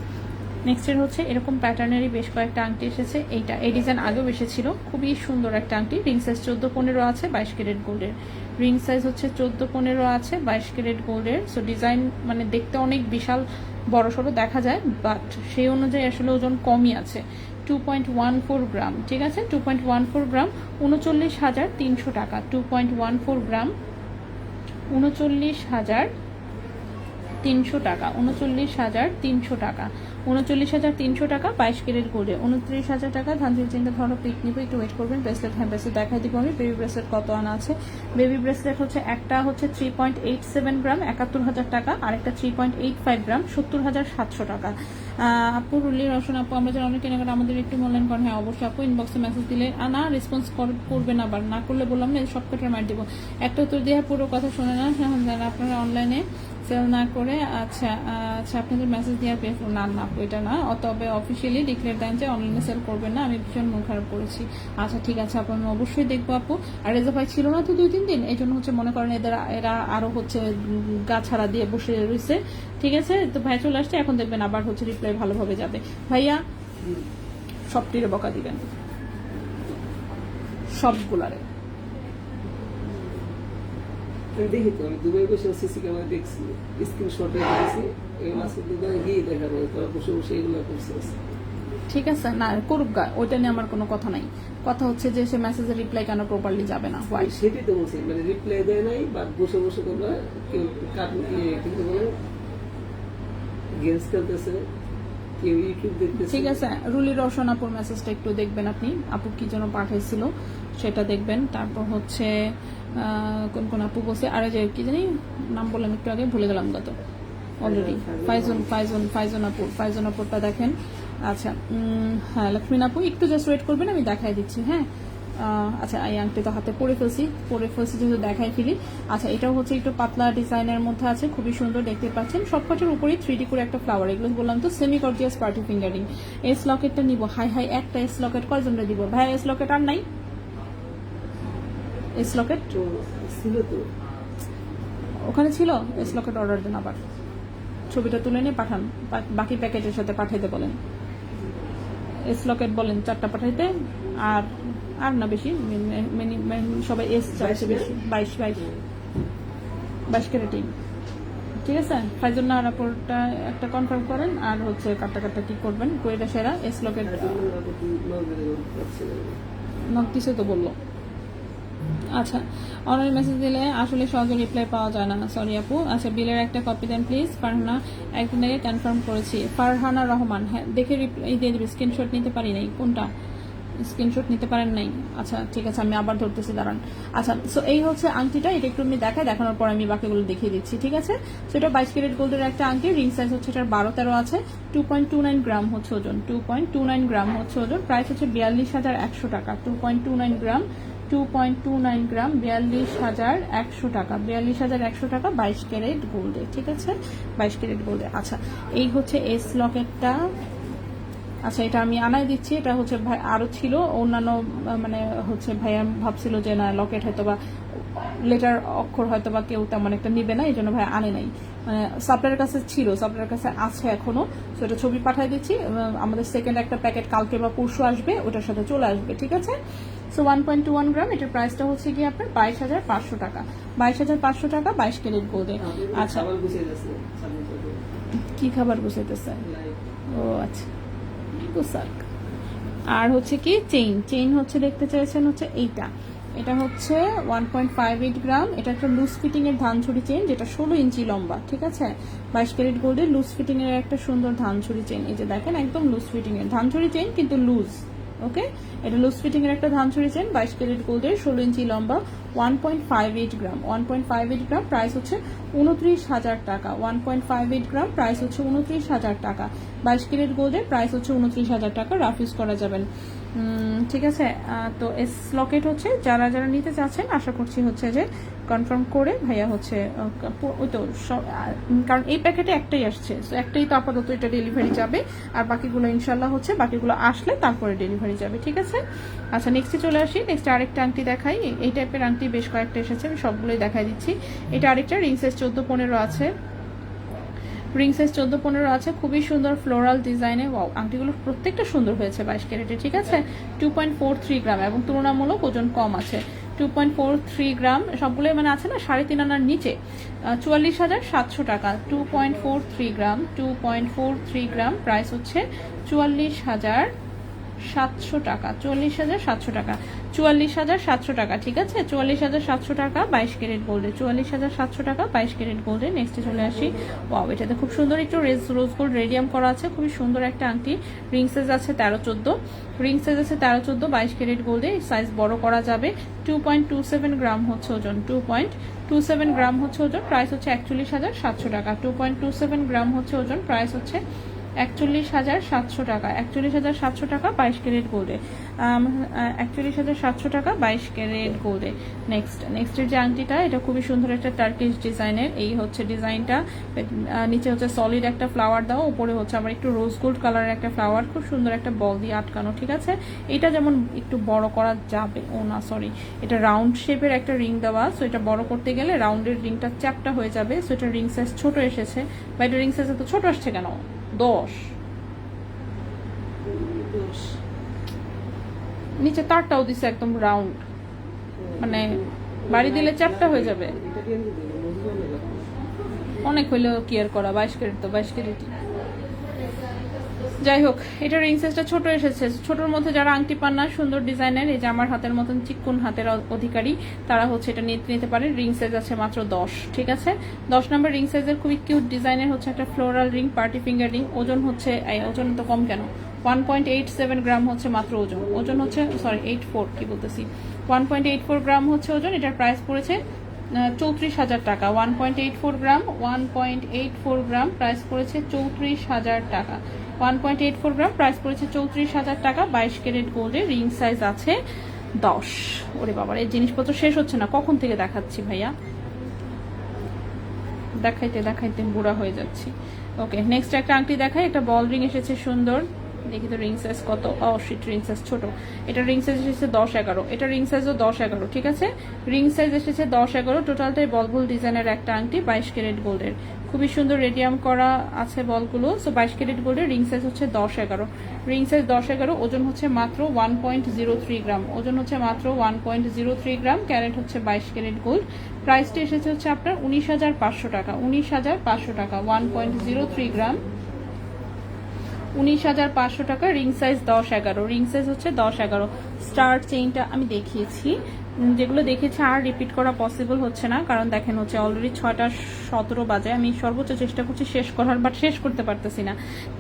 নেক্সটের হচ্ছে এরকম প্যাটার্নেরই বেশ কয়েকটা আংটি এসেছে। এইটা এই ডিজাইন আগেও এসেছিল, খুবই সুন্দর একটা আংটি। রিং সাইজ 14-15 আছে 22 ক্যারেট গোল্ডের। রিং সাইজ হচ্ছে 14-15 আছে 22 ক্যারেট গোল্ডের। সো ডিজাইন মানে দেখতে অনেক বিশাল বড় সড়ো দেখা যায়, বাট সেই অনুযায়ী আসলে ওজন কমই আছে। 2.14 গ্রাম, ঠিক আছে, 2.14 গ্রাম 39,300 টাকা। 2.14 গ্রাম 39,300 টাকা, 39,300 টাকা, 39,300 টাকা 22 ক্যারেট গোল্ডে। 29,000 টাকা ধানজির চিন্তা ধরো পিক নিবো, একটু ওয়েট করবেন। ব্রেসলেট, হ্যাঁ ব্রেসলেট দেখাই দিব আমি। বেবি ব্রেসলেট কত আনা আছে? বেবি ব্রেসলেট হচ্ছে একটা হচ্ছে 3.87 গ্রাম 71,000 টাকা, আর একটা 3.85 গ্রাম 70,700 টাকা। আপু রুলি রওশন আপু, আমরা যারা অনেক কেনাকাটা আমাদের একটু মূল্যায়ন করেন, হ্যাঁ অবশ্যই আপু। ইনবক্সে মেসেজ দিলে না রেসপন্স করবেন, আবার না করলে বললাম না সব কটার মার দিব। একটা উত্তর দিয়ে পুরো কথা শোনে না। হ্যাঁ যারা আপনারা অনলাইনে সেল না করে, আচ্ছা আচ্ছা আপনাদের মেসেজ দেওয়ার না না আপু এটা না, তবে অফিসিয়ালি ডিক্লেয়ার দেন যে অনলাইনে সেল করবেন না। আমি ভীষণ মন খারাপ করেছি। আচ্ছা ঠিক আছে আপু, আমি অবশ্যই দেখবো আপু। আর রেজা ভাই ছিল না তো 2-3 দিন, এই জন্য হচ্ছে মনে করেন এরা আরো হচ্ছে গা ছাড়া দিয়ে বসে রয়েছে, ঠিক আছে। তো ভাই চলে আসছে, এখন দেখবেন আবার হচ্ছে রিপ্লাই ভালোভাবে যাবে। ভাইয়া সবটিরে বকা দিবেন, সবগুলারে। দেখি তো, আমি দুবাই বসে সিসি ক্যামেরা দেখছি, স্ক্রিনশট দেখেছি, এই মাসে দুবাই গিয়ে দেখা যায় তোরা বসে বসে এগুলো করছিস, ঠিক আছে না করুক গা, ওইটা নিয়ে আমার কোনো কথা নাই। কথা হচ্ছে যে সে মেসেজের রিপ্লাই কেন প্রপারলি যাবে না, হোয়াই? সেটাই তো বলছি, মানে রিপ্লাই দেয় নাই বা বসে বসে তোমরা কেউ কিন্তু বলে গেমস খেলতেছে, কেউ ইউটিউব দেখতেছে। ঠিক আছে, রুলি রওশন আপুর মেসেজটা একটু দেখবেন আপনি, আপু কি যেন পাঠাইছিল সেটা দেখবেন। তারপর হচ্ছে কোন কোন আপু বসে, আর যে কি জানি নাম বললাম একটু আগে, ভুলে গেলাম গত অলরেডি। ফাইজন আপুরটা দেখেন। আচ্ছা হ্যাঁ লক্ষ্মীন আপু একটু জাস্ট ওয়েট করবেন, আমি দেখাই দিচ্ছি, হ্যাঁ। আচ্ছা এই আংটি তো হাতে পরে ফেলছি যেহেতু দেখাই ফেলি। আচ্ছা এটাও হচ্ছে একটু পাতলা ডিজাইনের মধ্যে আছে, খুবই সুন্দর দেখতে পাচ্ছেন। সবকটার উপরেই 3D করে একটা ফ্লাওয়ার, এগুলো বললাম তো সেমি গর্জিয়াস পার্টি ফিঙ্গারিং। এস লকেটটা নিব, হাই একটা এস লকেট কয়জনটা দিব ভাই? এস লকেট আর নাই, এস লকেট ছিল তো ওখানে ছিল, এস লকেট অর্ডার দেন, আবার ছবিটা তুলে নিয়ে পাঠান, বাকি প্যাকেটের সাথে পাঠাইতে বলেন। এস লকেট বলেন 4টা পাঠাইতে, আর আর না বেশি, সবাই এস চাইছে বেশি, 22 ক্যারেটিং, ঠিক আছে। ফাইজুল না রাপোর্টটা একটা কনফার্ম করেন, আর হচ্ছে কাটটা কি করবেন, কোয়েটা সেরা এস লকেট নক দিছে তো বললো। আচ্ছা অনলাইন মেসেজ দিলে আসলে সহজে রিপ্লাই পাওয়া যায় না, সরি আপু। আচ্ছা বিলের একটা কপি দেন প্লিজ। ফারহানা একদিন আগে কনফার্ম করেছি, ফারহানা রহমান, হ্যাঁ দেখে রিপ্লাই দিয়ে দেবে। স্ক্রিনশট নিতে পারি নাই, কোনটা স্ক্রিনশট নিতে পারেন নাই? আচ্ছা ঠিক আছে, আমি আবার ধরতেছি, দাঁড়ান। আচ্ছা সো এই হচ্ছে আংটিটা, এটা একটু আমি দেখানোর পর আমি বাকিগুলো দেখিয়ে দিচ্ছি, ঠিক আছে। সো এটা 22 ক্যারেট গোল্ডের একটা আংটি, রিং সাইজ হচ্ছে এটার 12-13 আছে, 2.29 গ্রাম হচ্ছে ওজন, 2.29 গ্রাম হচ্ছে ওজন। প্রাইস হচ্ছে 42,100 টাকা। 2.29 গ্রাম 2.29 গ্রাম, 42,100 টাকা, 42,100 টাকা 22 ক্যারেট গোল্ডে। ঠিক আছে, 22 ক্যারেট গোল্ডে। আচ্ছা, এই হচ্ছে এস লকেটটা। আচ্ছা, এটা আমি আনাই দিচ্ছি। এটা হচ্ছে ভাই আরো ছিল অন্যান্য, মানে হচ্ছে ভাইয়া ভাবছিল যে না লকেট হয়তো বা লেটার অক্ষর হয়তো বা কেউ তেমন একটা নিবে না, এই জন্য ভাই আনে নাই। মানে সাপ্লাইয়ের কাছে ছিল, সাপ্লাইয়ের কাছে আছে এখনো। তো এটা ছবি পাঠিয়ে দিচ্ছি। আমাদের সেকেন্ড একটা প্যাকেট কালকে বা পরশু আসবে, ওটার সাথে চলে আসবে। ঠিক আছে। সো 1.21 গ্রাম, এটার প্রাইসটা হচ্ছে কি আপনার 22,500 টাকা। 22,500 টাকা 22 ক্যারেট গোল্ডে। আচ্ছা, আবার গুছিয়ে যাচ্ছে সামনে থেকে। কি খাবার গুছাইতেছে? লাইক ও আচ্ছা, পোশাক। আর হচ্ছে কি চেইন হচ্ছে দেখতে চাইছেন হচ্ছে এইটা। এটা হচ্ছে 1.58 গ্রাম। এটা একটা লুজ ফিটিং এর ধানছড়ি চেইন, যেটা 16 ইঞ্চি লম্বা। ঠিক আছে, 22 ক্যারেট গোল্ডের লুজ ফিটিং এর একটা সুন্দর ধানছড়ি চেইন। এই যে দেখেন, একদম লুজ ফিটিং এর ধানছড়ি চেইন, কিন্তু লুজ। ওকে, এটা লুজ ফিটিং এর একটা ধানছড়ি চেইন, 22 ক্যারেট গোল্ডের, 16 ইঞ্চি লম্বা, 1.58 গ্রাম। 1.58 গ্রাম, প্রাইস হচ্ছে 29,000 টাকা। 1.58 গ্রাম, প্রাইস হচ্ছে 29,000 টাকা। 22 ক্যারেট গোল্ডের প্রাইস হচ্ছে 29,000 টাকা। রাফ ইউজ করা যাবেন। ঠিক আছে। তো এস লকেট হচ্ছে যারা যারা নিতে চাচ্ছেন, আশা করছি হচ্ছে যে কনফার্ম করে ভাইয়া হচ্ছে ওই তো কারণ এই প্যাকেটে একটাই আসছে, তো একটাই তো আপাতত এটা ডেলিভারি যাবে। আর বাকিগুলো ইনশাল্লাহ হচ্ছে বাকিগুলো আসলে তারপরে ডেলিভারি যাবে। ঠিক আছে। আচ্ছা, নেক্সটে চলে আসি। নেক্সট আরেকটা আংটি দেখাই। এই টাইপের আংটি বেশ কয়েকটা এসেছে, আমি সবগুলোই দেখাই দিচ্ছি। এটা আরেকটা রিং সাইজ 14-15 আছে। রিং সাইজ 14-15 আছে, খুবই সুন্দর ফ্লোরাল ডিজাইনে। ওয়াও, আংটিগুলো প্রত্যেকটা সুন্দর হয়েছে 22 ক্যারেটে। ঠিক আছে, 2.43 গ্রাম এবং তুলনামূলক ওজন কম আছে। 2.43 গ্রাম, সবগুলোই মানে আছে না 3.5 আনার নিচে। 44,700 টাকা। 2.43 গ্রাম, 2.43 গ্রাম, প্রাইস হচ্ছে 44,700 টাকা। 44,700 টাকা, 44,700 টাকা। ঠিক আছে, 44,700 টাকা 22 ক্যারেট গোল্ডে। 44,700 টাকা 22 ক্যারেট গোল্ডে। নেক্সটে চলে আসি। ওয়াও, এটাতে খুব সুন্দর একটু রোজ গোল্ড রেডিয়াম করা আছে, খুবই সুন্দর একটা আংটি। রিং সাইজ আছে 13-14, রিং সাইজ আছে 13-14, 22 ক্যারেট গোল্ডে। সাইজ বড় করা যাবে। 2.27 গ্রাম হচ্ছে ওজন, 2.27 গ্রাম হচ্ছে ওজন, প্রাইস হচ্ছে 41,700 টাকা। 2.27 গ্রাম হচ্ছে ওজন, প্রাইস হচ্ছে 41,700 টাকা। 41,700 টাকা 22 ক্যারেট গোল্ডে। 41,700 টাকা 22 ক্যারেট গোল্ডে। নেক্সটের যে আংটিটা, এটা খুবই সুন্দর একটা টার্কিশ ডিজাইনের। এই হচ্ছে ডিজাইনটা, নিচে হচ্ছে সলিড একটা ফ্লাওয়ার দেওয়া, উপরে হচ্ছে আবার একটু রোজ গোল্ড কালারের একটা ফ্লাওয়ার, খুব সুন্দর একটা বল দিয়ে আটকানো। ঠিক আছে, এটা যেমন একটু বড় করা যাবে, ও না সরি, এটা রাউন্ড শেপের একটা রিং দেওয়া, সো এটা বড় করতে গেলে রাউন্ডের রিংটা চ্যাপটা হয়ে যাবে। সো এটা রিং সাইজ ছোট এসেছে, বা এটা রিং সাইজ এত ছোট আসছে কেন? 10 নিচে তারটাও দিছে একদম রাউন্ড, মানে বাড়ি দিলে চ্যাপটা হয়ে যাবে। এটা কি আমি দেবো বুঝলাম না। অনেক হইলেও কেয়ার করা, 22 ক্যারেট তো 22 ক্যারেট। যাই হোক, এটা রিং সাইজটা ছোট এসেছে। ছোটর মধ্যে যারা আংটি পান না সুন্দর ডিজাইনের, এই যে আমার হাতের মতন চিকন হাতের অধিকারী, তারা হচ্ছে এটা নিতে পারেন। রিং সাইজ আছে মাত্র 10। ঠিক আছে, 10 নম্বর রিং সাইজের খুবই কিউট ডিজাইনের হচ্ছে একটা floral ring, party finger ring. ওজন হচ্ছে, ওজন তো কম কেন, 1.87 গ্রাম হচ্ছে মাত্র ওজন। ওজন হচ্ছে 1.84 গ্রাম হচ্ছে ওজন। এটার প্রাইস পড়েছে 34,000 টাকা। 1.84 গ্রাম, 1.84 গ্রাম, প্রাইস পড়েছে 34,000 টাকা। 1.84 গ্রাম, প্রাইস পড়েছে 34,000 টাকা। 22 ক্যারেট গোল্ডের, রিং সাইজ আছে 10। ওরে বাবার, এই জিনিসপত্র শেষ হচ্ছে না, কখন থেকে দেখাচ্ছি ভাইয়া, দেখাইতে বুড়া হয়ে যাচ্ছি। ওকে, নেক্সট একটা আংটি দেখাই। একটা বল রিং এসেছে সুন্দর, দেখি তো রিং সাইজ কত। শিট, রিং সাইজ ছোট। এটা রিং সাইজ এসেছে 10-11। এটা রিং সাইজও 10-11। ঠিক আছে, রিং সাইজ এসেছে 10-11। টোটালটাই বল ডিজাইনের একটা আংটি, 22 ক্যারেট গোল্ডের, খুবই সুন্দর রেডিয়াম করা আছে বলগুলো। সো 22 ক্যারেট গোল্ডের, রিং সাইজ হচ্ছে 10-11। রিং সাইজ 10-11, ওজন হচ্ছে মাত্র 1.03 গ্রাম। ওজন হচ্ছে মাত্র 1.03 গ্রাম। ক্যারেট হচ্ছে 22 ক্যারেট গোল্ড। প্রাইসটা এসেছে হচ্ছে আপনার 19,500 টাকা। 19,500 টাকা, 1.03 গ্রাম, 19,500 টাকা। রিং সাইজ 10-11, রিং সাইজ হচ্ছে 10-11। স্টার চেইনটা আমি দেখিয়েছি, যেগুলো দেখেছি আর রিপিট করা পসিবল হচ্ছে না, কারণ দেখেন হচ্ছে অলরেডি 6:17 বাজে। আমি সর্বোচ্চ চেষ্টা করছি শেষ করার, বাট শেষ করতে পারতেছি না।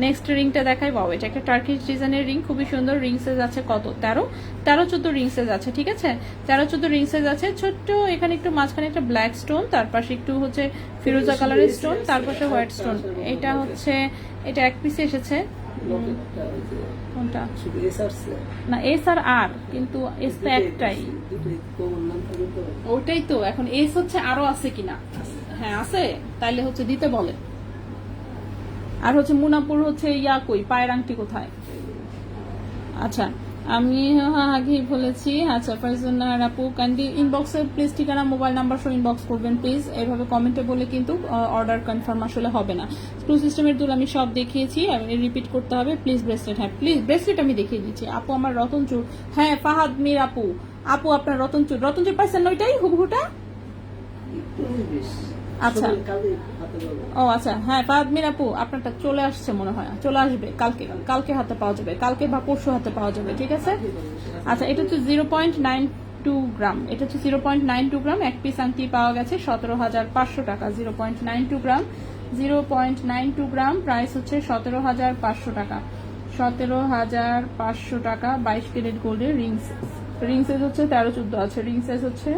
নেক্সট রিংটা দেখাই। বাবা, এটা একটা টার্কিশ ডিজাইনের রিং, খুবই সুন্দর। রিং সাইজ আছে কত, 13-14 রিং সাইজ আছে। ঠিক আছে, 13-14 রিং সাইজ আছে। ছোট্ট এখানে একটু মাঝখানে একটা ব্ল্যাক স্টোন, তার পাশে একটু হচ্ছে ফিরোজা কালারের স্টোন, তার পাশে হোয়াইট স্টোন। এটা হচ্ছে, এটা এক পিসে এসেছে। লকেটটা কোনটা? শুধু এস আসছে না এস আর আর, কিন্তু এস তো একটাই। দুটোই কমন নাম থাকে তো। ওইটাই তো, এখন এস হচ্ছে আরো আছে কিনা? হ্যাঁ আছে, তাইলে হচ্ছে দিতে বলে। আর হচ্ছে মুনাপুর হচ্ছে ইয়া কই, পায়ের আংটি কোথায়? আচ্ছা আমি আগেই বলেছি। আচ্ছা ফারজানা আপু কাইন্ডলি ইনবক্সে প্লিজ ঠিকানা মোবাইল নাম্বার সহ ইনবক্স করবেন প্লিজ। এইভাবে কমেন্টে বলে কিন্তু অর্ডার কনফার্ম আসলে হবে না। স্ক্রু সিস্টেমের দুল আমি সব দেখিয়েছি, রিপিট করতে হবে প্লিজ। ব্রেসলেট, হ্যাঁ প্লিজ ব্রেসলেট আমি দেখিয়ে দিচ্ছি। আপু আমার রতনচুর, হ্যাঁ ফাহাদ মির আপু, আপু আপনার রতনচুর পাইছেন ওইটাই হুবহুটা? একটু বেশ আচ্ছা। কালকে হাতে পাবো। ও আচ্ছা, হ্যাঁ ফাহাদ মির আপু আপনারটা চলে আসছে মনে হয়, চলে আসবে কালকে, কালকে হাতে পাওয়া যাবে, কালকে বা পরশু হাতে পাওয়া যাবে, ঠিক আছে? আচ্ছা এটা হচ্ছে 0.92 গ্রাম, এটা হচ্ছে 0.92 গ্রাম, এক পিস আংটি পাওয়া গেছে 17,500 টাকা। 0.92 গ্রাম, 0.92 গ্রাম, প্রাইস হচ্ছে 17,500 টাকা। 17,500 টাকা। 22 ক্যারেট গোল্ডের রিংস, রিং সাইজ হচ্ছে 13-14 আছে, রিং সাইজ হচ্ছে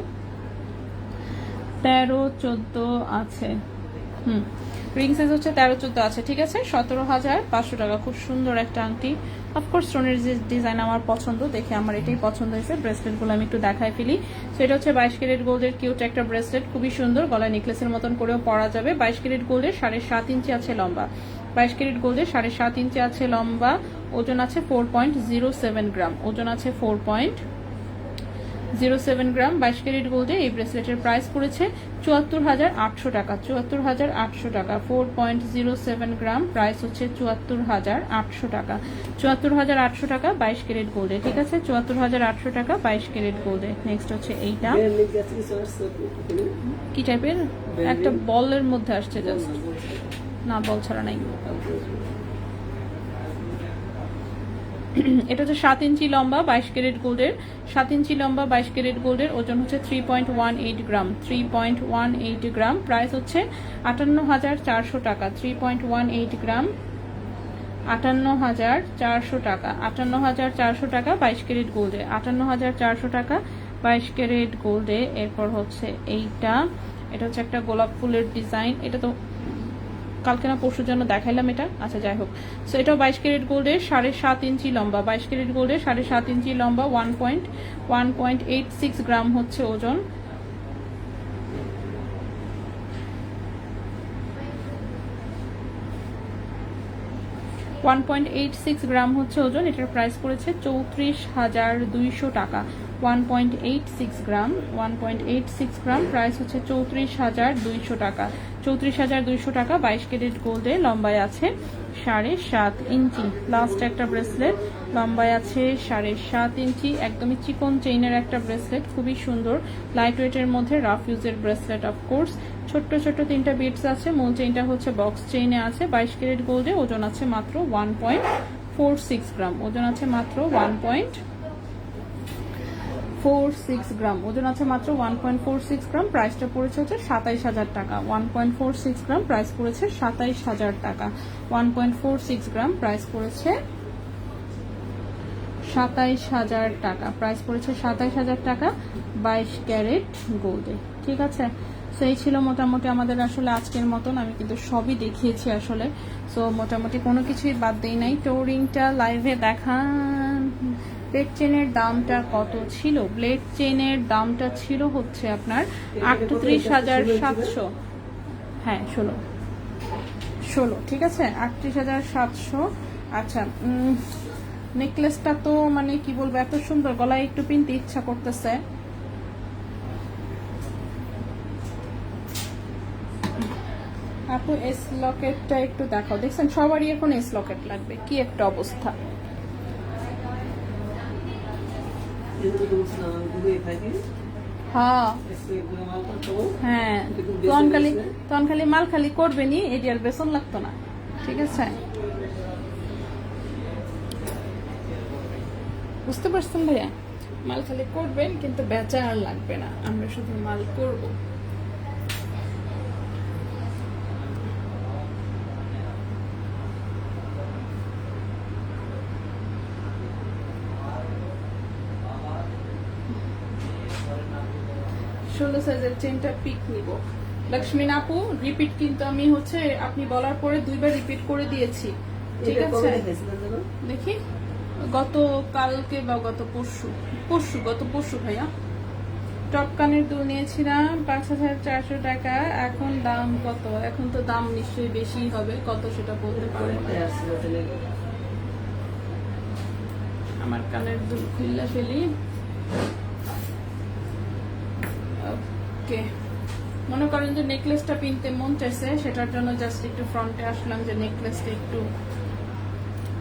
13-14 আছে। রিং সাইজ হচ্ছে 13-14 আছে, ঠিক আছে। 17,500 টাকা। খুব সুন্দর একটা আংটি, অফকোর্স স্টোনের যে ডিজাইন আমার পছন্দ, দেখে আমার এটাই পছন্দ হয়েছে। ব্রেসলেটগুলো আমি একটু দেখাই ফেলি। সো এটা হচ্ছে 22 ক্যারেট গোল্ডের কিউট একটা ব্রেসলেট, খুবই সুন্দর, গলায় নেকলেসের মতন করেও পরা যাবে। 22 ক্যারেট গোল্ডের 7.5 ইঞ্চি আছে লম্বা, 22 ক্যারেট গোল্ডের 7.5 ইঞ্চি আছে লম্বা, ওজন আছে 4.07 গ্রাম, ওজন আছে 4.07 গ্রাম। 22 ক্যারেট গোল্ডে এই ব্রেসলেটের প্রাইস পড়েছে 74,800 টাকা। 74,800 টাকা। 4.07 গ্রাম, প্রাইস হচ্ছে 74,800 টাকা। 74,800 টাকা 22 ক্যারেট গোল্ডে, ঠিক আছে। 74,800 টাকা 22 ক্যারেট গোল্ডে। নেক্সট হচ্ছে এইটা, ব্যান্ডের কাছে কিছু আসছে এখানে? কি টাইপের? একটা বলের মধ্যে আসছে জাস্ট, না বল ছাড়া নাই। এটা হচ্ছে 7 ইঞ্চি লম্বা 22 ক্যারেট গোল্ডের, 7 ইঞ্চি লম্বা 22 ক্যারেট গোল্ডের, ওজন হচ্ছে 3.18 গ্রাম, 3.18 গ্রাম, প্রাইস হচ্ছে 58,400 টাকা। 3.18 গ্রাম, 58,400 টাকা। 58,400 টাকা 22 ক্যারেট গোল্ডে, 58,400 টাকা 22 ক্যারেট গোল্ডে। এরপর হচ্ছে এইটা, এটা হচ্ছে একটা গোলাপ ফুলের ডিজাইন, এটা তো কালকে না পরশুর জন্য দেখাইলাম এটা, আচ্ছা যাই হোক। সো এটাও 22 ক্যারেট গোল্ডের 7.5 ইঞ্চি লম্বা, 22 ক্যারেট গোল্ডের 7.5 ইঞ্চি লম্বা, 1.86 গ্রাম হচ্ছে ওজন। গ্রাম হচ্ছে ওজন। এটার প্রাইস পড়েছে 34,200 টাকা। 1.86 গ্রাম, 1.86 গ্রাম, প্রাইস হচ্ছে 34,200 টাকা। 34,200 টাকা 22 ক্যারেট গোল্ডে, লম্বায় আছে 7.5 ইঞ্চি। লাস্ট একটা ব্রেসলেট, লম্বায় আছে 7.5 ইঞ্চি, একদমই চিকন চেইনের একটা ব্রেসলেট, খুবই সুন্দর, লাইট ওয়েটের মধ্যে, রাফ ইউজের ব্রেসলেট অফকোর্স। ছোট্ট ছোট্ট 3টা বিটস আছে, মূল চেইনটা হচ্ছে বক্স চেইনে আছে। 22 ক্যারেট গোল্ডে, ওজন আছে মাত্র 1.46 গ্রাম, ওজন আছে মাত্র 1.46 গ্রাম, ওজন আছে মাত্র 1.46 গ্রাম। প্রাইসটা পড়েছে হচ্ছে 27,000 টাকা। 1.46 গ্রাম, প্রাইস পড়েছে 27,000 টাকা। 1.46 গ্রাম, প্রাইস পড়েছে 27,000 টাকা, প্রাইস পড়েছে 27,000 টাকা 22 ক্যারেট গোল্ডে, ঠিক আছে। সেই ছিল মোটামুটি আমাদের আসলে আজকের মতন, আমি কিন্তু সবই দেখিয়েছি আসলে। সো মোটামুটি কোনো কিছুই বাদ দেই নাই। টোরিংটা লাইভে দেখান। ব্লেড চেনের দামটা কত ছিল? ব্লেড চেনের দামটা ছিল হচ্ছে আপনার 38,700, হ্যাঁ 16, ঠিক আছে 38,700। আচ্ছা নেকলেসটা তো মানে কি বলবো, এত সুন্দর, গলায় একটু পিনতে ইচ্ছা করতেছে। আপু এস লকেটটা একটু দেখাও, দেখছেন সবারই এখন এস লকেট লাগবে, কি একটা অবস্থা। হ্যাঁ হ্যাঁ, তখন খালি মাল খালি করবেনি, এটি আর বেতন লাগতো না, ঠিক আছে। বুঝতে পারছেন ভাইয়া, মাল খালি করবেন কিন্তু বেচা আর লাগবে না, আমরা শুধু মাল করবো। ষোলো সাইজের চেনটা পিক নিব। লক্ষ্মী আপু রিপিট কিন্তু আমি হচ্ছে আপনি বলার পরে 2বার রিপিট করে দিয়েছি, ঠিক আছে। দেখি গত কালকে বা গত পরশু ভাইয়া টপ কানের দুল নিয়েছিলাম 5,400 টাকা। এখন দাম কত? এখন তো দাম নিশ্চয়ই বেশি হবে, কত সেটা বলতে পারেন? আমার কানের দুল খুললা ফেলি। ওকে, মনে করেন যে নেকলেসটা পিনতে মন চাইছে, সেটার জন্য জাস্ট একটু ফ্রন্টে আসলাম যে নেকলেসটা একটু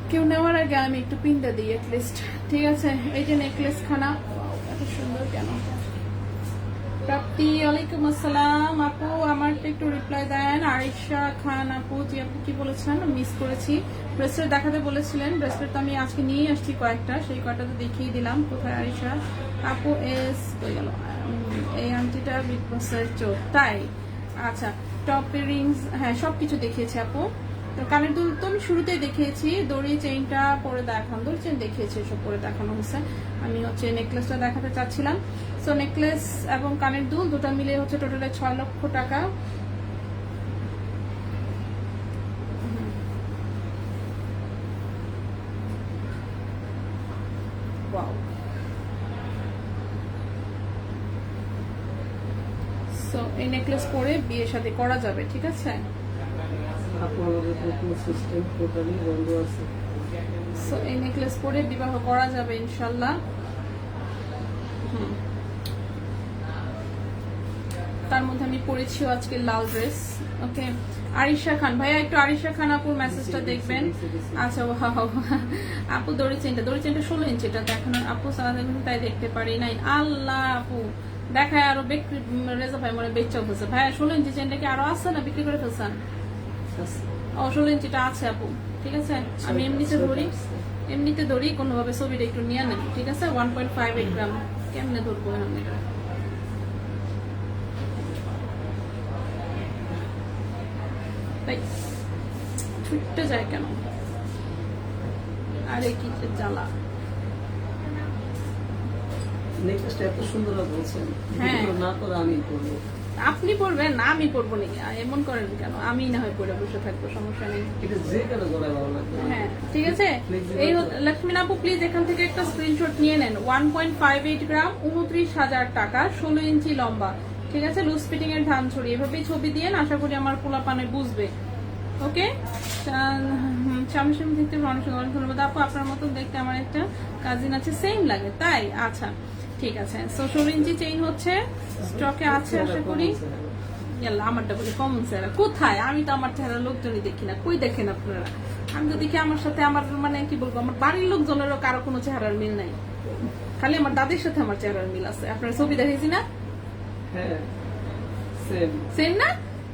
কেউ নেওয়ার আগে আমি একটু পিনতে দিই এটলিস্ট। ঠিক আছে, এই যে নেকলেস খানা, এত সুন্দর কেন? প্রাপ্তি, ওয়ালাইকুম আসসালাম আপু, আমার একটু রিপ্লাই দেন। আরিশা খান আপু, জি আপনি কি বলেছেন? মিস করেছি। ব্রেসলেট দেখাতে বলেছিলেন, ব্রেসলেট তো আমি আজকে নিয়ে আসছি কয়েকটা, সেই কয়টা তো দেখিয়ে দিলাম। কোথায় আরিশা আপু? এস হয়ে গেল। এই আংটিটা বিগ বসের চোখ, তাই? আচ্ছা, টপ রিংস, হ্যাঁ সবকিছু দেখিয়েছি আপু। তো কানের দুল তো আমি শুরুতেই দেখিয়েছি, দড়ি চেইনটা পরে দেখানো, দড়ি চেইন দেখিয়েছি, সব পরে দেখানো হয়েছে। আমি হচ্ছে নেকলেসটা দেখাতে চাচ্ছিলাম। সো নেকলেস এবং কানের দুল দুটো মিলে হচ্ছে টোটালে 6 লক্ষ টাকা। সো এই নেকলেস পরে বিয়ে শাদী করা যাবে, ঠিক আছে? সো এই নেকলেস পরে বিবাহ করা যাবে ইনশাল্লাহ। তার মধ্যে আমি পরেছিও আজকে লাল ড্রেস। ওকে, আরিশা খান ভাইয়া, একটু আরিশা খান আপুর মেসেজটা দেখবেন। আচ্ছা, আপু দড়ি চেনটা 16 ইঞ্চি, এটা দেখানো আপু সারা তাই দেখতে পারি নাই। আল্লাহ আপু দেখায় আরো বিক্রি, রেজা ভাই মনে বেচা ফেলছে ভাইয়া। 16 ইঞ্চি চেনটা কি আরো আছে না বিক্রি করে ফেলছেন? ও 16 ইঞ্চিটা আছে আপু, ঠিক আছে। আমি এমনিতে ধরি কোনোভাবে ছবিটা একটু নিয়ে নেন, ঠিক আছে? 1.58 গ্রাম কেমনে ধরবো আমি এটা? তাই ছুটতে যায় কেন? আরে কি যে জ্বালা। নেকলেসটা এত সুন্দর বলছেন, হ্যাঁ। না করে আমি করবো। আপনি পড়বেন না, আমি পড়বো নাকি? এমন করেন কেন? আমি না হয় পড়ে বসে থাকবো, সমস্যা নেই। এটা যে কেন গলায় ভালো লাগবে। হ্যাঁ ঠিক আছে। এই লক্ষ্মী আপু প্লিজ এখান থেকে একটা স্ক্রিনশট নিয়ে নেন। 1.58 গ্রাম, 29,000 টাকা, 16 ইঞ্চি লম্বা, ঠিক আছে? লুজ ফিটিং এর ধান ছড়ি, এভাবেই ছবি দিয়ে আশা করি আমার পোলা পানে বুঝবে। ওকে, সামনে সামনে দেখতে অনেক ধন্যবাদ আপু। আপনার মতন দেখতে আমার একটা কাজিন আছে, সেম লাগে, তাই? আচ্ছা ঠিক আছে। সো 16 ইঞ্চি চেইন হচ্ছে স্টকে আছে আশা করি। আমারটা বলি কমন চেহারা কোথায়? আমি তো আমার চেহারা লোকজনই দেখি না। কই দেখেন আপনারা? আমি তো দেখি আমার সাথে আমার মানে কি বলবো, আমার বাড়ির লোকজনেরও কারো কোনো চেহারার মিল নাই, খালি আমার দাদির সাথে আমার চেহারার মিল আছে। আপনার ছবি দেখেছি না? সেম না?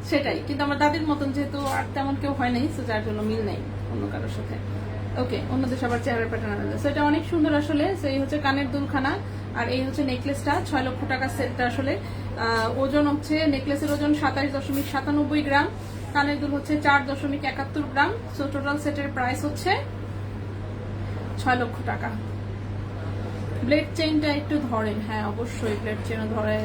সেটাই, কিন্তু আমার দাদির মতন যেহেতু আর তেমন কেউ হয় নাই, তো যার জন্য মিল নাই অন্য কারোর সাথে। ওকে, অন্যদের সবার চেহারার প্যাটার্ন আলাদা। সো এটা অনেক সুন্দর আসলে। সো এই হচ্ছে কানের দুলখানা, আর এই হচ্ছে নেকলেসটা। 6 লক্ষ টাকা সেটটা আসলে। ওজন হচ্ছে, নেকলেসের ওজন 27.97 গ্রাম, কানের দুল হচ্ছে 4.71 গ্রাম। সো টোটাল সেটের প্রাইস হচ্ছে 6 লক্ষ টাকা। ব্লেড চেইনটা একটু ধরেন, হ্যাঁ অবশ্যই ব্লেড চেইন ধরে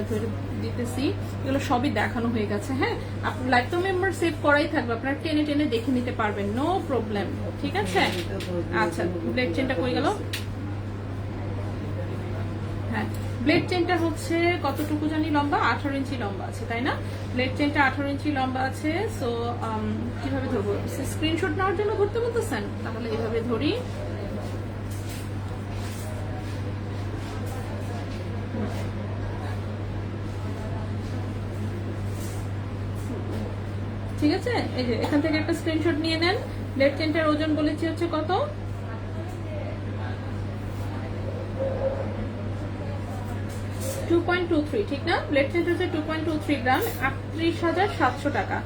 দিতেছি। এগুলো সবই দেখানো হয়ে গেছে। হ্যাঁ, আপনার লাইফ টাইম মেম্বার সেভ করাই থাকবে, আপনার টেনে টেনে দেখে নিতে পারবেন, নো প্রবলেম, ঠিক আছে? আচ্ছা, ব্লেড চেইনটা কই গেল? হ্যাঁ, ব্লেড চেইনটা হচ্ছে কতটুকু জানি লম্বা, 18 ইঞ্চি লম্বা আছে, তাই না? ব্লেড চেইনটা 18 ইঞ্চি লম্বা আছে। সো কিভাবে ধরবো? স্ক্রিনশট নেওয়ার জন্য ধরতে বলতেছেন? তাহলে এইভাবে ধরি। ঠিক আছে, এই যে এখান থেকে একটা স্ক্রিনশট নিয়ে নেন। ব্লেড চেইনটার ওজন বলেছি হচ্ছে কত? 2.23, ঠিক না? ব্লেড চেইনটা হচ্ছে 2.23 গ্রাম, 38,700 টাকা।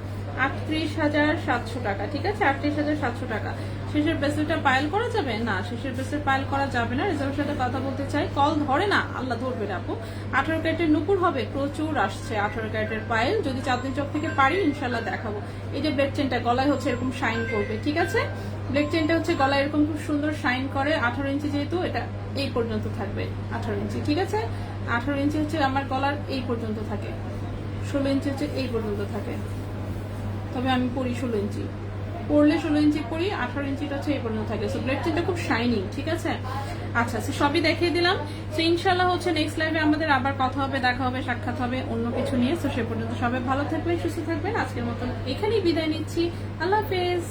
38,700 টাকা, ঠিক আছে? 38,700 টাকা। শেষের ব্রেসলেটটা পাইল করা যাবে না? শেষের ব্রেসলেট পাইল করা যাবে না। রেজাল্টের সাথে কথা বলতে চাই, কল ধরে না, আল্লাহ ধরবে না আপু। 18 ক্যারেটের নুপুর হবে, প্রচুর আসছে 18 ক্যারেটের পাইল। যদি চাঁদনি চক থেকে পারি ইনশাল্লাহ দেখাবো। এই যে ব্লেড চেইনটা গলায় হচ্ছে এরকম শাইন করবে, ঠিক আছে? ব্লেড চেইনটা হচ্ছে গলায় এরকম খুব সুন্দর শাইন করে। 18 ইঞ্চি যেহেতু, এটা এই পর্যন্ত থাকবে 18 ইঞ্চি, ঠিক আছে? 18 ইঞ্চি হচ্ছে আমার গলার এই পর্যন্ত থাকে, 16 ইঞ্চি হচ্ছে এই পর্যন্ত থাকে, তবে আমি পরি 16 ইঞ্চি। পরলে 16 ইঞ্চি পরি, 18 ইঞ্চিটা হচ্ছে এই পর্যন্ত থাকে। সো ব্লেড চেনটা খুব শাইনিং, ঠিক আছে? আচ্ছা, সো সবই দেখিয়ে দিলাম। সো ইনশাল্লাহ হচ্ছে নেক্সট লাইভে আমাদের আবার কথা হবে, দেখা হবে, সাক্ষাৎ হবে অন্য কিছু নিয়ে। সো সে পর্যন্ত সবাই ভালো থাকবেন, সুস্থ থাকবেন। আজকের মতন এখানেই বিদায় নিচ্ছি। আল্লাহ হাফেজ।